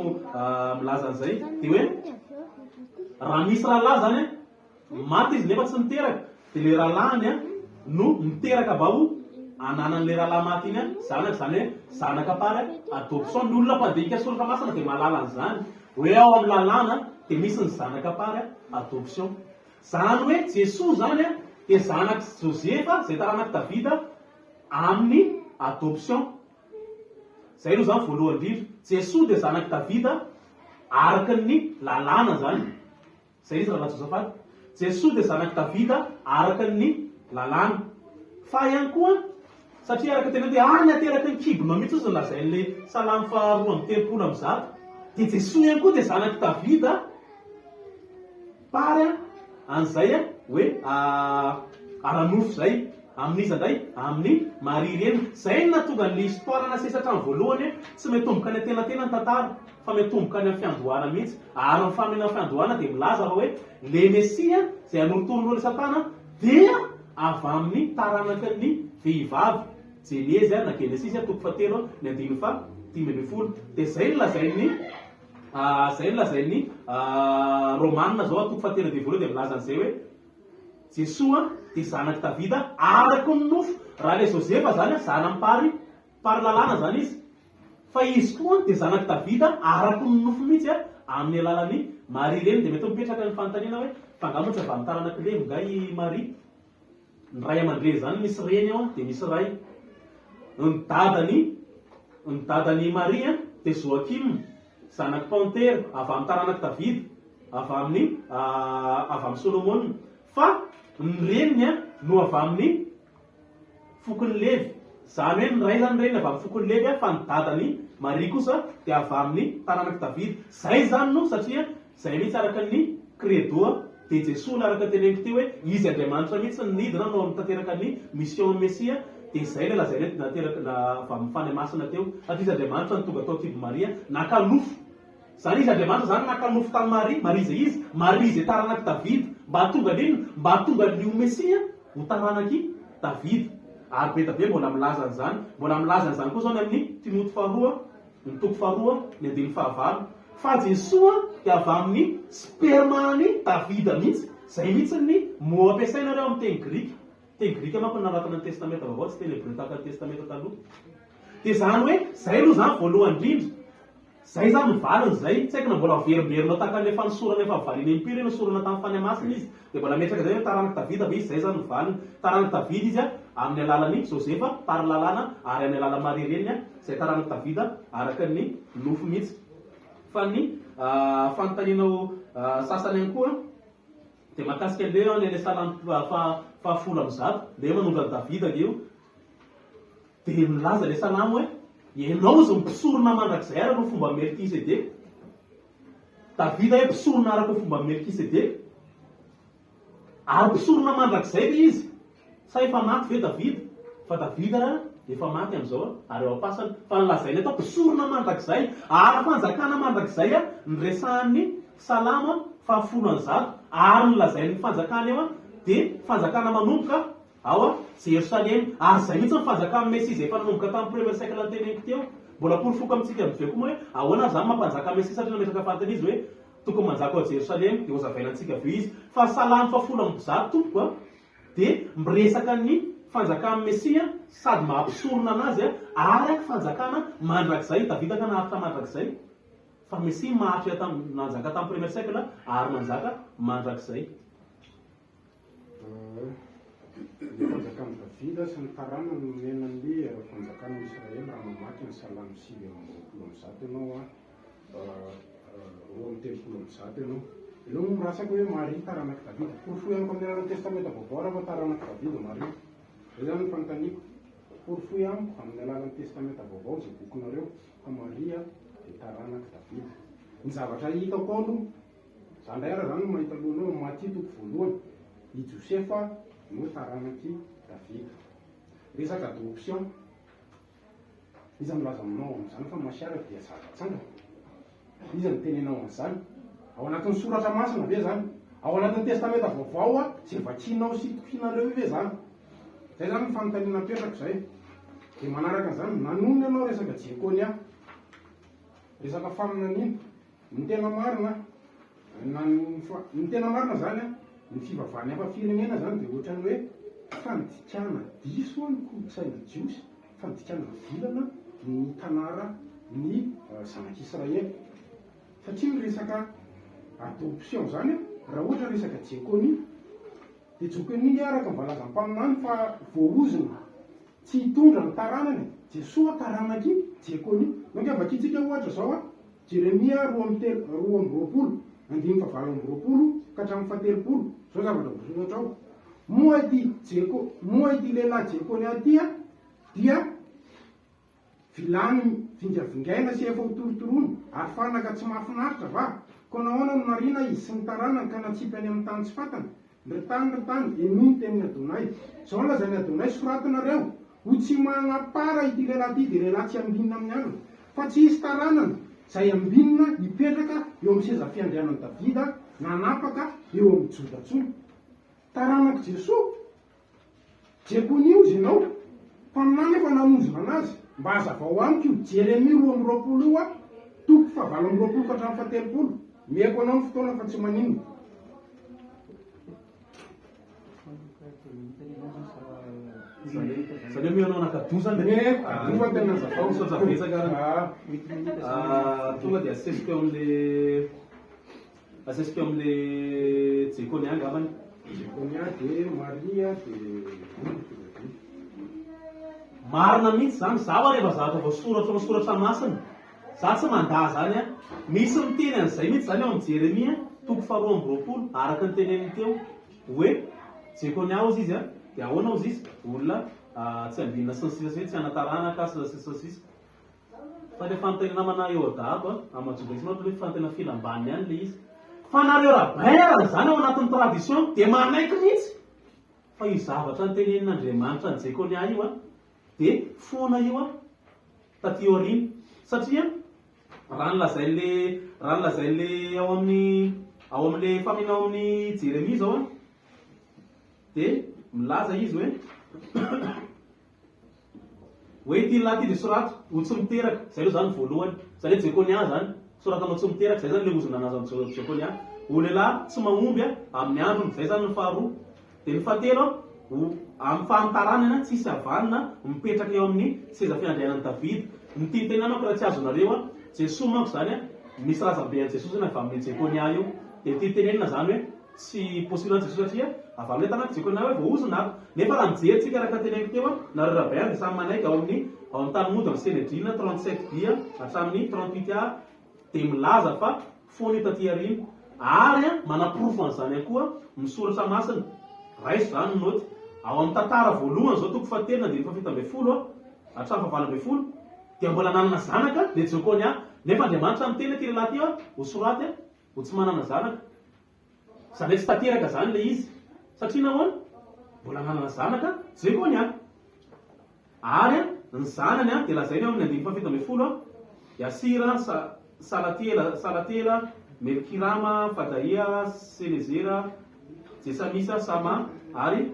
milaza an'izay dia hoe raha misy rahalahy zany maty izy nefa tsy miteraka dia le rahalahiny no miteraka bao ananan'le rahalahy maty iny zanaky zany hoe zanaka pary adoption ny olona mpandinika soratra masina dia mahalala an'izany hoe ao amin'ny lalàna dia misy ny zanaka pary adoption zany hoe Jesoa zany dia zanaky Josefa zay taranaky Davida amin'ny adoption zay aloha zany voalohany indrindra Jesoa dia zanaky Davida araky ny lalàna zany zay izy raha Josafat Jesoa dia zanaky Davida araky ny lalàna fa ihany koa satria araka tena hoe niateraky ny kibona mihitsy izy lazain'le Salamy 2:30 dia Jesoa ihany koa dia zanaky Davida pary an'izay hoe aranofo zay amin'iza ndray amin'ny Maria reny zay natonga ny histoire nasesatra amin'ny voalohany tsy metomboka any antenatena ny tantara fa metomboka any amin'ny fiandohana mihitsy ary amin'ny faminana fiandohana dia milaza fa hoe le Mesia zay hanorotorono ny Satana dia avy amin'ny taranaky ny vehivavy Jenezy na Genesis toko fahatelo ny andiny fa 10:10. Dia zay lazainy Romanina zao toko fahatelo dia voalohany dia milaza an'izay hoe Jesoa dia zanaky Davida araky ny nofo. Raha le Josefa zany zanany parilalàna zany izy. Fa izy koa dia zanaky Davida araky ny nofo mihitsy amin'ny alalan'ny Maria reny. Dia mety mipetraka ny fanontaniana hoe fangamotsy avy amin'ny taranaka levo nga i Maria. Ny ray aman-dreny zany misy reny ao dia misy ray. Ny dadany Maria dia Joakim zanaky Panter avy amin'ny taranaky Davida avy amin'ny Solomon. Fa ny reniny no avy amin'ny fokony Levy. Zany hoe ny ray zany reny avy amin'ny fokony Levy fa ny dadany Maria kosa dia avy amin'ny taranaky Davida. Zay zany no satria zay mihitsy araka ny credo dia Jesosy araka teneniko teo hoe izy Andriamanitra mihitsy ny nidina no mitateraka ny mission Mesia. Dia zay le lazainy nateraka avy amin'ny fany masina teo. Satria izy Andriamanitra ny tonga tao kibo Maria nakanofo. Zany izy Andriamanitra zany nakanofo tany Maria zay izy. Maria zay taranaky Davida mba tonga nio Mesia ho taranaky Davida. Ary be tabe mbola milaza an'izany. Mbola milaza an'izany koa zao ny amin'ny Timoty faharoa, ny toko faharoa, ny andiny fahavalo. Fa Jesoa dia avy amin'ny spermany Davida mihitsy. Zay mihitsy ny mo ampiasainareo amin'ny teny Grika. Teny Grika manko naratana ny testamenta vaovao, tsy teny Hebreo tahaka ny testamenta taloha. Dia zany hoe zay aloha zany voalohany indrindra. Zay zany mivaliny zay, tsy haiko na mbola verimberina tahaka ny efa nisorana efa valiny empira eny nisorana tamin'ny fany masina izy. Dia mbola metraka zay hoe taranaky Davida be izy, zay zany mivaliny. Taranaky Davida izy amin'ny alalan'ny Josefa parilalàna ary amin'ny alalan'ny Maria reny zay taranaky Davida araka ny nofo mihitsy. Fa ny fanontanianao sasany ihany koa dia mahakasika an'ilay ny Salamy fahafolo amby zato, dia manondra Davida io. Dia milaza ilay Salamo hoe ianao izy mpisorona mandrakizay araka ny fomba Melkisedeka. Davida hoe mpisorona araka ny fomba Melkisedeka. Ary mpisorona mandrakizay ilay izy. Sa efa maty ve Davida? Fa Davida efa maty amin'izao ary eo am-pasany. Fa nilazainy atao mpisorona mandrakizay ary fanjakana mandrakizay ny resahan'ny Salamo fahafolo amby zato. Ary nilazainy fanjakana eo dia fanjakana manomboka ao Jerosalema. Ary zay mihitsy ny fanjakana Mesia izay efa nanomboka tamin'ny premier siècle ny teneniko teo. Mbola porifoka amintsika amin'izay koa moa hoe ahoana zany mampanjaka Mesia satria nametraka fantany izy hoe tokony manjaka ao Jerosalema dia hozavainantsika avy izy. Fa Salamo fahafolo amby zato tompoko dia miresaka ny fanjakana Mesia sady mampisorona anazy araka fanjakana mandrakizay. Davida ka naharitra mandrakizay. Fa Mesia maharitra nanjaka tamin'ny premier siècle ary nanjaka mandrakizay.
Ny fanjakan'i Davida sy ny tarana no menan'ny fanjakan'ny Israely raha mamaky ny Salamo 5:20 ianao roa amby 30 ianao. Ianao mirasaka hoe Maria taranaky Davida. Porifoy amiko amin'ny alalan'ny testamenta vaovao raha taranaky Davida Maria. Zay zany ny fanontaniako. Porifoy amiko amin'ny alalan'ny testamenta vaovao izay bokinareo fa Maria dia taranaky Davida. Ny zavatra hitako ao aloha zany indray ara zany no mahita alohanao Maty toko voalohany i Josefa no taranaky Davida. Resaka adoption izy milaza aminao amin'izany fa Masiara dia zava-tsangana. Izy ny tenenao an'izany ao anatin'ny soratra masina ve zany, ao anatin'ny testamenta vaovao izay vakianao sy tokinareo ve zany. Zay zany ny fanontaniana petraka zay. Dia manaraka an'izany nanonona ianao resaka Jekonia, resaka faminaniana. Ny tena marina ny tena marina zany ny fivavahany afa-firenena zany dia ohatrany hoe fandikana diso ny kolotsaina jiosy, fandikana vilana ny tanara ny zanak'Israely. Satria ny resaka adoption zany raha ohatra resaka Jekonia dia Jekonia araka ny valazan'ny mpaminany fa voaozina tsy hitondra ny taranany. Jesoa taranaky Jekonia. Nonge vakitsika ohatra zao Jeremia 2:20, 5:20 ka hatramin'ny 7:0. Zao zavatra vosoratra ao. Moa ity lehilahy Jekonia ty dia vilany vingavingaina sy efa hotorotoroany ary fanaka tsy mahafinaritra va. Ko nahoana no narina izy sy ny taranany ka natsipy any amin'ny tany tsy fantany. Ndry tany eminty amin'ny Adonay. Zao lazainy Adonay soratinareo ho tsy manapara ity lehilahy ity dia lehilahy tsy ambinina amin'ny alina fa tsy hisy taranana izay ambinina hipetraka eo amin'ny seza fiandrianan'i Davida nanapaka eo amin'ny Joda tsony. Taranaky Jesosy Jekonia izy ianao Fanina nefa namonjona anazy mba hazavao amiko io Jérémie 2:20 io a toko fa 7:20 ka hatramin'ny 7:30 mihaiko anao ny fotoana fa tsy maninona.
Zany hoe mianao anakadozany
Mihaiko tena hazavao
misaotra betsaka tonga dia asesiko eo amin'le Jekonia angambany.
Jekonia de Maria de
marina mihitsy zany zaho rehefa zavatra voasoratra masina za tsy mandaa zany a misy miteny an'izay mihitsy zany eo amin'ny Jérémie toko 2:20 araka ny teneniny teo hoe Jekonia ozy izy a de ahoana ozy izy olona tsy ambinina sy ny sisa sy tsy anatarana ka sisa fa le fanontena namana eo adako a amajobesina hoe fanontena filambany ihany le izy fa nareo raha zany ao anatin'ny tradition de manaiky mihitsy fa io zavatra ny tenenin'Andriamanitra ny Jekonia io a de foana io a taty aoriana satria raha nolazain'le ao amin'le famina ao amin'ny Jérémie zao a de milaza izy hoe ity laty de sorato ho tsy miteraka zay aloha zany voalohany zany hoe Jekonia zany soratanao tsy miteraka zay zany le ozona anazy amin'ny Jekonia ho lehilahy tsy mahomby a amin'ny androny zay zany ny faharoa de ny fahatelo amin'ny fahantaranana tsisy havanina mipetraka eo amin'ny seza fiandrianan'i David ny tiantenanako raha tsy azonareo a Jesosy manko zany a misy razambe an Jesosy zany avy amin'ny Jekonia io de tiantenenina zany hoe tsy possible Jesosy satria avy amin'ny tanàna Jekonia hoe voaozona ako nefa raha mijerytsika araka teneniko teo a nareo rahabe de samy manaiky ao amin'ny tany mody amin'ny Sénédrine 37 dia hatramin'ny 38 a de milaza fa foana io taty aoriana ary a manaprofo an'izany koa misoratra masina raiso zany noty ao amin'ny tantara voalohany zao toko 7 na 7:20 hatramin'ny 9:20 dia mbola nanana zanaka le Jekonia nefa Andriamanitra miteny ty lehilahy ty a ho soraty a ho tsy manana zanaka zany hoe tsy tanteraka zany le izy satria nahoana mbola nanana zanaka Jekonia ary a ny zanany a de lazainy eo amin'ny 9:20 Yasira, Salatela, Melkirama, Fadaia, Selezera, Jesamisa, Sama ary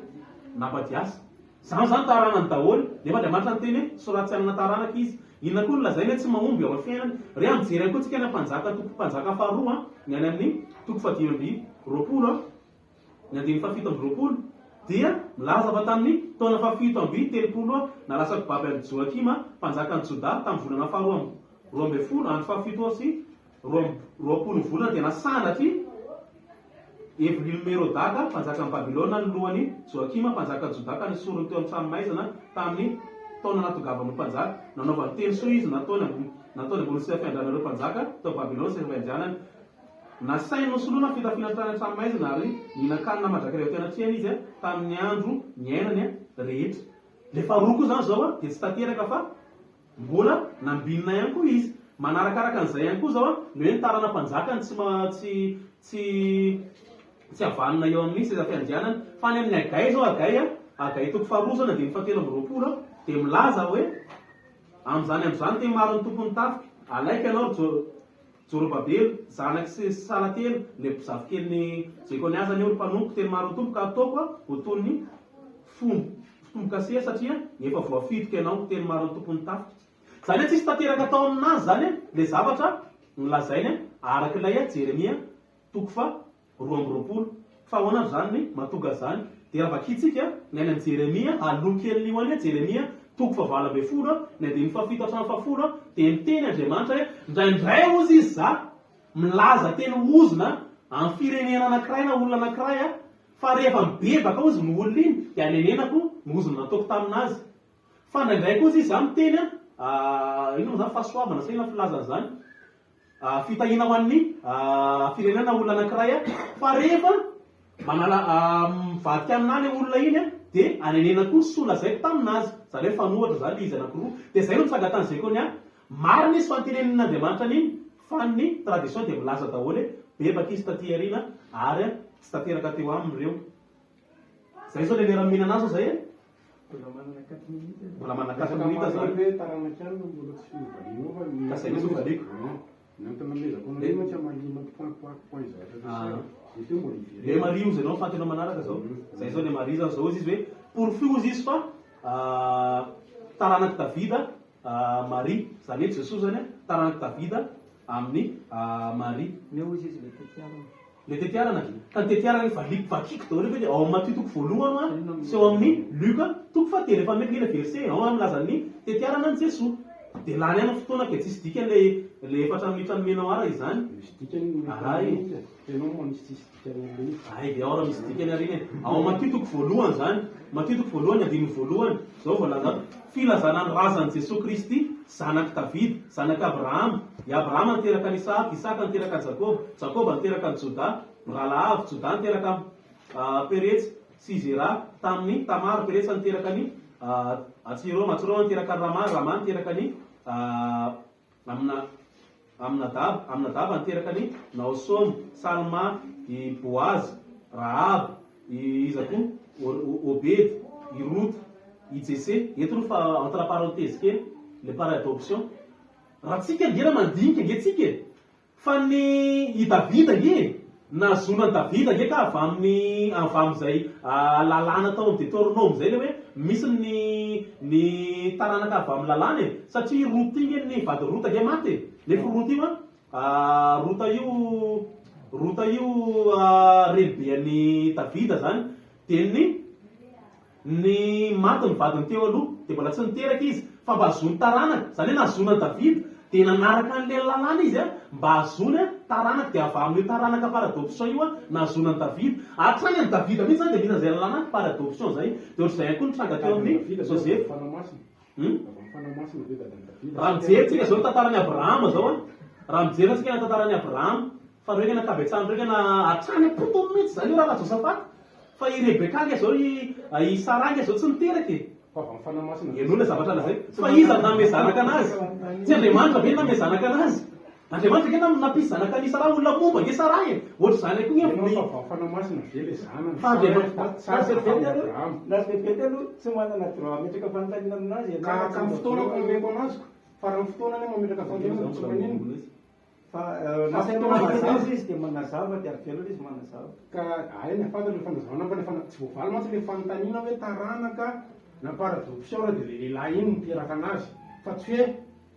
Nabadiasa. Zany taranany daholo nefa Andriamanitra ny teny soratsy amina taranaka izy. Inona koa lazainy tsy mahomby ao amin'ny fiainana. Re mijery koa tsika ny mpanjaka faharoa ny any amin'ny toko 5:20 ny 7:20 dia milaza fa tamin'ny taona 7:30 nalasa kibaby amin'ny Joakima mpanjaka ny Joda tamin'ny volana faharoa 12 andro 7 sy 20 volana dia nasanatry Evelyn Merodaka mpanjaka ny Babilôna ny lohany Joakima mpanjaka ny Joda ka nisorony teo amin'ny tranomaizana tamin'ny taona natogavan'ny mpanjaka nanaovany teny soa izy nataony ambony sy fiandranareo mpanjaka tao Babilôna sy fiandrianany nasainy nosoloana fitafiana trano tranomaizana ary ninakanina mandrakireo tena triana izy tamin'ny andro niainany rehetra. Le faharoa koa zany zao dia tsy tanteraka fa mbola nambinina ihany koa izy. Manarakaraka an'izay ihany koa zao ny hoe nitarana mpanjakany tsy havanina eo amin'ny seza fiandrianany fa ny amin'ny Agay zao Agay toko faharoa zao na dia 7:20 dia milaza hoe amin'izany tena maro ny tompony tafika alaika ianao Jorobabelo zanaky sy Salatela le mpizafy kelin'ny Jekonia zany eo mpanompo teny maro ny tompo ka ataoko ho toy ny fombo-kaseha satria efa voafitoka ianao teny maro ny tompony tafika. Zany hoe tsisy tanteraka atao aminazy zany le zavatra nilazainy arak'ilay Jeremia toko 2:20 fa ahoana zany ny mahatonga zany dia raha vakitsika ny any Jeremia aloha kely io any Jeremia toko 9:20 ny 7:70 dia miteny Andriamanitra hoe indraindray ozy izy za milaza teny ozona amin'ny firenena anankiray na olona anankiray fa rehefa mibebaka ozy ny olona iny dia anenenako ny ozona nataoko taminazy fa indraindray koa izy za miteny ino zany fahasoavana sa ina filazana zany fitahina ho an'ny firenena olona anankiray fa rehefa mivadika aminahy le olona iny dia anenenako ny sola zaiko taminazy zany hoe fanohatra zany le izy anankiroa dia zay no mitsangatany Jekonia marina izy fa nytenenin'Andriamanitra an'iny fa ny tradition dia milaza daholo hoe bebaka izy taty aoriana ary tsy tanteraka teo aminy ireo. Zay zao le lera mihinana azy zay mbola manana 4 minutes zany
hoe taranaka ihany mbola tsy fivaliana fa
zay misy valiko
nantana mezako na tsy amalina point zay
le Marie ozy ianao fantanao manaraka zao zay zao le Marie zany zao izy hoe pourfus izy fa taranaky Davida Maria, zany hoe Jesosy zany taranaky Davida amin'ny Maria.
Neo izy le tetiarana.
Le tetiarana ka ny tetiarana efa vakiko daholo refa ao amin'ny Matthieu toko voalohany sy ao amin'ny Luka toko fahatelo efa mety le verset ao amin'ny lazan'ny tetiarana ny Jesosy. Dia lany any fotoana ke tsisy dikany le efatra minitra nomenao ara izany.
Misy dikany tenao moa misy tsisy dikany.
Ay dia ao raha misy dikany ary iny. Ao Matthieu toko voalohany zany. Matthieu toko voalohany andininy voalohany. Zao voalaza filazana ny razan'i Jesosy Kristy zanaky David, zanaky Abraham. I Abraham niteraka ny Isaka, Isaka niteraka ny Jakoba, Jakoba niteraka ny Joda, Rahalav, Joda niteraka Peretsy sy Zera, tamin'ny Tamar, Peretsy niteraka ny Atsiroma, Atsiroma niteraka ny Rama, Rama niteraka ny Aminadab niteraka ny Naosom, Salma, i Boaz, Rahab, i iza koa Obed, i Ruth, i Jesse. Eto no fa entre parenthèse kely le par adoption. Raha tsika ngena mandinika nge tsika fa ny i Davida nge nazonany Davida nge ka avy amin'izay lalàna tao amin'ny Deutéronome zay le hoe misy ny taranaka avy amin'ny lalàna e, satria Ruth iny ny vady Ruth nge maty nefa Ruth io rebean'ny Davida zany dia ny maty ny vadiny teo aloha dia mbola tsy niteraka izy fa mba azony taranaka zany hoe nazonany Davida dia nanaraka an'le lalàna izy mba azony taranaka dia avy amin'io taranaka par adoption io nazonany Davida hatrany any Davida mihitsy zany dia misy zay lalàna par adoption zay dia ohatr'izay koa nitranga teo amin'ny Joseph. Raha mijery tsika zao tantarany Abrahama zao raha mijery tsika na tantarany Abrahama fa reo na kabetsany reo na hatrany apotony mihitsy zany io raha Josafat fa i Rebeka nge zao i Sara nge zao tsy niteraka e. Enona zavatra na zay fa iza name zanaka anazy tsy Andriamanitra ve name zanaka anazy. Andriamanitra ke nampisy zanaka any Sara olona momba nge Sara e ohatra zany koa
nasepety aloha tsy manana droit metraka fanontaniana aminazy
ka ny fotoana mameko anazy fa raha ny fotoana ny mametraka fanontaniana tsy manino
fa nasazy izy dia manazava dia arvelona izy manazava
ka aina fantatra le fanazavana fa le tsy voavaly mantsy le fanontaniana hoe taranaka na par adoption raha dia le lehilahy iny miteraka anazy fa tsy hoe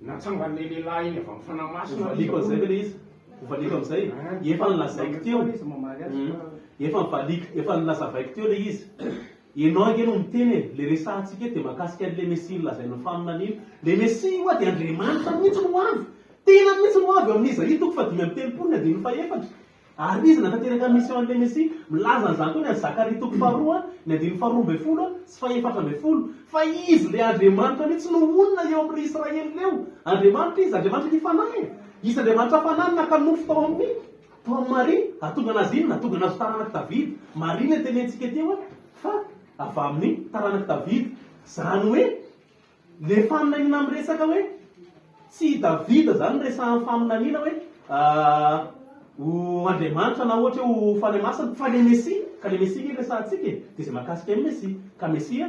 natsangan'le lehilahy iny avy amin'ny fanamasina.
Valiko an'izay ve le izy valiko amin'izay efa nilazaiko teo efa nilazavaiko teo le izy ianao ange no miteny le resantsika dia mahakasika an'le Messia nilazain'ny faminaniana le Messia io dia Andriamanitra mihitsy no avy tena mihitsy no avy amin'izaia toko fa 5:30 ny andininy faefatra ary izy natateraka mission an'le Messia milaza an'izany koa ny Zakaria toko faharoa ny andininy 12 sy 14 fa izy le Andriamanitra mihitsy no onona eo amin'ny Israely leo Andriamanitra izy Andriamanitra ny izy Andriamanitra fanany nakanofo tao amin'ny Maria atonga anazy iny natonga anazy taranaky Davida Maria ny tenentsika teo fa avy amin'ny taranaky Davida zany hoe le faminaniana amin'ny resaka hoe tsy Davida zany resahan'ny faminaniana hoe Andriamanitra na ohatra ho fanahy masina fa le Messia ka le Messia ny resahantsika dia zay mahakasika amin'ny Messia ka Messia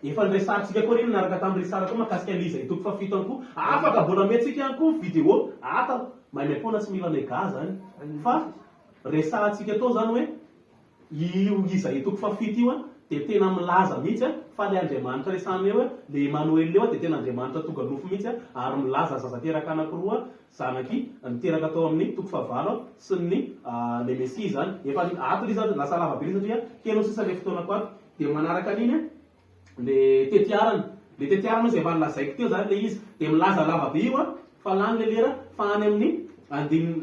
efa niresahantsika koa reny naraka tamin'ny resara koa mahakasika an'ilay toko fafito ihany koa afaka mbola mentsika ihany koa vidéo ata maimaimpona tsy mila nega zany fa resahantsika tao zany hoe io izay toko fafito io dia tena milaza mihitsy fa le Andriamanitra resahana eo le Emmanuel eo dia tena Andriamanitra tonga lofo mihitsy ary milaza zaza teraka anankiroa zanaky niteraka tao amin'ny toko fahavalo sy ny le Messia zany efa ato izy lasa lava be satria kelo sisa le fotoanako ato dia manaraka an'iny le tetiarana izay efa nilazaiko teo zany le izy dia milaza lava be io fa lany le lera fa any amin'ny andininy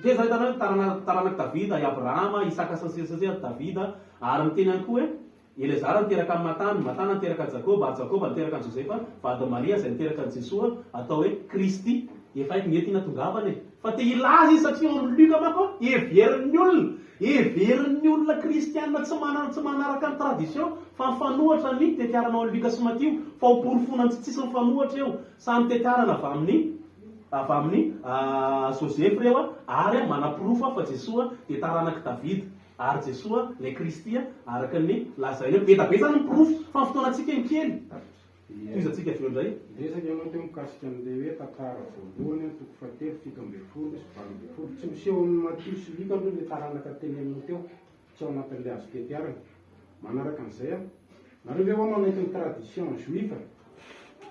dia zay taranaky Davida i Abrahama Isaka sasesasea Davida ary miteny ihany koa hoe Elezara niteraka amin'ny Matana niteraka Jakoba niteraka ny Josefa vady Maria izay niteraka ny Jesosy atao hoe Kristy efa haiko ngety natongavany fa te ilaza izy satria amin'ny Luka mako heverin'ny olona kristianina tsy manaraka ny tradition fa mifanohatra ny tetiarana ao Luka sy Matthieu fa ho porofona tsitsy mifanohatra eo samy tetiarana avy amin'ny Joseph reo ary manapirofo fa Jesosy dia taranaky Davida ary Jesosy le Kristy araka ny lazaina betabetsany ny pirofo fa fotoanantsika ny kely izatsika avy eo indray
resaka ianao teo mikasika an'le hoe tantara voalohany toko fahatelo 7 sy 12 tsy miseho amin'ny Matthieu sy Luka aloha le taranaka teneninao teo tsy ao anatin'le azo tetiarana manaraka an'izay nareo ve manaiky ny tradition juive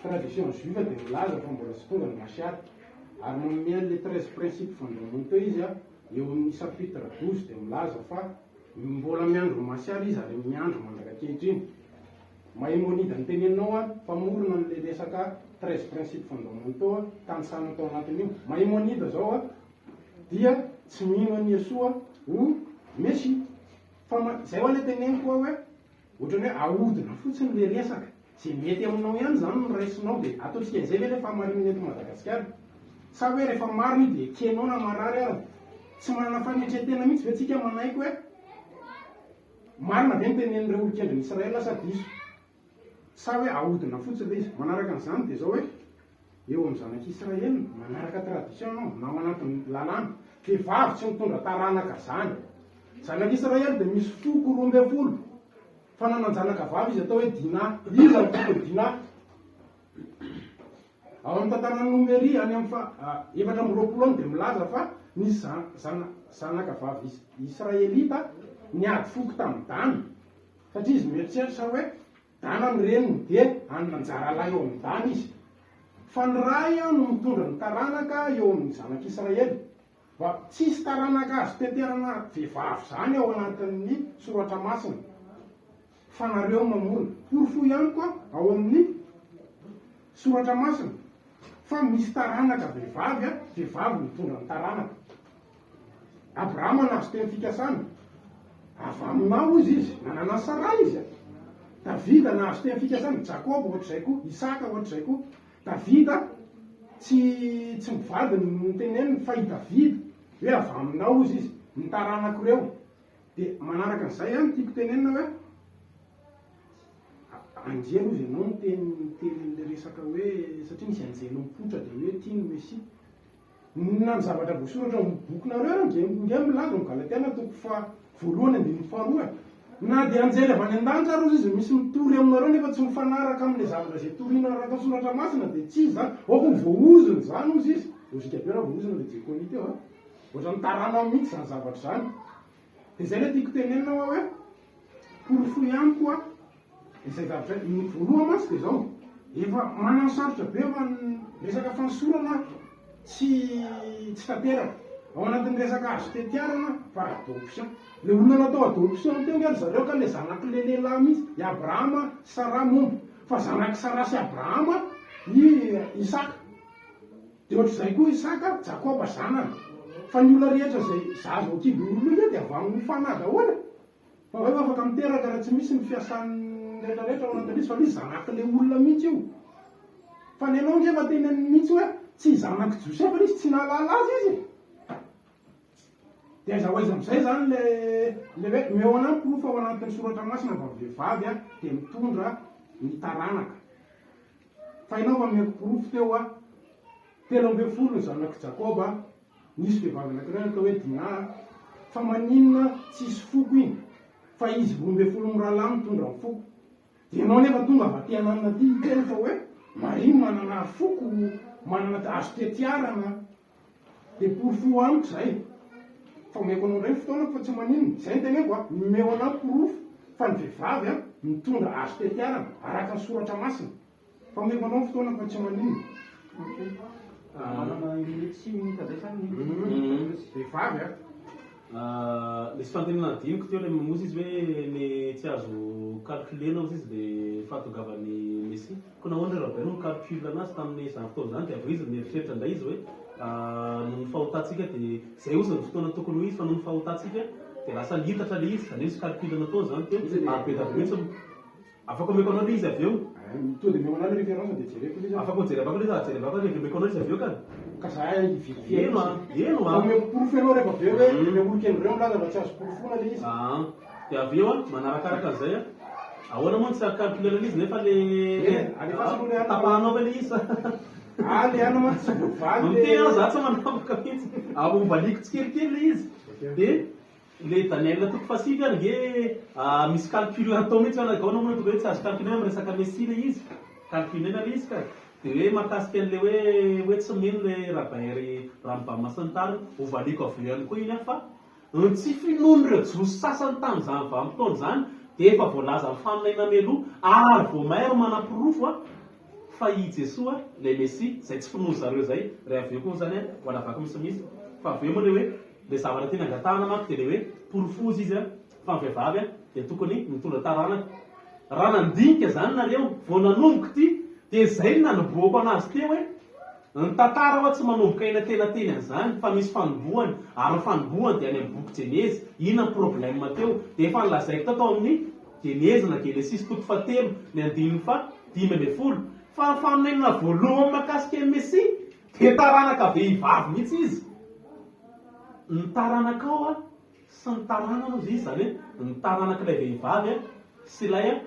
tradition juive dia milaza fa mbola tsy tonga ny masiaty ary manome le 13 principe fondamentaux izy a eo amin'ny chapitre 12 dia milaza fa mbola miandro masiary izy ary miandro mandrakakehitry Maïmonide ny teneninao a mpamorona n'le resaka 13 principe fondamentaux tany tao anatin'io. Maïmonide zao a dia tsy mino an'i Yesoa ho Messi fa zay ho le teneniko hoe ohatrany hoe ahodina fotsiny le resaka zay mety aminao ihany zany no raisinao dia ataontsika izay le famarinana eto Madagasikara sa hoe rehefa mariny dia kenao na marary ary tsy manana fanetretena mihitsy ve tsika manaiky hoe marina ve ny tenen'ireo olon-kendriny Israela sa diso sa hoe ahodina fotsiny le izy. Manaraka an'izany dia zao hoe eo amin'ny zanak'Israela manaraka tradition na manatin'ny lalàna vehivavy tsy mitondra taranaka zany. Zanak'Israela dia misy foko 12 fa nanan-janaka vavy izy atao hoe Dina. Iza ny foko Dina ao amin'ny tantarana nomery any amin'ny fa 420 dia milaza fa nisy zanaka vavy Israelita niady foko tamin'ny dany satria izy mieritreritra sa hoe dana ny reniny dia anjara lahy eo amin'ny dany izy fa ny ray no mitondra ny taranaka eo amin'ny zanak'Israely fa tsisy taranaka azo teterana vehivavy zany ao anatin'ny soratra masina fa nareo mamorona porofo ihany koa ao amin'ny soratra masina fa misy taranaka vehivavy mitondra ny taranaka. Abrahama nazo teny fikasana avy aminao izy nanana Sara izy. Davida nazo teny fikasana Jakob ohatr'izay koa Isaka ohatr'izay koa. Davida tsy mivady ny teneniny fa i Davida hoe avy aminao izy ny taranako ireo. Dia manaraka an'izay ihany tiako tenenina hoe anjely izy ianao ny tenin'le resaka hoe satria misy anjely mipotra dia hoe tiany Messi na ny zavatra voasoratra amin'ny bokinareo nge milaza ny Galatiana toko fa voalohany andininy faharoa na dia anjely avy any an-danitra ary izy misy mitory aminareo nefa tsy mifanaraka amin'le zavatra zay toriana araka soratra masina dia tsy izy zany aoko ny voaozony zany ozy izy lozika be raha voaozona le jekonia teo a ohatra ny tarana mihitsy zany zavatra zany. Dia zay le tiako tenenina hoe porofo ihany koa izay zavatra ny voaloha masy dia zao efa manano sarotra be fa ny resaka fansorana tsy tanteraka ao anatin'ny resaka azo tetiarana fa adoption. Le olona natao adoption teo ary zareo ka le zanaky le lehilahy mihitsy i Abrahama Sara momba fa zanaky Sara sy Abrahama i Isaka dia ohatr'izay koa Isaka Jakoba zanany fa ny olona rehetra zay zazo kiby olona dia avy amin'ny fanahy daholo fa hoe afaka miteraka raha tsy misy ny fiasan'ny rehetrarehetra ao anatin'izy fa misy zanaky le olona mihitsy io fa ny anao ngefa teneniny mihitsy hoe tsy zanaky Josefa izy tsy nahalala azy izy. Dia azahoaiza amin'izay zany le hoe meo anahy porofo ao anatin'ny soratra masina fa vehivavy a dia mitondra ny taranaka fa ianao fa meko porofo teo a 13 ny zanaky Jakoba nisy vehivavy anankiray atao hoe Dina fa maninona tsisy foko iny fa izy 12 mirahalahy mitondra ny foko. Dia ianao nefa tonga avy aty ananina aty tena fa hoe mariny manana foko manana azo tetiarana dia porofo amiko zay fa omeko anao indray ny fotoanako fa tsy maninona zay ny teneko a meo anahy porofo fa ny vehivavy a mitondra azo tetiarana araka ny soratra masina fa omeko anao ny fotoanako fa tsy maninona.
Manana tsy mitadraisany
vehivavy a
misy fantenana diniko teo le mamozy izy hoe le tsy azo calculena ozy izy le fahatongavany Messi ko nahoana raha be no calcul anazy tamin'ny izany fotoana zany dia avy izy mieritreritra indray izy hoe no ny fahotantsika dia zay ozy ny fotoana tokony ho izy fa no ny fahotantsika dia lasa litatra le izy zany misy calcul natao zany teo apetako mihitsy afaka omeko anao le izy avy eo
to dia meo anahy le référence dia jereko le izy
afaka mijery avaka le izy jery avaka le omeko anao izy avy eo ka
ka zahay
eno a
omeko porofo ianao rehefa be hoe le olon-kendreo milaza fa tsy azo porofona le izy.
Dia avy eo a manarakaraka an'izay a ahoana moa tsy calculera le izy nefa le tapahanao le izy
le ana ma tsy voavaly
mitena za tsy manapaka mihitsy ahovaliko tsikelikely le izy dia le Daniel toko fasivy any nge misy calcul atao mihitsy anagaona moa tonga hoe tsy azo calculena amin'ny resaka Messi le izy calculena le izy ka dia hoe mahakasika an'le hoe tsy mino le rabahery ranobamasiny tany hovaliko avy ihany koa iny fa tsy finoany ireo josy sasany tamin'izany vanim-potoana zany dia efa voalaza ny faminaina meloa ary vao mahery manam-pirofo fa i Jesoa le Mesia zay tsy finozy zareo zay rehefa aveo koa zany ho anavaky misimisy fa aveo moa le hoe le zavatra tena angatahana manko dia le hoe porofozy izy fa ny vehivavy dia tokony mitondra taranaka. Raha nandinika zany nareo vao nanomboka ity dia zay no nanoboako anazy teo hoe ny tantara hoa tsy manomboka ina tena teny an'izany fa misy fanombohany ary ny fanombohany dia any amin'ny boky Jenezy. Inona ny problème teo dia efa nilazaiko tao amin'ny Jenezy na Genesis toko 7 ny 5:10 fa faminenana voalohany mahakasika ny Mesia dia taranaka vehivavy mihitsy izy. Ny taranaka ao sy ny taranana moa izy zany hoe ny taranak'ilay vehivavy sy ilay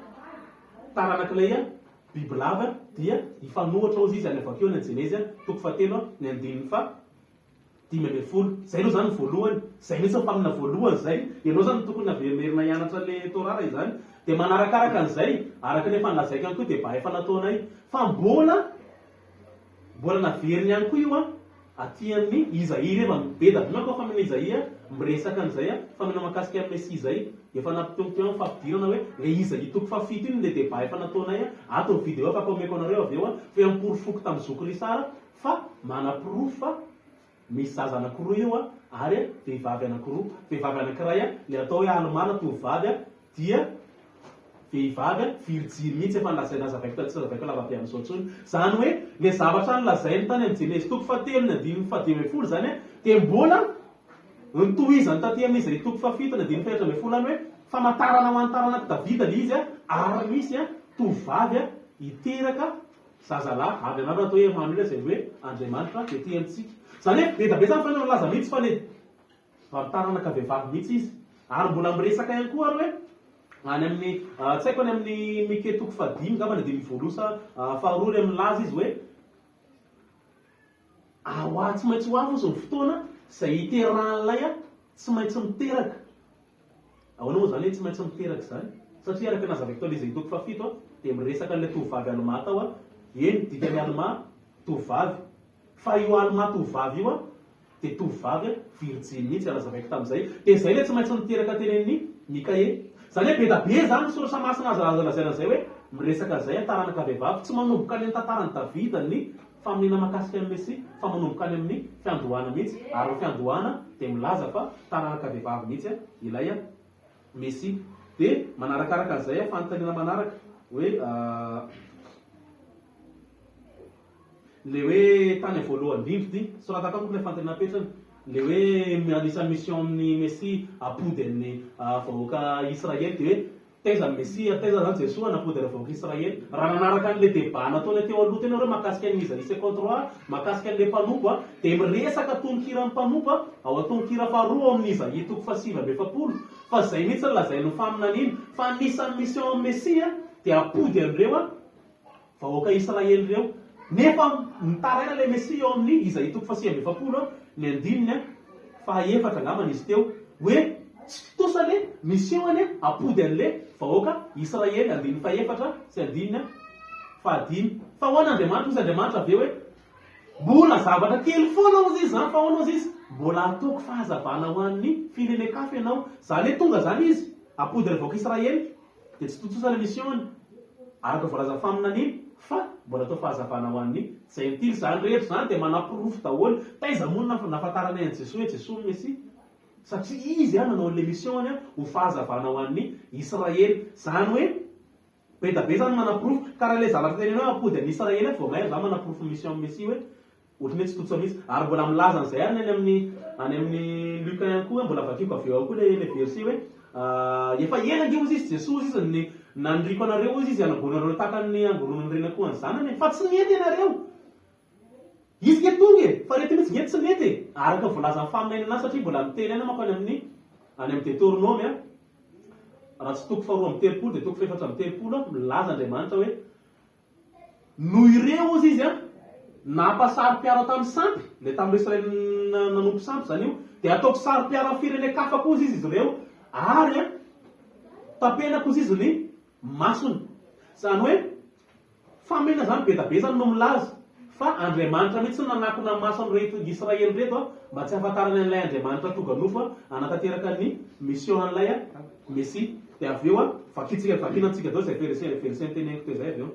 taranak'ilay bibilava dia ifanohatra ao izy any avakeo ny Jenezy toko 7 ny 5:10. Zay aloha zany voalohany, zay mihitsy faminana voalohany zay. Ianao zany tokony averimberina hianatra le torara izany. Dia manarakaraka an'izay, araka ny efa nilazaiko ihany koa dia mba efa nataonay fa mbola naveriny ihany koa io aty amin'ny Isaïa rehefa beda bimako fa amin'ny Isaïa miresaka an'izay fa mina mahakasika amin'ny Mesia zay efa nampiteo fampidirana hoe le Isaïa toko 7 iny le débat efa nataonay ato ny vidéo afaka omeko anareo aveo fa miporofoko tamin'ny zokirisara fa manapirofo fa misy zaza anankiroa io ary vehivavy anankiroa. Vehivavy anankiray le atao hoe alimana tovovavy dia vehivavy virgile mihitsy efa nilazaina azavaiko tsy azavaiko lava-be amin'ny saotsony. Zany hoe le zavatra nilazainy tany amin'ny Jenezy toko 7 ny 5:10 zany dia mbola nitohizany taty amin'ny Isaïa toko 7 ny 5:10 any hoe famantarana ho an'ny taranaka Davida le izy ary misy tovovavy hiteraka zazalahy avy anareo atao hoe Emmanuel zay hoe Andriamanitra dia ty amintsika. Zany hoe be da be zany fa nalaza mihitsy fa le taranaka vehivavy mihitsy izy. Ary mbola miresaka ihany koa ary hoe any amin'ny tsy haiko any amin'ny Mike toko 10 ngamba dia mivolosa faharoa amin'ny laza izy hoe ahoa tsy maintsy ho avy ny fotoana izay hiteran'ilay tsy maintsy miteraka. Ahoana moa zany hoe tsy maintsy miteraka zany satria araka nazavaiko tao le Isaïa toko 7 dia miresaka an'ilay tovovavy alima tao eny dikany alima tovovavy fa io alima tovovavy io dia tovovavy virgile mihitsy alazavaiko tamin'izay dia zay le tsy maintsy miteraka teny amin'ny Mikae. Zany hoe be da be zany soratra masina azalazaina zay hoe miresaka zay taranaka vehivavy tsy manomboka any tantarany Davida ny faminena mahakasika ny Mesia fa manomboka any amin'ny fiandohana mihitsy ary ny fiandohana dia milaza fa taranaka vehivavy mihitsy ilay Mesia. Dia manarakaraka an'izay fanontaniana manaraka hoe le hoe tany voalohany indrindra ty soratako amiko le fanontaniana petrany le hoe anisany mission amin'ny Mesia apody amin'ny vahoaka Israely dia hoe taiza Mesia taiza zany Jesoa napody ny vahoaka Israely. Raha nanaraka an'le débat nataony teo aloha teny ireo mahakasika ny Isaïa 53 mahakasika an'le mpanompo dia miresaka tononkira mpanompo ao atononkira faharoa ao amin'ny Isaïa toko 7:20 fa zay mihitsy lazainy faminan'iny fa anisany mission Mesia dia apody an'ireo vahoaka Israely ireo. Nefa mitaraina le Mesia ao amin'ny Isaïa toko 7:20 ny 9 fahaefatra angambany izy teo hoe tsy tosa le mission apody an'le vahoaka Israely 9 fahaefatra sy 9 fahadimy fa ho an'Andriamanitra izy Andriamanitra aveo hoe mbola zavatra kely foana ao izy zany fa hoanao izy mbola ataoko fahazavana ho an'ny firenekafo ianao. Zany hoe tonga zany izy apody ny vahoaka Israely dia tsy totosa le mission araka voalaza faminan'iny fa mbola atao fahazavana ho an'ny gentily. Zany rehetra zany dia manapirofo daholo taiza moa nafantaranay an'i Jesoa hoe Jesoa ny Mesia satria izy nanao le mission ho fahazavana ho an'ny Israely. Zany hoe be da be zany manapirofo ka raha le zavatra tenenao apody an'ny Israely vao mahay zany manapirofo mission Mesia hoe ohatrany hoe tsy totosa mihitsy. Ary mbola milaza an'izay any amin'ny Luka ihany koa mbola vakiako avy eo ao koa le verset hoe efa enange ozy izy Jesoa izy nandriko anareo izy anangonareo takan'ny angononany rena koa ny zanany fa tsy mety ianareo izy ke tonga fa reto mihitsy mety tsy mety araka voalazany faminainana satria mbola miteny any manko any amin'ny Deutéronome raha tsy toko 2:30 dia toko 4:30 milaza Andriamanitra hoe noho ireo izy nampasary-piara tamin'ny sampy le tamin'ny Israely nanompo sampy zany io dia ataoko sary-piara firenekafa koa izy ireo ary tapenako izy ny masony. Zany hoe famena zany be da be zany no milaza fa Andriamanitra mihitsy nanakona masony reto Israely reto mba tsy hafantarany an'ilay Andriamanitra tonga nofo anatanteraka ny mission an'ilay Mesia. Dia aveo vakitsika vakinantsika dao zay verset teneniko teo zay aveo.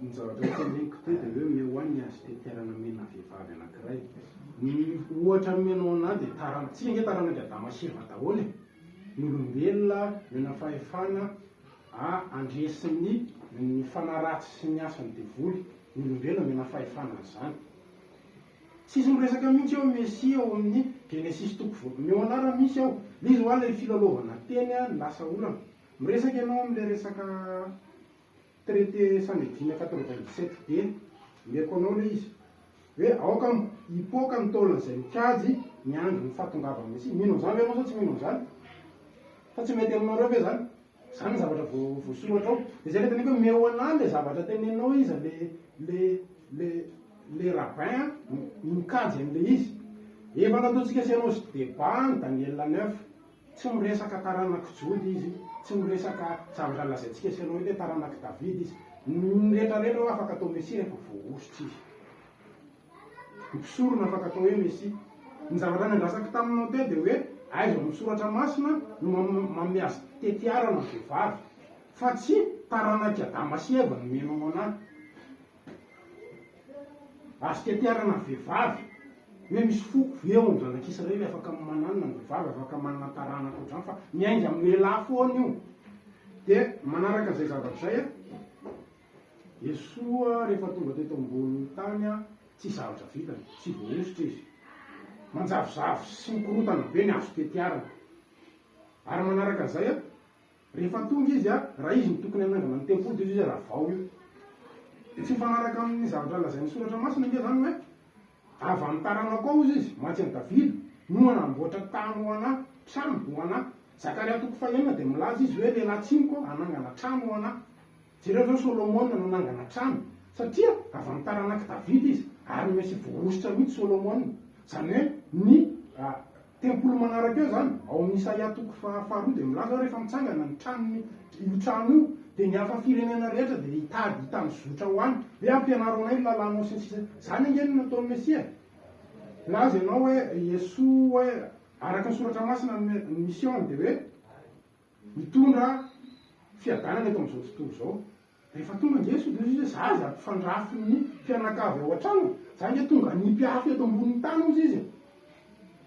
ny zavatra teneniko te dia hoe mehoany azy teterana mena vehivavy anankiray. Ny ohatra menao anahy dia tsika nge tarana dia damaseva daholo e. Ny olombelona mena fahefana andresin'ny ny fanaratsy sy ny asany devoly. Ny olombelona mena fahefana an'izany. Tsisy miresaka mihitsy eo Mesia ao amin'ny Genesis toko voalohany eo anara misy ao. Izy ho ilay filalaovana teny lasa olana. Miresaka ianao amin'ilay resaka traité Sanhedrin 97 be, meko anao ilay izy. Hoe aoka hipoaka ny taolan'izay mikajy ny andro ny fahatongavana Mesia. Mino zany ianao sa tsy mino zany? Fa tsy mety aminareo ve zany? Zany ny zavatra voasoratra ao. Dia zay teneniko hoe meo anahy le zavatra tenenao izy le rabbin mikajy amin'ilay izy. Efa nataontsika sianao sy débat ny Daniel 9, tsy miresaka taranaka jody izy, tsy miresaka zavatra lazaintsika sianao hoe taranaka David izy. Ny rehetrarehetra ho afaka atao Mesia rehefa voaositra izy. Ny mpisorona afaka atao hoe Mesia. Ny zavatra nandrasaka taminao te dia hoe aizo misoratra masina no manome azy tetiarana ny vehivavy, fa tsy taranaka Damaseva no menao anahy. Azo tetiarana vehivavy hoe misy foko eo ny zanak'Israely afaka mananana ny vehivavy, afaka manana taranaka ohatrany, fa miainga amin'ny lehilahy foana io. Dia manaraka izay zavatra izay Yesoa rehefa tonga teto ambony tany tsy zavatra vitany, tsy voaositra izy. Manjavozavo sy mikorotana be ny azo tetiarana. Ary manaraka izay rehefa tonga izy raha izy ny tokony hanangana ny tempoly dia izy raha vao io. Tsy mifanaraka amin'ny zavatra lazain'ny soratra masina nge zany hoe avy amin'ny taranako ao izy matsy an'i Davida no anamboatra tany ho anahy, trano ho anahy. Zakaria toko 4 dia milaza izy hoe lehilahy tsinoko hanangana trano ho anahy. Jereo zao Solomona nanangana trano satria avy amin'ny taranaka Davida izy ary misy voaositra mihitsy Solomona. Zany hoe ny tempoly manaraka eo zany ao amin'ny Isaia toko 4 dia milaza rehefa mitsangana ny tranony io trano io dia ny hafa firenena rehetra dia hitany zotra ho any hoe ampianaro anay lalànao sy ny sisa. Zany angeny nataon'ny Mesia. Laza ianao hoe Yesoa hoe araka ny soratra masina ny mission dia hoe mitondra fiadanana eto amin'izao tontolo izao. Rehefa tonga nge Yesoa dia izy hoe za za mpifandrafy ny mpianakavy ao an-trano. Zany hoe tonga nimpiafy eto ambonin'ny tany izy izy.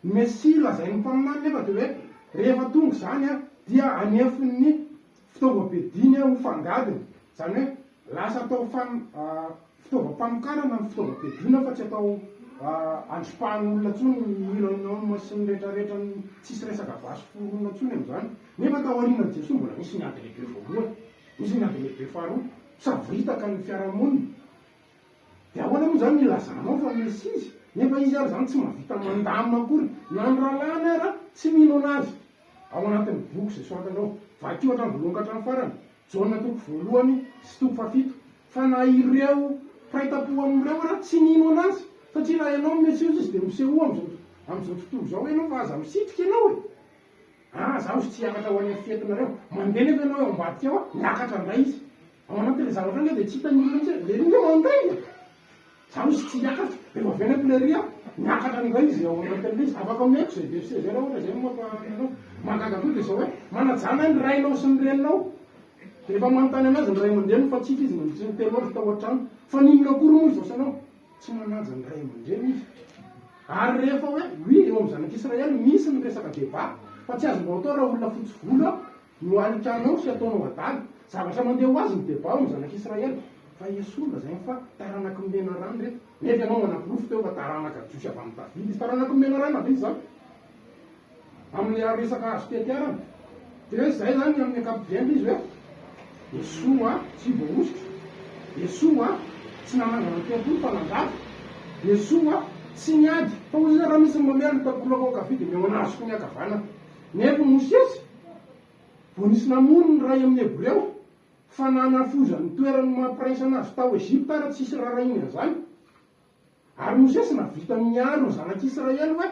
Mesia lazain'ny mpaminany nefa dia hoe rehefa tonga zany dia anefin'ny fitaovam-piadiany ho fangadiny. Zany hoe lasa atao fitaovam-pamokarana ny fitaovam-piadiana fa tsy atao androm-pahan'olona tsony ny iranao sy ny rehetrarehetra tsisy resaka basy forona tsony amin'izany. Nefa tao aorianan'i Jesoa mbola misy ny ady lehibe voalohany, misy ny ady lehibe faharoa, savoritaka ny fiarahamonina. Dia ahoana moa zany milazanao fa Mesia izy, nefa izy ary zany tsy mahavita mandamina akory. Na ny rahalahy ara tsy mino anazy. Ao anatin'ny boky izay soratanao vakio hatramin'ny voalohany ka hatramin'ny farany, Jaona toko 1 sy toko 7. Fa na ireo mpiraita-po amin'ireo ara tsy mino anazy. Satria raha ianao Mesia izy dia miseho amin'izao tontolo izao ianao fa aza misitrika ianao e. Zaho tsy hiakatra ho any amin'ny fietinareo. Mandeha nefa ianao eo ambadika ao miakatra indray izy. Ao anatin'ilay zavatra anga dia tsy hitany olona mihitsy. Le ringa mandray. Zaho izy tsy hiakatra. Rehefa avy any ampileria miakatra indray izy ao anatin'ilay izy. Afaka meko izay verset zay raha ohatra zay mampanao. Mahagaga koa dia izao hoe manajana ny rainao sy ny reninao. Rehefa manontany anazy ny ray aman-dreniny fa tsika izy mandritry ny telo andro tao an-trano. Fa ninona akory moa izy sanao? Tsy manaja ny ray aman-dreny izy. Ary rehefa hoe eo amin'ny zanak'Israely misy ny resaka débat, fa tsy azo mbao atao raha olona fotsy volo no alikanao sy ataonao adaly. Zavatra mandeha ho azy ny débat ao amin'ny zanak'Israely. Fa Yesoa lazainy fa taranaka mena rano reto. Nefa ianao manam-porofo teo fa taranaka jiosy avy amin'ny Davida izy. Taranaka mena rano avy izy zany amin'ny resaka azo tetiarana. Dia hoe zay zany amin'ny ankapobeny izy hoe Yesoa tsy voaositra, Yesoa tsy nanangana ny tempoly fa nandafy, Yesoa tsy niady. Fa hoy izy raha misy mamela ny takolako ao kavy dia meo anazoko ny akavanana. Nefa Mosiasy vao nisy namono ny ray amin'ny Hebreo fa nanafoza ny toerany mampiraisana azy tao Ezipta ary tsisy rarahiny an'izany. Ary Mosiasy navita miaro ny zanak'Israely hoe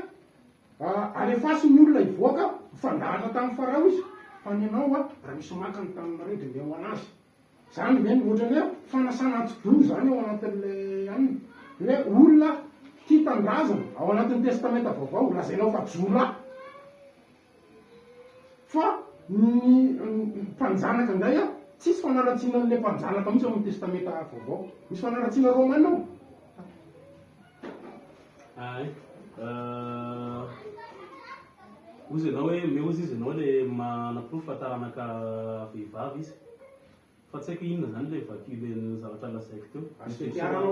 alefasy ny olona hivoaka mifandahatra tamin'ny Farao izy. Fa ny ianao raha misy makany taminareo dia meo anazy. Zany ve ohatrany hoe fanasana antso-doro zany ao anatin'ilay aniny. Hoe olona tia tandrazana ao anatin'ny testamenta vaovao lazainao fa jola. Fa ny mpanjanaka indray tsisy fanaratsiana n'le mpanjanaka mihitsy amin'ny testamenta vaovao. Misy fanaratsiana Romaina ao.
Ozy ianao hoe meozy izy ianao le manaprofo fa taranaka vehivavy izy. Fa tsy haiko inona zany le vakilen'ny zavatra lazaiko teo.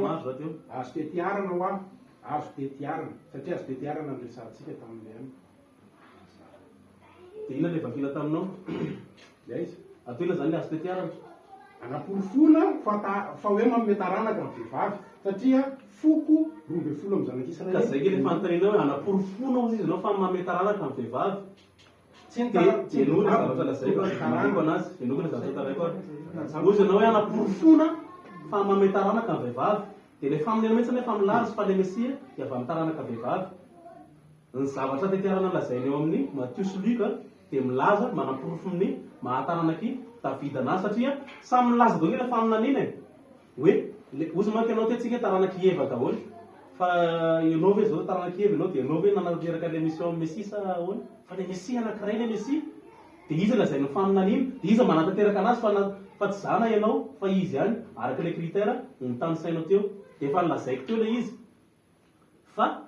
Maro teo. Azo tetiarana ho aho. Azo tetiarana. Satria azo tetiarana ny resahantsika tamin'ilay any.
Dia inona le vakila taminao?
Ia izy.
Atao inona zany le azo tetiarana?
Anaporofona fa hoe manome taranaka ny vehivavy. Satria foko 12 amin'ny zanak'Israely.
Ka zay le fanontaniana hoe anaporofona ozy izy ianao fa manome taranaka ny vehivavy. Enoko le zavatra lazaiko aniko anazy. Enoko le zavatra taraiko. Ozy ianao hoe anaporofona fa manome taranaka ny vehivavy. Dia le faminena mihitsy nefa milary sy fa le Mesia dia avy amin'ny taranaka vehivavy. Ny zavatra tetiarana lazainy eo amin'ny Matthieu sy Luc dia milaza manaporofo ny mahataranaky Davida anazy satria samy milaza daholo ilay faminaniana e. Hoe ozy manko ianao tentsika taranaky Eva daholo. Fa ianao ve zao taranaky Eva ianao dia ianao ve nanaraka ilay mission amin'ny Mesia sa ahoana? Fa ilay Mesia anankiray ilay Mesia. Dia izy lazainy faminaniana, dia izy manatanteraka anazy fa tsy zana ianao fa izy ihany araka ilay critère ny tany sainao teo. Dia efa lazaiko teo ilay izy. Fa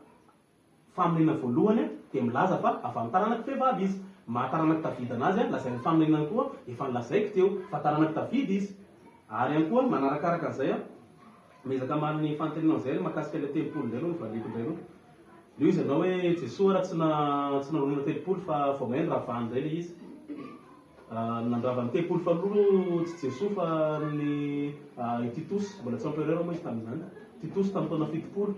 faminena voalohany dia milaza fa avy amin'ny taranaky vehivavy izy. Mahataranaky Davida anazy lazainy faminenany koa efa lazaiko teo fa taranaky Davida izy. Ary ihany koa manarakaraka an'izay mezaka man'ny fanontaniana izay mahakasika ilay telopolo indray aloha valiko indray aloha. Leo izy ianao hoe Jesosy raha tsy nanonona telopolo fa vao mainy ravahany izay ilay izy. Nandravan'ny telopolo faharoa tsy Jesosy fa ny Titos, mbola tsy empereur moa izy tamin'izany. Titos tamin'ny taona 70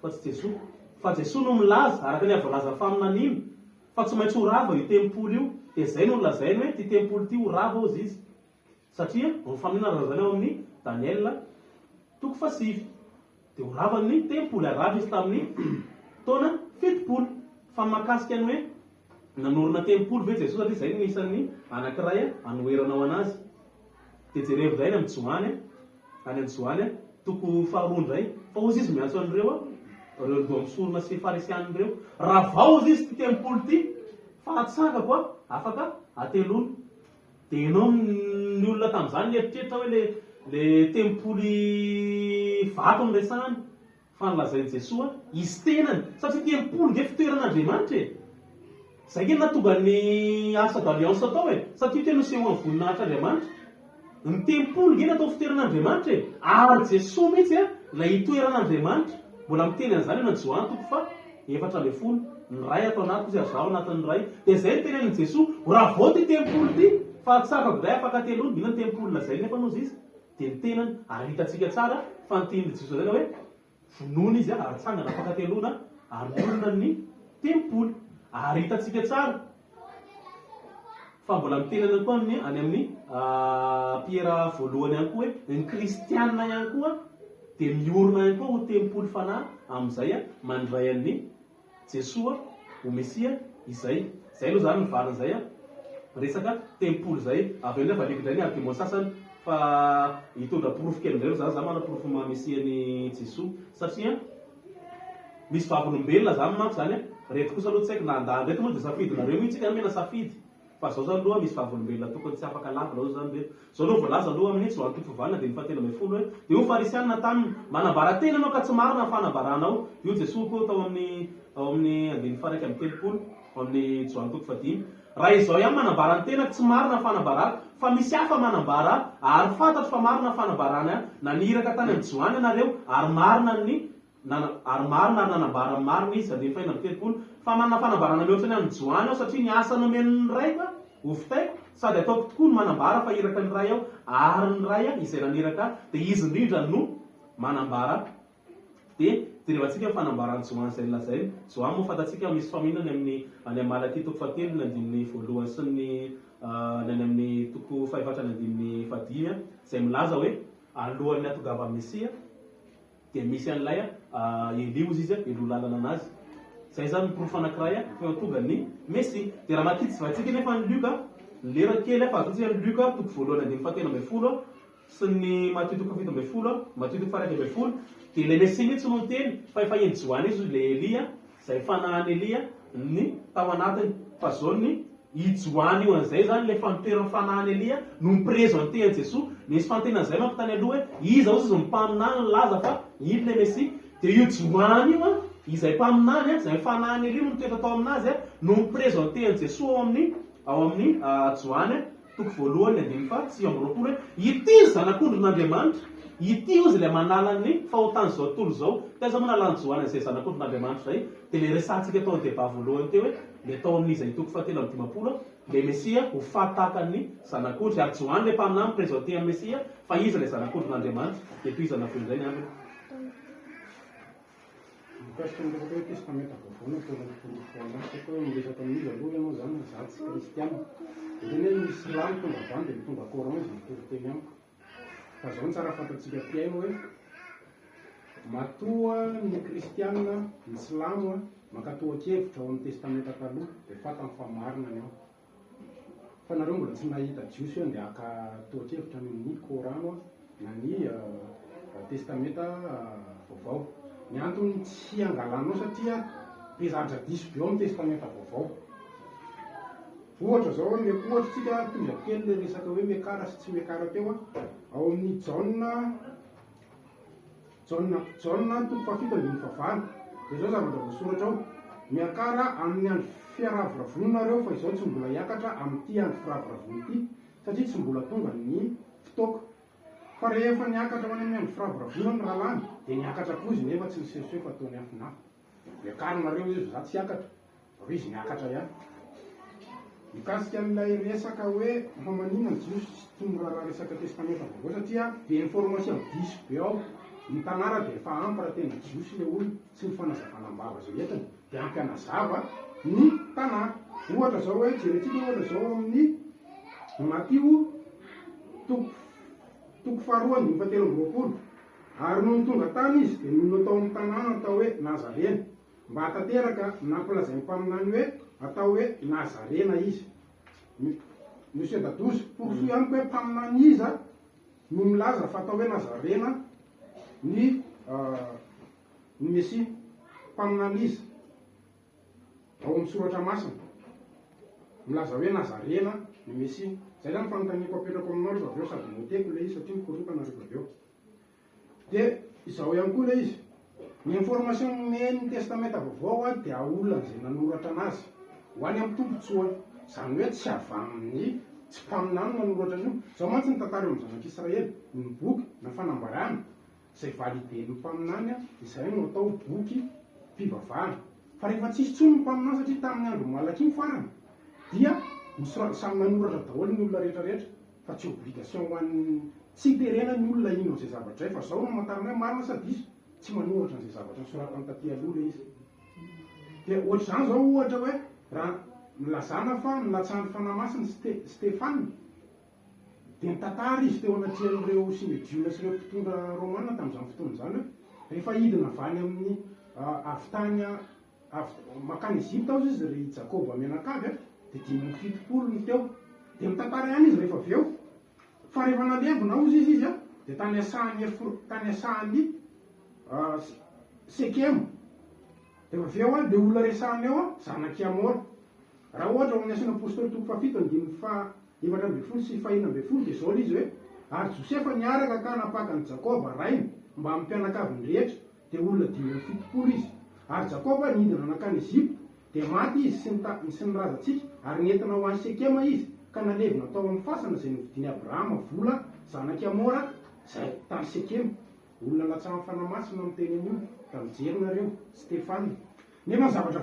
fa tsy Jesosy. Fa Jesosy no milaza araka ny avalaza faminaniana fa tsy maintsy ho rava io tempolo io. Dia izay no lazainy hoe ty tempolo ty ho rava ozy izy. Satria ny faminana razany ao amin'ny Daniel 7. Dia ho rava ny tempolo, rava izy tamin'ny taona 70. Fa mahakasika ny hoe nanorina tempolo ve Jesosy satria izay no isan'ny anankiray anoheranao anazy. Dia jereo izay any amin'ny Joany toko faharoa indray fa ozy izy miantso an'ireo ireo doamsorona sy farisianina ireo. Raha vao ozy izy ty tempolo ty fa atsangako afaka atelona. Dia ianao ny olona tamin'izany eritreritra hoe le tempoly vato ny resahany fa nylazainy Jesosy izy tenany satria tempolo nge fitoeran'Andriamanitra e. Zay ke natonga ny asa d'alliance atao e. Satria tena seho amin'ny voninahitran'Andriamanitra. Ny tempolo nge natao fitoeran'Andriamanitra e. Ary Jesosy mihitsy ilay itoeran'Andriamanitra. Mbola miteny an'izany eny Joany toko fa 14 ny ray atao anaty kosa azaho anatin'ny ray. Dia izay ny tenen'i Jesosy raha vao ty tempolo ty fa tsarako iray afaka atelona. Inona ny tempolo lazainy nefa nozy izy? Dia ny tenany ary hitantsika tsara fa ny tenin'i Jesosy zany hoe vonoina izy ary tsangana afaka atelona ary olona ny tempolo. Ary hitantsika tsara fa mbola mitenana koa any amin'ny Piera voalohany ihany koa hoe ny kristianina ihany koa dia miorona ihany koa ho tempolo fanahy amin'izay mandray an'ny Jesosy ho Mesia izay. Izay aloha zany mivaran'izay resaka tempolo izay. Avy eo ndray valiko indray ny argument sasany fa hitondra porofo kely indray za manaporofo maha-Mesia ny Jesosy satria misy vavolombelona zany manko zany reto kosa aloha tsy haiko na andandreto moa dia safidinareo mihitsy mena safidy. Fa zao zany aloha misy vavolombelona tokony tsy afaka lava zao zany reto. Zao aloha voalaza aloha amin'ny Joany toko valina dia ny 7 hoe dia ho farisianina taminy manambara tena anao ka tsy marina fanambaranao. Io Jesosy koa tao amin'ny 9:30 amin'ny Joany toko 5. Raha izao ihany manambara ny tena tsy marina fanambarana fa misy hafa manambara ary fantatro fa marina fanambarana naniraka tany amin'ny Joany ianareo ary marina ary nanambara marina izy 9:30 fa manana fanambarana mihoatra ny amin'ny Joany ao satria ny asa nomen'ny ray ka hofitaiko sady ataoko tokoa ny manambara fa iraka ny ray ao ary ny ray izay naniraka dia izy indrindra no manambara. Dia rehefa fanambarany Joany izay lazainy Joany moa fantatsika misy faminany any amin'ny Malakia toko 7 ny andininy voalohany sy ny amin'ny toko 4 ny andininy 5 izay milaza hoe alohan'ny atongava Mesia dia misy an'ilay Elia ozy izy elo lalana anazy. Izay zany ny porofo anankiray fa tonga ny Mesia. Dia raha makitsy vatsika nefa ny Luka ny lera kely fa atsika ny Luka toko voalohany 19 sy ny Matthieu toko 17 Matthieu toko 1 dia ilay Mesia mihitsy no miteny fa efa eny Joany izy ilay Elia izay fanahany Elia ny tao anatiny fa zao ny ijoany io an'izay zany le fampiperany fanahany Elia no miprezentean'i Jesosy. Nisy fantenan'izay manko tany aloha hoe iza ozy izy mimpaminany laza fa iny le Mesia. Dia io joany io a izay mpaminany a izay fanahany Elia no mitoetra tao aminazy a no miprezentean'i Jesosy ao amin'ny joany toko voalohany 2:7 hoe ity izy zanak'ondron'Andriamanitra, ity ozy ilay manala ny fahotan'izao tontolo zao. Taiza moa nalany joany an'izay zanak'ondron'Andriamanitra zay. Dia le resantsika tao amin'ny débat voalohany teo hoe le tao amin'izay toko 7:10 le Mesia ho fatakan'ny zanak'ondry ary joany le mpaminany miprezenté amin'ny Mesia fa izy ilay zanak'ondron'Andriamanitra. Dia toy izany akoan'izay ny aminy.
Mikasika ny resaka hoe testamenta vaovao no tolofoanasika hoe miresaka amin'izy aloha ianao zany za tsy kristiana. Dia teny hoe misy lamy tonga avany dia mitondra coran izy mitory teny amiko. Fa zao ny tsara fantatsika piaino hoe matoa ny kristiana ny silamo makatohakevitra ao amin'ny testamenta taloha dia fatany fa marina ny ao. Fa nareo mbola tsy nahita jiosy hoe dia aka tohakevitra ny coran na ny testamenta vaovao. Ny antony tsy angalanao satria pezadra diso be ao amin'ny testamenta vaovao. Ohatra zao le ohatra tsika tonga kely le resaka hoe mekara sy tsy mekara teo ao amin'ny Jaona toko 7:9. Dia zao zavatra voasoratra ao miakara amin'ny andro fiarahavonareo fa izao tsy mbola hiakatra amin'ity andro firahavravony ity satria tsy mbola tonga ny fotoaka. Fa rehefa niakatra ho any amin'ny andro firahavravona ny rahalany dia niakatra koa izy nefa tsy nisehoseho fa ataony afinafa. Miakaranareo izy za tsy hiakatra fa izy niakatra ihany. Mikasika amin'ilay resaka hoe maninona ny jiosy sy tonga resaka testamenta vaovao satria be information diso be ao. Ny tanàra dia efa ampy raha tena jiosy le olona sy ny fanazavanam-bava zay entiny dia ampy anazava ny tanàra. Ohatra zao hoe jerentsika ohatra zao amin'ny Matio toko 2:17 ary no tonga tany izy dia no atao amin'ny tanàna atao hoe Nazarena mba hatateraka nampilazay mpaminany hoe atao hoe Nazarena izy. Monsieur Dadosy poursuit amiko hoe mpaminany iza no milaza fa atao hoe Nazarena ny Mesia mpaminany iza ao amin'ny soratra masina milaza hoe Nazarena ny Mesia. Zay zany fanontaniako apetrako aminao rehefa avy eo sady moteko le izy satria mikorotana rehefa avy eo. Dia izao ihany koa le izy ny information men'ny testamenta vaovao dia olon'izay nanoratra anazy ho any amin'ny tombotsoa. Zany hoe tsy avy amin'ny tsy mpaminany nanoratra an'io. Zao mantsy ny tantara eo amin'ny zanak'Israely ny boky na fanambarana izay validen'ny mpaminany izay no atao boky mpivavahana. Fa rehefa tsisy tsony ny mpaminany satria tamin'ny andro malaky iny farany dia samy nanoratra daholo ny olona rehetrarehetra fa tsy obligation ho an'ny tsy terena ny olona ino izay zavatra fa zao no matarina hoe marina sa diso tsy manoratra n'izay zavatra nisoratany taty aloha le izy. Dia ohatr'izany zao ohatra hoe raha milazana fa nilatsahany fanahy masina Stefana dia nitantara izy teo anatrihan'ireo Simejiona sy ireo mpitondra Romana tamin'izany fotoana izany hoe rehefa hidina avy any amin'ny avitany makany Ezipta ao izy ry Jakoba menakavy dia 570 ny teo. Dia mitantara ihany izy rehefa avy eo fa rehefa nalevina ozy izy dia tany asahany Sekema. Rehefa avy eo dia olona resahany eo zanaky Hamora. Raha ohatra amin'ny Asina Apôstôly toko 7:24 sy 5:12 dia zao izy hoe ary Josefa niaraka ka napakany Jakoba rainy mba amin'ny mpianakaviny rehetra dia olona 570 izy. Ary Jakoba nidina nakany Ezipta dia maty izy sy ny razantsika ary nentina ho any Sekema izy ka nalevina tao amin'ny fasana izay nividiny Abrahama vola zanaky Hamora izay tany Sekema. Olona latsahan'ny fanamasina miteny an'io tamijerinareo Stefana. Nefa ny zavatra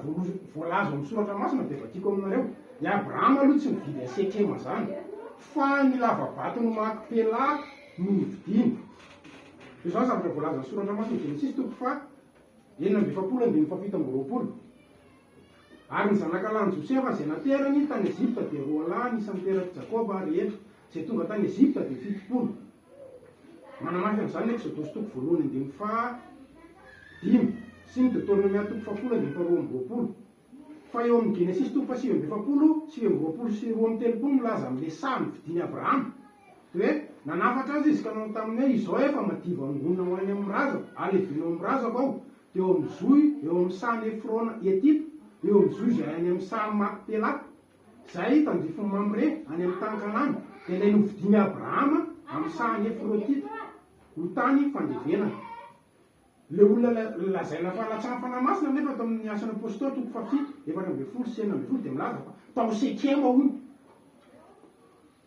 voalaza amin'ny soratra masina dia vakiako aminareo. I Abrahama aloha tsy nividy Sekema zany fa ny lavabato no Makipela no nividiny. Izao zavatra voalaza amin'ny soratra masina Genesis toko 9:7-20. Ary ny zanakalany Josefa izay naterany tany Ezipta dia roa lahy isan'ny teraky Jakoba rehetra izay tonga tany Ezipta dia 70. Manamafy an'izany Exodus toko 1:5 sy ny Deutéronomia toko 10:22. Fa eo amin'ny Genesis toko 7:20, 7:20 sy 2:30 milaza amin'le saha nividiny Abrahama. Dia hoe nanafatra azy izy ka nanao taminy hoe izao efa madiva angonina ho any amin'ny razako, alevinao amin'ny razako ao. Dia eo amin'ny zoy, eo amin'ny sahan'ny Efrona Etita, eo amin'ny zoy izay any amin'ny sahan'ny Makipela. zay tandrifony mambre any amin'ny tany kanana dia nay novidiny Abrahama amin'ny sahany Efrotita ho tany fandevenana. Le olona lazaina fa latsana fanamasina nefa tao amin'ny asana apôstôly toko fafito 7:9 dia milaza fa tao Sekema hono.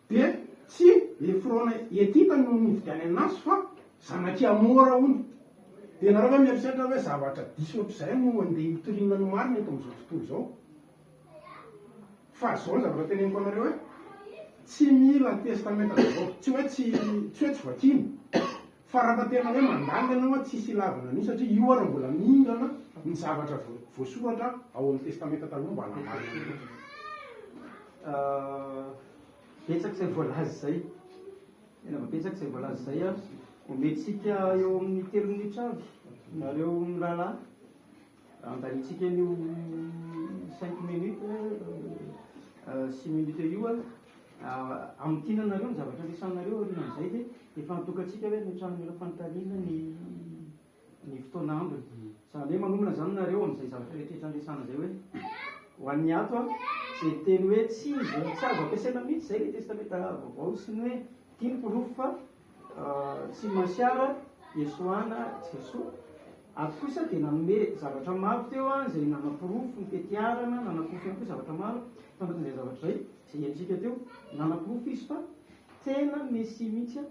Dia tsy Efrona Etita no nividiany anazy fa zanaky Amora hono. Dia nareo hoe mieritreritra hoe zavatra diso ohatr'izay no andeha hitoriana no marina eto amin'izao tontolo izao. Fa zao zavatra teneniko anareo hoe tsy mila testamenta vaovao, tsy hoe tsy vakiny. Fa raha tena hoe mandalina ianao tsisy ilavana an'io satria io ara mbola mindrana ny zavatra voasoratra ao amin'ny testamenta taloha mba hanamarina.
Betsaka izay voalaza izay. Tena betsaka izay voalaza izay a. Omentsika eo amin'ny 3 minitra avy nareo mirahalahy. Andanitsika an'io 5 minutes 6 minutes io amin'ny tinanareo ny zavatra resanareo aorian'izay dia efa natokantsika hoe mitranon'ireo fanontaniana ny fotoana ambiny. Zany hoe manomana zany nareo amin'izay zavatra rehetra andresana izay hoe ho an'ny ato a izay teny hoe tsy azo ampiasaina mihitsy izay le testamenta vaovao sy ny hoe tiany porofo fa tsy masiara Esoana Jesoa. Ato kosa dia nanome zavatra maro teo a izay nanapirofo ny petiarana, nanapirofo ihany koa zavatra maro fanatin'izay zavatra izay izay entsika teo nanapirofo izy fa tena Mesia mihitsy a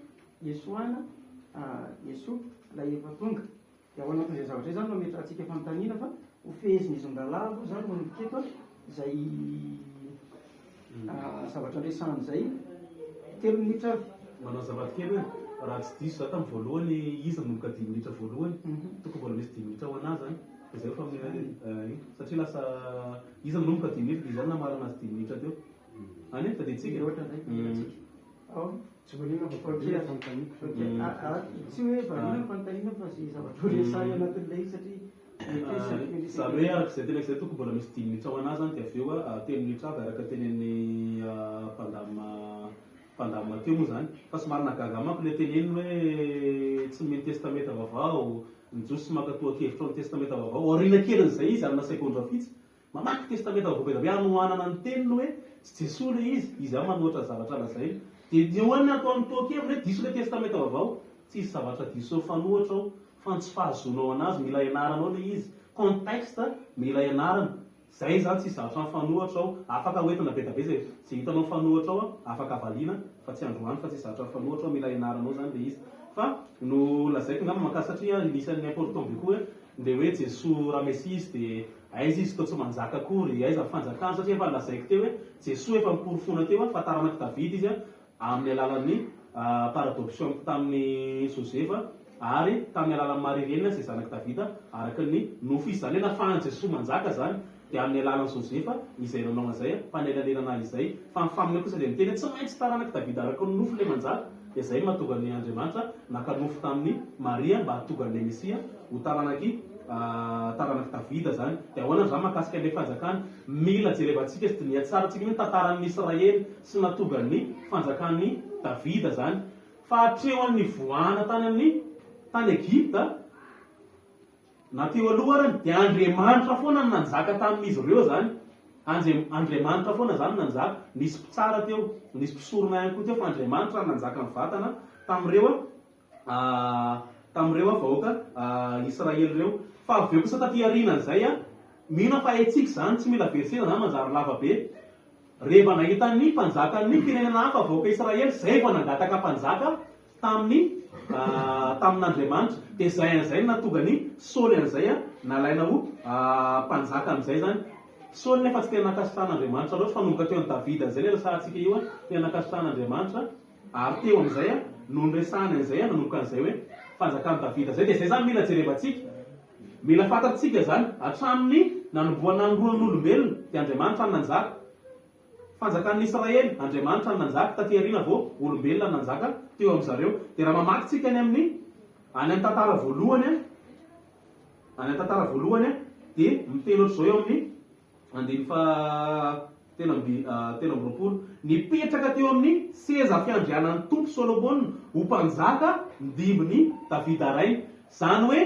Esoana Jesoa ilay efa tonga. Dia ao anatin'izay zavatra izay zany mametrahantsika fanontaniana fa ho feheziny izy ngalavo zany no niketo izay zavatra resan'izay 3 minitra avy.
Manao zavatra kely hoe raha tsy diso za tamin'ny voalohany izy nanomboka 10 minitra voalohany toko mbola misy 10 minitra ho anazy zany izay efa satria lasa izy nanomboka 10 minitra dia zany namarana azy 10 minitra teo any fa dia tsika
ohatra izay
Tsy volina fa fanontaniana.
tsy hoe valina fanontaniana fa sy zavatra resahany anatin'ilay satria
zany hoe arak'izay tena izay toko mbola misy 10 minitra ho anazy zany dia avy eo 3 minitra avy araka tenen'ny mpandamina teo moa zany fa sy marina gaga manko le teneny hoe tsy meny testamenta vaovao nijosy sy makatoa-kevitra ny testamenta vaovao aoriana kelin'izay izy amina sekondra fitsy mamaky testamenta vaovao hoe anohanana ny teniny hoe tsy Jesoa le izy ao manoatra zavatra lazay dia nioanina atao amin'ny toa-kevitra hoe diso le testamenta vaovao tsy izy zavatra diso fanoatra ao fa tsy fahazonao anazy mila ianaranao le izy contexte mila ianarana zay zany tsy zavatra fanoatra ao afaka hoentina be da be zay hitanao fanoatra ao afaka avaliana fa tsy androany fa tsy zavatra fanoatra ao mila ianaranao zany le izy fa no lazaiko ngamba makasy satria inisan'ny important be koa le hoe Jesoa raha Mesia izy dia aiza izy toa tsy manjaka akory aiza fanjakana satria efa lazaiko teo hoe Jesoa efa miporofona teo fa taranaky David izy amin'ny alalan'ny par adoption tamin'ny Josefa ary tamin'ny alalan'ny Marie-Reine izay zanaky Davida araka ny nofo izy zany hoe nafahan'i Jesoa manjaka zany dia amin'ny alalan'ny Josefa izay nanao an'izay mpanelalerana izay fa famina kosa dia miteny tsy maintsy taranaky Davida araka ny nofo le manjaka dia zay mahatonga ny Andriamanitra naka nofo tamin'ny Maria mba hahatonga ny Mesia ho taranaky Davida zany dia ahoana zany mahakasika ilay fanjakana mila jerevantsika sy dinia tsara tsika hoe tantaran'ny Israely sy nahatonga ny fanjakan'ny Davida zany fa hatrehoan'ny voana tany Egypta na teo aloha arany dia Andriamanitra foana nanjaka tamin'izy ireo zany Andriamanitra foana zany nanjaka nisy mpitsara teo nisy mpisorona ihany koa teo fa Andriamanitra nanjaka ny vatana tamin'ireo vahoaka Israely ireo fa avy eo kosa taty aorianan'izay mino fa etsika zany tsy mila versena zany manjary lava be rehefa nahita ny mpanjakan'ny firenena hafa vahoaka Israely zay vao nangataka mpanjaka tamin'Andriamanitra dia zay an'izay nahatonga ny Saoly an'izay nalaina ho mpanjaka amin'izay zany Saoly nefa tsy tena nakasitrahan'Andriamanitra loatra fa nomboka teo an'i Davida an'izay le resahantsika io tena nakasitrahan'Andriamanitra ary teo amin'izay no niresahany an'izay nanomboka an'izay hoe fanjakan'i Davida zay dia zay zany mila jerevantsika mila fantatsika zany hatramin'ny nanomboana n'olombelona dia Andriamanitra ny nanjaka fanjakan'ny Israely Andriamanitra ny nanjaka taty aoriana vao olombelona nanjaka teo amin'izareo dia raha mamakytsika any amin'ny tantara voalohany dia miteny ohatr'izao eo amin'ny telo amby roapolo nipetraka teo amin'ny seza fiandrianan'ny tompo Solomona ho mpanjaka ndimbin'ny Davida rainy zany hoe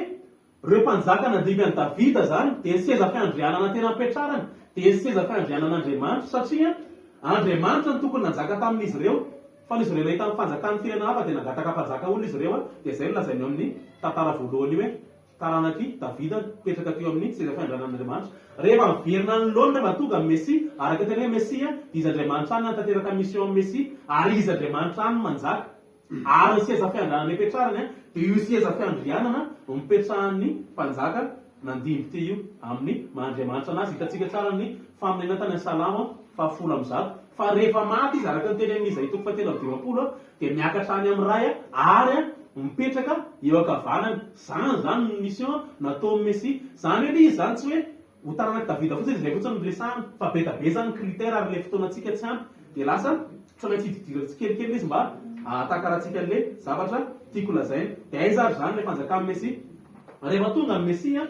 reo mpanjaka nandimby an'i Davida zany dia seza fiandrianana tena mipetrarana dia seza fiandrianan'Andriamanitra satria Andriamanitra ny tokony nanjaka tamin'izy ireo fa izy ireo ilay tamin'ny fanjakan'ny firenena hafa dia nangataka mpanjaka olona izy ireo dia izay no lazainy eo amin'ny tantara voalohany hoe taranaki Davida petraka teo amin'ny seza fiandran'Andriamanitra. Rehefa miverina ny loana rehefa tonga ny Mesia, araka teny hoe Mesia izy Andriamanitra any tanteraka mission amin'ny Mesia ary izy Andriamanitra any manjaka. Ary ny seza fiandranana ipetrarany dia io seza fiandrianana mipetrahan'ny mpanjaka nandimby teo io amin'ny mahandriamanitra anazy. Hitantsika tsara ny faminena tany Salama 10:1. Fa rehefa maty izy araka ny teny amin'ny Isaia 3:20 dia miakatra any amin'ny ray ary mipetraka eo ankavanana. Zany ny mission natao Mesia. Zany hoe izy zany tsy hoe ho taranaka Davida fotsiny izay fotsiny resahana fa betabe zany kritera ary le fotoanantsika tsy ampy dia lasa tsy maintsy hididirana tsikelikely izy mba atakaratsika an'le zavatra tiako lazaina. Dia aiza ary zany le fanjakan'ny Mesia. Rehefa tonga ny Mesia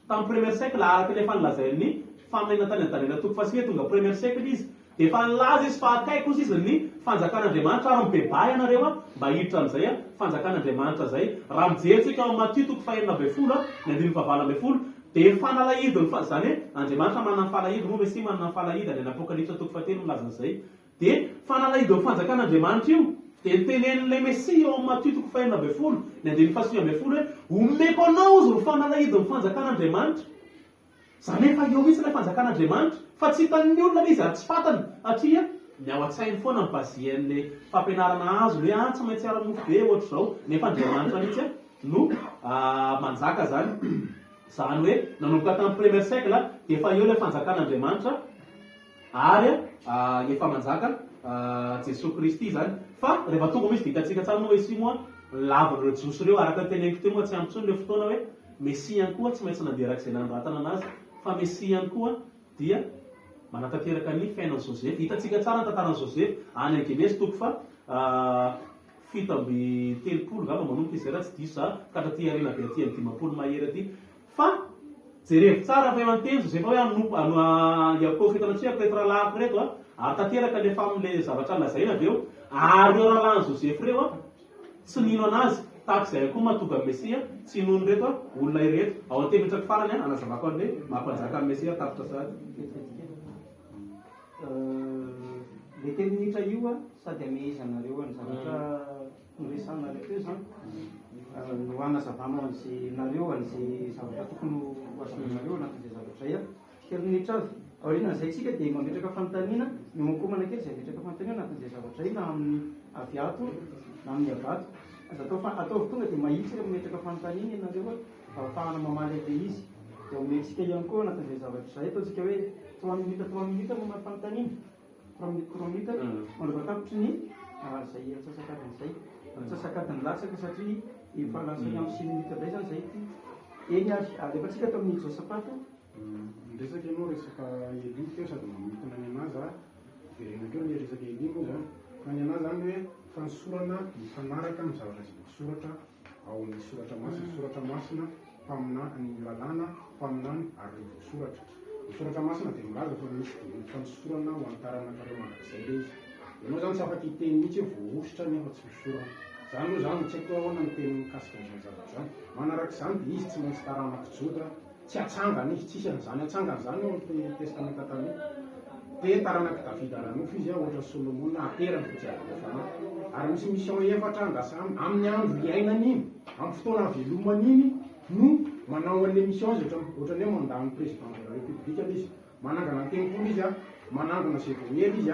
tamin'ny premier siècle araka le fanlazain'ny faminena tany an-dalena toko fasia tonga premier siècle izy dia efa nilaza izy fa akaiky kosa izy ny fanjakan'Andriamanitra ary mibebay ianareo mba hiditra amin'izay fanjakan'Andriamanitra zay. Raha mijery ao Matthieu 4:20 ny 9:20 dia fanalahidiny zany hoe Andriamanitra manana ny falahidy moa Mesia manana ny falahidy any Apokalipsa 3:7 milaza an'izay. Dia fanalahidiny fanjakan'Andriamanitra io dia tenenin'ilay Mesia eo amin'ny Matthieu 4:20 ny 9:20 hoe omeko anao izy ro fanalahidiny fanjakan'Andriamanitra. Zany efa eo mihitsy ilay fanjakan'Andriamanitra fa tsy hitan'ny olona ilay izy ary tsy fantany satria ny ao an-tsainy foana ny bazian'le fampianarana azy hoe tsy maintsy ara-mofo be ohatr'izao nefa Andriamanitra mihitsy no manjaka zany. Zany hoe nanomboka tamin'ny premier siècle dia efa eo ilay fanjakan'Andriamanitra ary efa manjaka Jesosy Kristy zany. Fa rehefa tonga misy dia hitantsika tsara moa hoe isi moa lavin'ireo jiosy ireo araka ny teneniko teo moa tsy ampy tsony le fotoana hoe Mesia ihany koa tsy maintsy nandeha arak'izay nanoratana anazy fa Mesia ihany koa dia manatanteraka ny fiainan'i Joseph. Hitantsika tsara ny tantaran'i Joseph any an-Genèse toko fa 7:30 ngamba manomboka izy raha tsy diso ka hatraty arena be aty amin'ny 50 mahery aty. Fa jerevy tsara fa eo an-teny Joseph hoe Yakovo hitanatria peut-être lako reto ary tanteraka lefa amin'le zavatra lazaina avy eo ary eo rahalan'i Joseph reo tsy nino anazy tahak'izay koa mahatonga Mesia tsy nono reto olona ireto ao an-teny metraky farany anazavako an'le mampanjaka amin'ny Mesia tapitra sady.
Le telo minitra io sady amehizanareo ny zavatra noresanareo teo zany no anazavana an'izay nareo an'izay zavatra tokony hoazanareo anatin'izay zavatra zay telo minitra avy. Aorianan'izay tsika dia mametraka fanontaniana miomankomana kely izay metraka fanontaniana anatin'izay zavatra zay na amin'ny aviato na amin'ny avato. Ataovy tonga dia mahitsika mametraka fanontaniana ianareo ahafahana mamaly an'ilay izy. Dia ometsika ihany koa anatin'izay zavatra zay ataontsika hoe 3 minitra mamaly fanontaniana 3 minitra manova tapitry ny zay atsasakadin'izay atsasakadiny latsaka satria efa lasany amin'ny 6 minitra indray zany zay eny ary alefatsika tao amin'ny Josapato
miresaka ianao resaka Elia teo sady mamitona ny anazy dia renakeo ny resaka Elia moa zany fa ny anazy zany hoe fansorana mifanaraka amin'ny zavatra izay misoratra ao amin'ny soratra masina mpamina ny lalàna mpaminany ary ny voasoratra. Ny soratra masina dia milaza fa misy fansorana ho antaranankareo mandrakizay le izy. Ianao zany tsy afaka hiteny mihitsy hoe voaositra nefa tsy misorana. Zany moa zany tsy haiko ahoana ny teny mikasika an'izany zavatra zany. Manarak'izany dia izy tsy maintsy taranak'Joda tsy atsangana izy tsisy an'izany atsangana zany ao amin'ny testamenta taloha. Dia taranak'i Davida ranofo izy ohatra Solomona aterany fotsy avana ary misy mission efatra andasa amin'ny andro iainany iny amin'ny fotoana velomany iny no manao an'le mission izy ohatran'ny hoe mandany président de la république izy manangana ny tempolo izy manangana izay vohery izy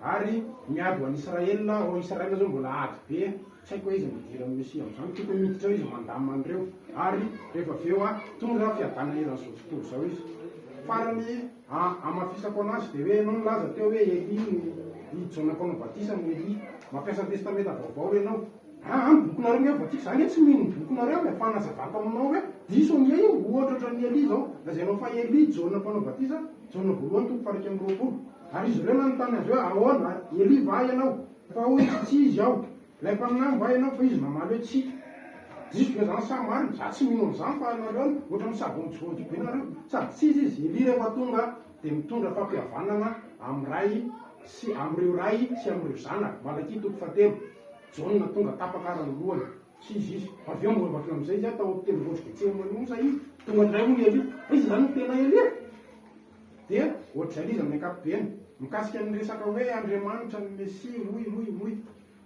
ary miady ho an'i Israela ao Israela zao mbola ady be tsy haiko hoe izy midiran'ny Mesia amin'izany tokony miditra izy mandamina an'ireo ary rehefa avy eo tonga fiadana eran'izao tontolo izao izy. Farany amafisako anazy dia hoe ianao nilaza teo hoe Elia ny Jona Mpaino Batisa no Elia mampiasa testamenta vaovao ianao. Amin'ny bokinareo ny evatika zany tsy mino ny bokinareo hoe fanazavako aminao hoe diso ny io ohatra ny Elia zao lazainao fa Elia Jona Mpaino Batisa Jona voalohany toko fahaika amby roapolo ary izy ireo nanontany azy hoe ahoana Elia va ianao fa hoe tsy izy aho ilay mpaminany va ianao fa izy mamaly hoe tsy diso zany samy marina za tsy mino an'izany fa anareo ohatra misavontsivontsy be nareo sady tsy izy Elia rehefa tonga dia mitondra fampihavanana amin'ny ray sy amin'ireo ray sy amin'ireo zanaka Malaki 4:7 Jona tonga tapakarany lohany tsy izy avy eo mbola avy amin'izay izy atao teny voatrika tsemonosa izy tonga indray hoy Elia izy zany tena Elia dia ohatr'izay izy amin'ny ankapobeny mikasika ny resaka hoe Andriamanitra ny Mesia roy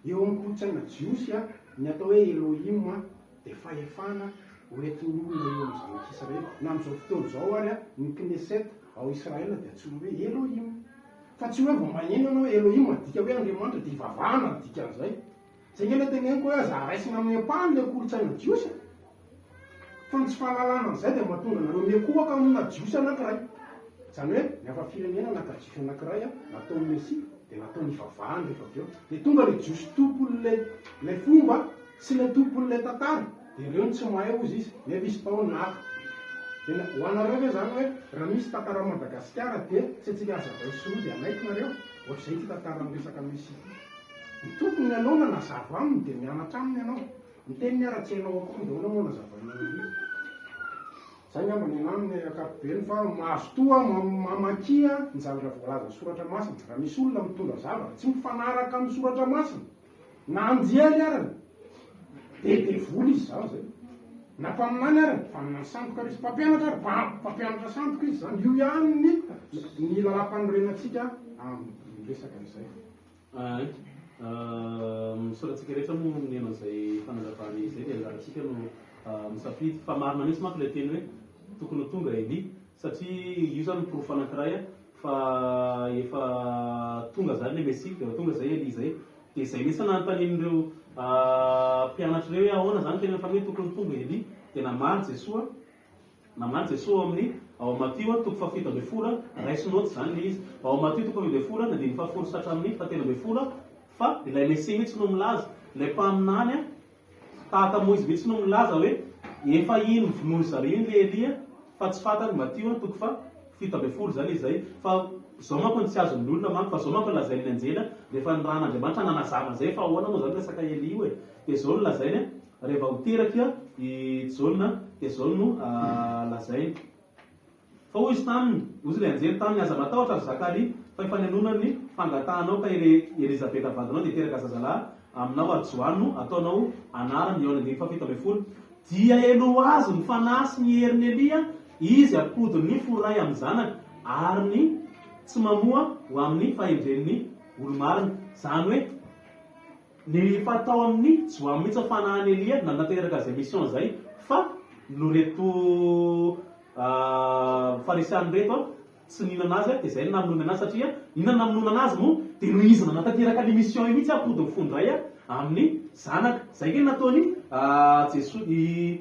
eo amin'ny kolotsaina jiosy a ny atao hoe Elohim a dia fahefana hoentin'ny olona eo amin'ny zanak'Israely na amin'izao fotoana izao ary a ny Knesset ao Israela dia antsoina hoe Elohim fa tsy hoe vao maneno ianao Elohim adika hoe Andriamanitra dia ivavahana adika an'izay zay ngena teneniko hoe aza raisina amin'ny ampahany le kolotsaina jiosy fa ny tsy fahalalana an'izay dia mahatonga nareo miakohaka amina jiosy anankiray zany hoe ny hafa firenena naka jiosy anankiray a nataony Mesia dia nataony ivavahany rehefa avy eo dia tonga le jiosy tompon'le fomba sy le tompon'le tantara dia ireo ny tsy mahay ozy izy nefa izy tao naka dia ho anareo ve zany hoe raha misy tantara Madagasikara dia tsy antsika aza vao soroa dia anaiky nareo ohatr'izay ty tantara miresaka Mesia ny tompony ianao na nazava aminy dia mianatra aminy ianao ny teny miaratsy ianao akoa dia hoana moa nazavaina izy zay ngamba ny anaminy akapobeny fa mahazo toa mamakia ny zavatra voalaza soratra masina raha misy olona mitondra zavatra tsy mifanaraka amin'ny soratra masina na andiany arany dia voly izy zao zay na mpaminany arany faminany sandoka izy mpampianatra sandoka izy zany io ihany ny lalam-panorenantsika amin'ny resaka izay
misoratsika rehetra moa minena izay fanazavana izay dia anjaratsika no misafidy fa marina mihitsy manko ilay teny hoe tokony tonga Eli satria io zany porofo anankiray fa efa tonga zany le Mesia dia tonga zay Eli zay dia izay mihitsy nanontanian'ireo mpianatra ireo hoe ahoana zany tena fa hoe tokony tonga Eli dia namaly Jesosy amin'ny ao Matio toko fafito ambin'ny folo raisinoty zany le izy ao Matio toko ambin'ny folo na dimy fahafolo sy hatramin'ny fahatelo ambin'ny folo fa ilay Mesia mihitsy no milaza ilay mpaminany tahaka Moïse mihitsy no milaza hoe efa iny vonoiny zareo iny le Elia fa tsy fantany Matio toko fafito ambin'ny folo zany izy zay fa zao manko tsy azon'ny olona manko fa zao manko lazain'ny anjela rehefa ny ran'Andriamanitra nanazava zay fa ahoana moa zany resaka Eli io dia zao no lazainy rehefa ho teraka i Jauna dia zao no lazainy fa hoy izy taminy ozy le anjely taminy aza matahotra ry Zakaria fa efa nanonany fangatahanao ka Elizabeta vadinao dia teraka zazalahy aminao ary Joanno ataonao anarany eo amin'ny fafito ambin'ny folo dia Eloazy ny fanasy ny herin'ny Elia izy apodiny foray amin'ny zanany ary ny tsy mamoa ho amin'ny fahendren'ny olomarina zany hoe ny fatao amin'ny Joanno mihitsy fanahany Elia na nateraka zay mission zay fa no reto farisiany reto tsy nihinana azy dia zay namonoana anazy satria inona namonoana anazy moa dia no izy nanatanteraka ny mission io mihitsy apody mifondray amin'ny zanaka zay keny nataony Jesosy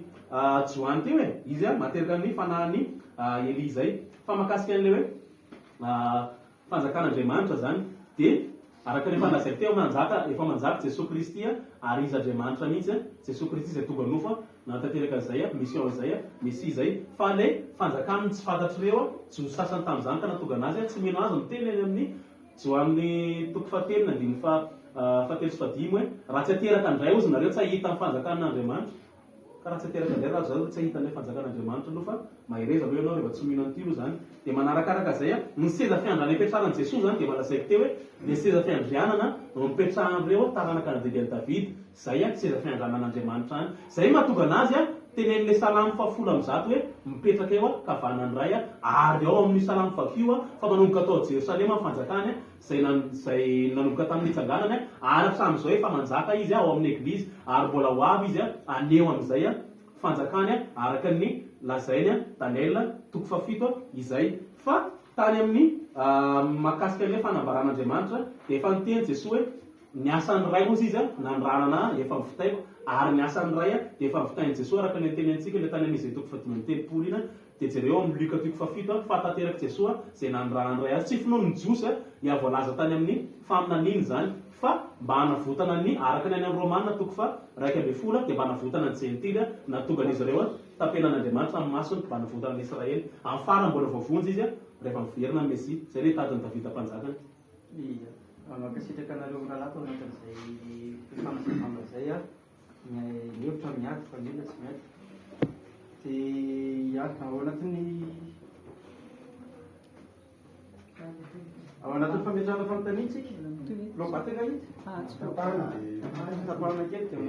Joanny teo izy materaka ny fanahany Eli zay fa makasika an'le hoe fanjakan'Andriamanitra zany dia araka rehefa lazainy teo efa manjaka Jesosy Kristy ary izy Andriamanitra mihitsy Jesosy Kristy zay tonga nofa nanatanteraka zay mission zay Mesia zay fa le fanjakany tsy fantatr'ireo jiosy sasany tamin'izany ka natonga anazy tsy mino azy miteny eny amin'ny Joanny toko fahatelo na andiny fahatelo sy fadimy hoe raha tsy ateraka andray ozy nareo tsy ahita amin'ny fanjakan'Andriamanitra ka raha tsy ateraka andray raha zao tsy ahita ny fanjakan'Andriamanitra no fa mahereza aloha ianao rehefa tsy mino an'ity zany dia manarakaraka zay ny seza fiandrana ipetrahan'i Jesosy zany dia malazaiko teo hoe le seza fiandrianana no mipetrahan'ireo taranaka ny dedian'i David zay seza fiandranan'Andriamanitra any zay mahatonga anazy tenen'le salamo fafolo amin'ny zato hoe mipetraka eo kavanany ray ary ao amin'ny salamo fakio fa manomboka atao Jerosalema ny fanjakany zay nanomboka tamin'ny itsanganany ary hatramin'izao efa manjaka izy ao amin'ny eglizy ary mbola ho avy izy aneo amin'izay fanjakany araka ny lazainy Daniela toko fafito izay fa tany amin'ny makasika an'ilay fanambaran'Andriamanitra dia efa niteny Jesosy hoe ny asan'ny ray moa izy na ny ranana efa mivitaiko ary ny asan'ny ray dia efa mivitain'i Jesosy araka ny tenentsika ilay tany amin'izay toko fadimy amby telopolo iny dia jereo amin'ny Luka toko fafito fatateraka Jesosy zay na ny ranany ray azy tsy finoany jiosy voalaza tany amin'ny faminaniny zany fa mba hanavotana ny araka ny any amin'ny Romanina toko fa raika ambin'ny folo dia mba hanavotana ny Jentily natonga an'izy ireo tapenan'Andriamanitra amin'ny masony mba hanavotana ny Israely amin'ny farany mbola voavonjy izy rehefa miverina ny Mesia zay le tadiny Davida mpanjakany.
Mankasitraka anareo rahalahy tao anatin'izay fanazavana zay ny hevitra miady fa indrindra tsy miady dia ao anatin'ny fametrahana fanontaniantsika lobataka ity tapahana kely dia